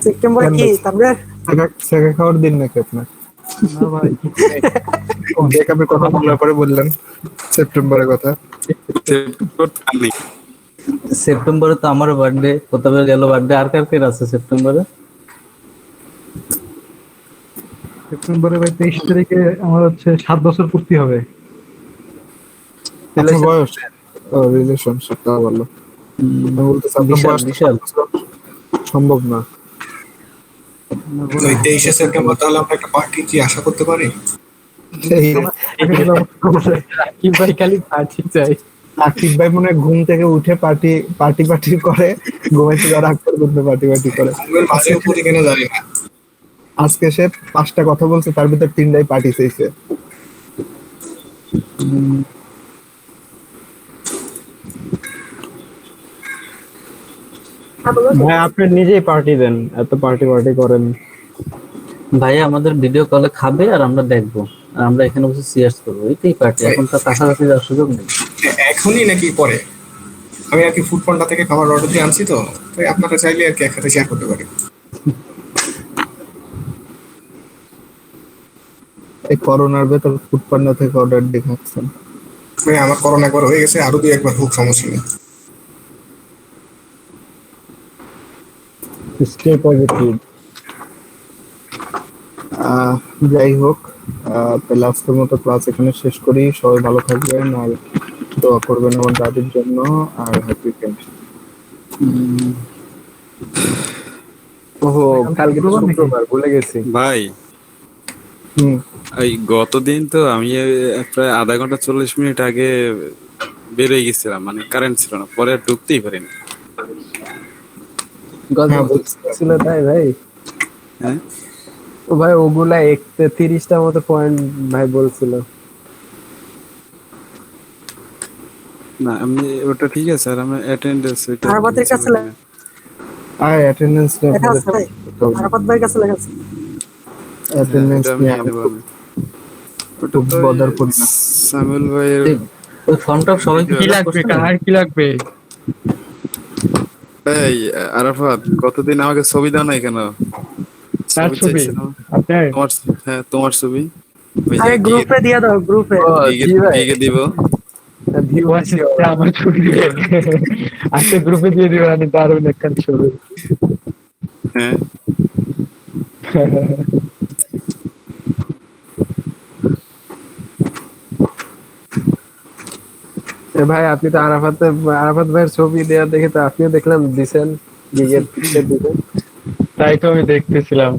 সেপ্টেম্বরে কি তারপরে সেকা খাওয়ার দিন নাকি আপনার? না ভাই, ব্রেকআপের কথা বলার পরে বললেন সেপ্টেম্বরের কথা। সেপ্টেম্বর সেপ্টেম্বরে তো আমারও বার্থডে, প্রতাপের গেল বার্থডে, আর কার কার আছে সেপ্টেম্বরে? সেপ্টেম্বরে ভাই 23 তারিখে আমার হচ্ছে 7 বছর পূর্তি হবে। আপনার বয়স রিলেশনশিপ তা বলো। আমি বলতেছি আপনার বিশাল বয়স বিশাল। সম্ভব না। ওই 23শে সেপ্টেম্বর তাহলে আমরা একটা পার্টি কি আশা করতে পারি? কি ভাই খালি পার্টি চাই। আকিব ভাই মনে হয় ঘুম থেকে উঠে পার্টি পার্টি পার্টি করে, ঘুমাইতে যাওয়ার আগ পর্যন্ত পার্টি পার্টি করে। ঘুমের মাঝে উপরে কেন জানি না। আজকে সে 5টা কথা বলছে, তার ভিতর 3টাই পার্টি চাইছে। ভাই আপনি নিজেই পার্টি দেন, এত পার্টি পার্টি করেন। ভাইয়া আমাদের ভিডিও কলে খাবে আর আমরা দেখবো, আর আমরা এখানে বসে সিয়ার্স করবো, এটাই পার্টি। এখন তো কাছাকাছি যাওয়ার সুযোগ নেই। এখনই নাকি পরে? আমি আর কি ফুড পান্ডা থেকে খাবার অর্ডার দিয়ে আনছি, তো তাই আপনারা চাইলে আর কি একসাথে শেয়ার করতে পারি। এই করোনার ভেতর ফুড পান্ডা থেকে অর্ডার দিয়ে খাচ্ছেন। ভাই আমার করোনা একবার হয়ে গেছে, আরো 2-1 বার হোক, সমস্যা নেই। Stay positive. যাই হোক, তাহলে আজকের মতো ক্লাস এখানে শেষ করি। সবাই ভালো থাকবেন আর দোয়া করবেন আমার দাদির জন্য, আর হ্যাপি উইকেন্ড। ওহো, কালকে তো শুক্রবার, ভুলে গেছি ভাই। ওই গতদিন তো আমি প্রায় আধা ঘন্টা 40 মিনিট আগে বেরোয় গেছিলাম, মানে কারেন্ট ছিল না, পরে আর ঢুকতেই পারিনি। ছিল তাই ভাই? হ্যাঁ ও ভাই ওগুলা 30টা মতো পয়েন্ট ভাই বলছিল। না আমি ওটা ঠিক আছে, আর আমি অ্যাটেন্ডেন্স ওইটা আরাফাতের কাছে আয় অ্যাটেন্ডেন্স লেখা আছে ভাই, আরাফাত ভাইয়ের কাছে লেখা আছে। অ্যাটেন্ডেন্স নিয়ে আমি খুব বদার করি না। সামিউল ভাইয়ের ওই ফর্মটা সবাই কি লাগবে, কার কি লাগবে? এই আরাফাত, কতদিন আমাকে ছবি দাও নাই কেন? তার ছবি আপনার? তোমার, হ্যাঁ তোমার ছবি। আরে গ্রুপে দিয়ে দাও, গ্রুপে। কে দিব? আমার ছবি আজকে গ্রুপে দিয়ে দিবেন, আমি দারুণ একটা ছবি। হ্যাঁ ভাই আপনি তো আরাফাত ভাইয়ের ছবি দেওয়া দেখে তো আপনিও দেখলাম দিছেন, গিগের দিছেন। তাই তো আমি দেখতেছিলাম।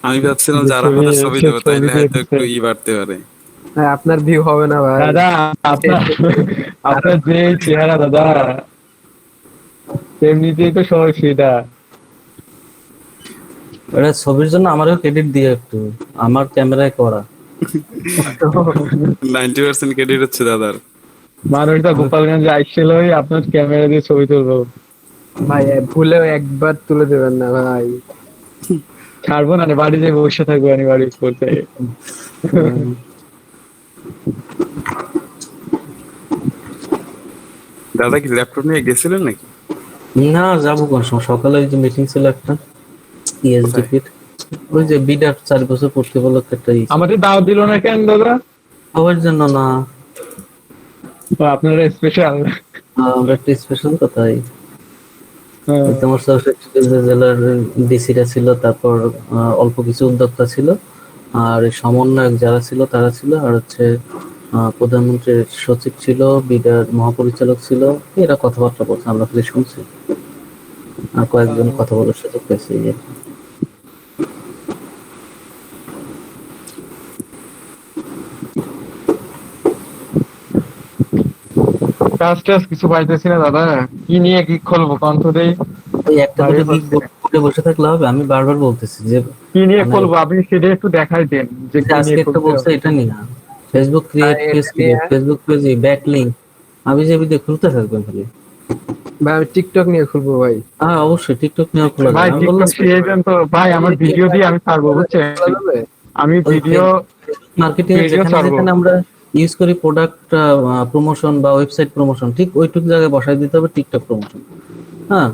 আমি ভাবছিলাম যে আরাফাতের ছবি দেবো, তাইলে হয়তো একটু বাড়তে পারে। হ্যাঁ, আপনার ভিউ হবে না ভাই দাদা। আপনার যে চেহারা দাদা, এমনিতেই তো সমস্যা। ওটা ছবির জন্য আমারও ক্রেডিট দিয়ে একটু, আমার ক্যামেরায় করা। 90% ক্রেডিট হচ্ছে দাদার। মানুষটা গোপালগঞ্জে আইসছিল, আপনার ক্যামেরা দিয়ে ছবি তুলবো। ভাই ভুলেও একবার তুলে দেবেন না ভাই। ছাড়বো না, বাড়ি যাই বসে থাকবো, আমি বাড়ি করতে। দাদা কি ল্যাপটপ নিয়ে গেছিলেন নাকি? না, যাবো কোন সময়, সকালে ওই যে মিটিং ছিল একটা ইএসডিপির, ওই যে বিডার 4 বছর পড়তে বললো একটা। আমাদের দাওয়াত দিল না কেন দাদা? সবার জন্য না, আপনারা স্পেশাল। আমরা একটা স্পেশাল কথাই। তোমার জেলার ডিসিরা ছিল, তারপর অল্প কিছু উদ্যোক্তা ছিল, আর সমন্বয়ক যারা ছিল তারা ছিল, আর হচ্ছে প্রধানমন্ত্রীর সচিব ছিল, বিডার মহাপরিচালক ছিল। এরা কথাবার্তা বলছে, আমরা খালি শুনছি, আর কয়েকজন কথা বলার সুযোগ পেয়েছি। কাজ টাজ কিছু পাইতেছি না দাদা, কি নিয়ে কি খুলবো কন্ঠ দেই। ওই একটা দুটো বসে থাকলে হবে? আমি বারবার বলতেছি যে কি নিয়ে খুলবো, আপনি সেটা একটু দেখাই দেন যে আজকে একটা বলছে এটা নিয়ে না, ফেসবুক ক্রিয়েট, ফেসবুক পেজে ব্যাকলিংক, আমি যে ভিডিও খুলতে থাকবেন খালি। ভাই আমি টিকটক নিয়ে খুলবো ভাই। হ্যাঁ অবশ্যই টিকটক নিয়ে খোলা ভাই। টিকটক ক্রিয়েশন তো ভাই আমার ভিডিও দিয়ে আমি ছাড়বো, বুঝছেন? আমি ভিডিও মার্কেটিং যেখানে আমরা ইউজ করি প্রোডাক্ট প্রমোশন বা ওয়েবসাইট প্রমোশন, ঠিক ওইটুকু জায়গায় বসাই দিতে হবে টিকটক প্রমোশন। হ্যাঁ,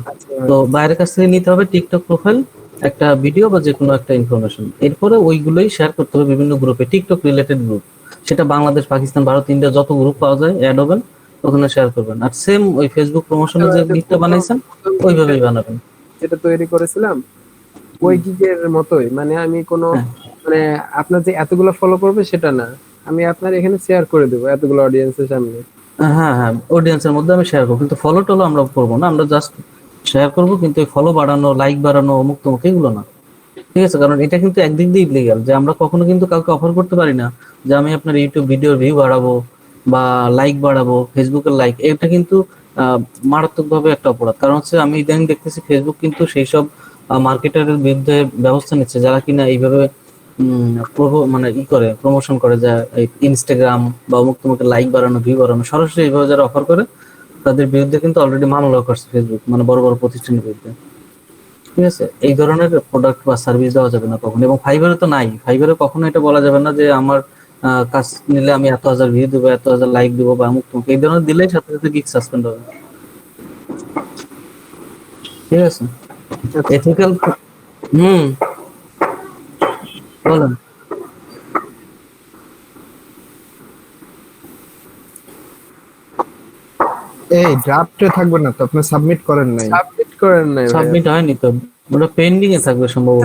তো বাইরের কাছ থেকে নিতে হবে টিকটক প্রোফাইল, একটা ভিডিও বা যে কোনো একটা ইনফরমেশন, এরপরে ওইগুলোই শেয়ার করতে হবে বিভিন্ন গ্রুপে, টিকটক রিলেটেড গ্রুপ, সেটা বাংলাদেশ, পাকিস্তান, ভারত, ইন্ডিয়া যত গ্রুপ পাওয়া যায় অ্যাড হবেন, ওখানে শেয়ার করবেন। আর সেম ওই ফেসবুক প্রমোশনের যে গিগটা বানাইছেন ওইভাবেই বানাবেন। যেটা তৈরি করেছিলাম ওই গিগের মতোই, মানে আমি কোনো মানে আপনার যে এতগুলো ফলো করবে সেটা না, আমি আপনার এখানে শেয়ার করে দেবো এতগুলো অডিয়েন্সের সামনে। হ্যাঁ হ্যাঁ, অডিয়েন্সের মধ্যে আমি শেয়ার করবো, কিন্তু ফলো টলো আমরা করবো না, আমরা জাস্ট শেয়ার করবো। কিন্তু ফলো বাড়ানো, লাইক বাড়ানো, অমুক তমুক এগুলো না, ঠিক আছে? কারণ এটা কিন্তু একদিক দিয়ে ইলিগাল, যে আমরা কখনো কিন্তু কাউকে অফার করতে পারি না যে আমি আপনার ইউটিউব ভিডিওর ভিউ বাড়াবো বা লাইক বাড়াবো, ফেসবুকের লাইক। এটা কিন্তু মারাত্মকভাবে একটা অপরাধ। কারণ হচ্ছে আমি ইদানিং দেখতেছি ফেসবুক কিন্তু সেই সব মার্কেটারের বিরুদ্ধে ব্যবস্থা নিচ্ছে যারা কিনা এইভাবে মানে করে প্রমোশন করে, যা ইনস্টাগ্রাম বা অমুক তমুক লাইক বাড়ানো, ভিউ বাড়ানো, সরাসরি এইভাবে যারা অফার করে তাদের বিরুদ্ধে কিন্তু অলরেডি মামলা করছে ফেসবুক, মানে বড় বড় প্রতিষ্ঠানের বিরুদ্ধে। ঠিক আছে, এই ধরনের প্রোডাক্ট বা সার্ভিস দেওয়া যাবে না কখনো। এবং ফাইবারে তো নাই, ফাইবারে কখনো এটা বলা যাবে না যে আমার কাজ নিলে আমি এত হাজার ভিউ দেবো, এত হাজার লাইক দেবো বা অমুক তমুক, এই ধরনের দিলেই সাথে সাথে গিগ সাসপেন্ড হবে। ঠিক আছে, এথিক্যাল। বলেন। এই ড্রাফটে থাকবে না তো, আপনি সাবমিট করেন নাই? সাবমিট করেন নাই, সাবমিট হয়নি তো, ওটা পেন্ডিং এ থাকবে সম্ভবত।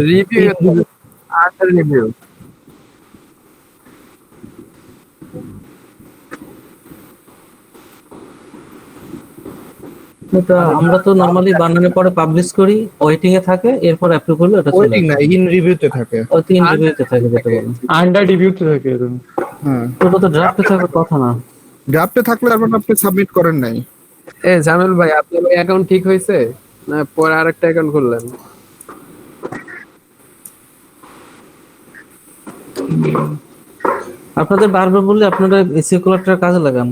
Review under review. এটা আমরা তো নরমালি বানানোর পরে পাবলিশ করি, ওয়েটিং এ থাকে, এরপর অ্যাপ্রুভ হলে এটা চলে ওয়েটিং না, ইন রিভিউতে থাকে। ওই তিন রিভিউতে থাকে যেটা বলেন, আন্ডার রিভিউতে থাকে এরকম। হ্যাঁ, ওটা তো ড্রাফটে থাকার কথা না। ড্রাফটে থাকলে তার মানে আপনি সাবমিট করেন নাই। জামিল ভাই, আপনার অ্যাকাউন্ট ঠিক হয়েছে না পরে আরেকটা অ্যাকাউন্ট খুললেন? আপনাদের বারবার বললে আপনারা এই সার্কুলারটা কাজে লাগান।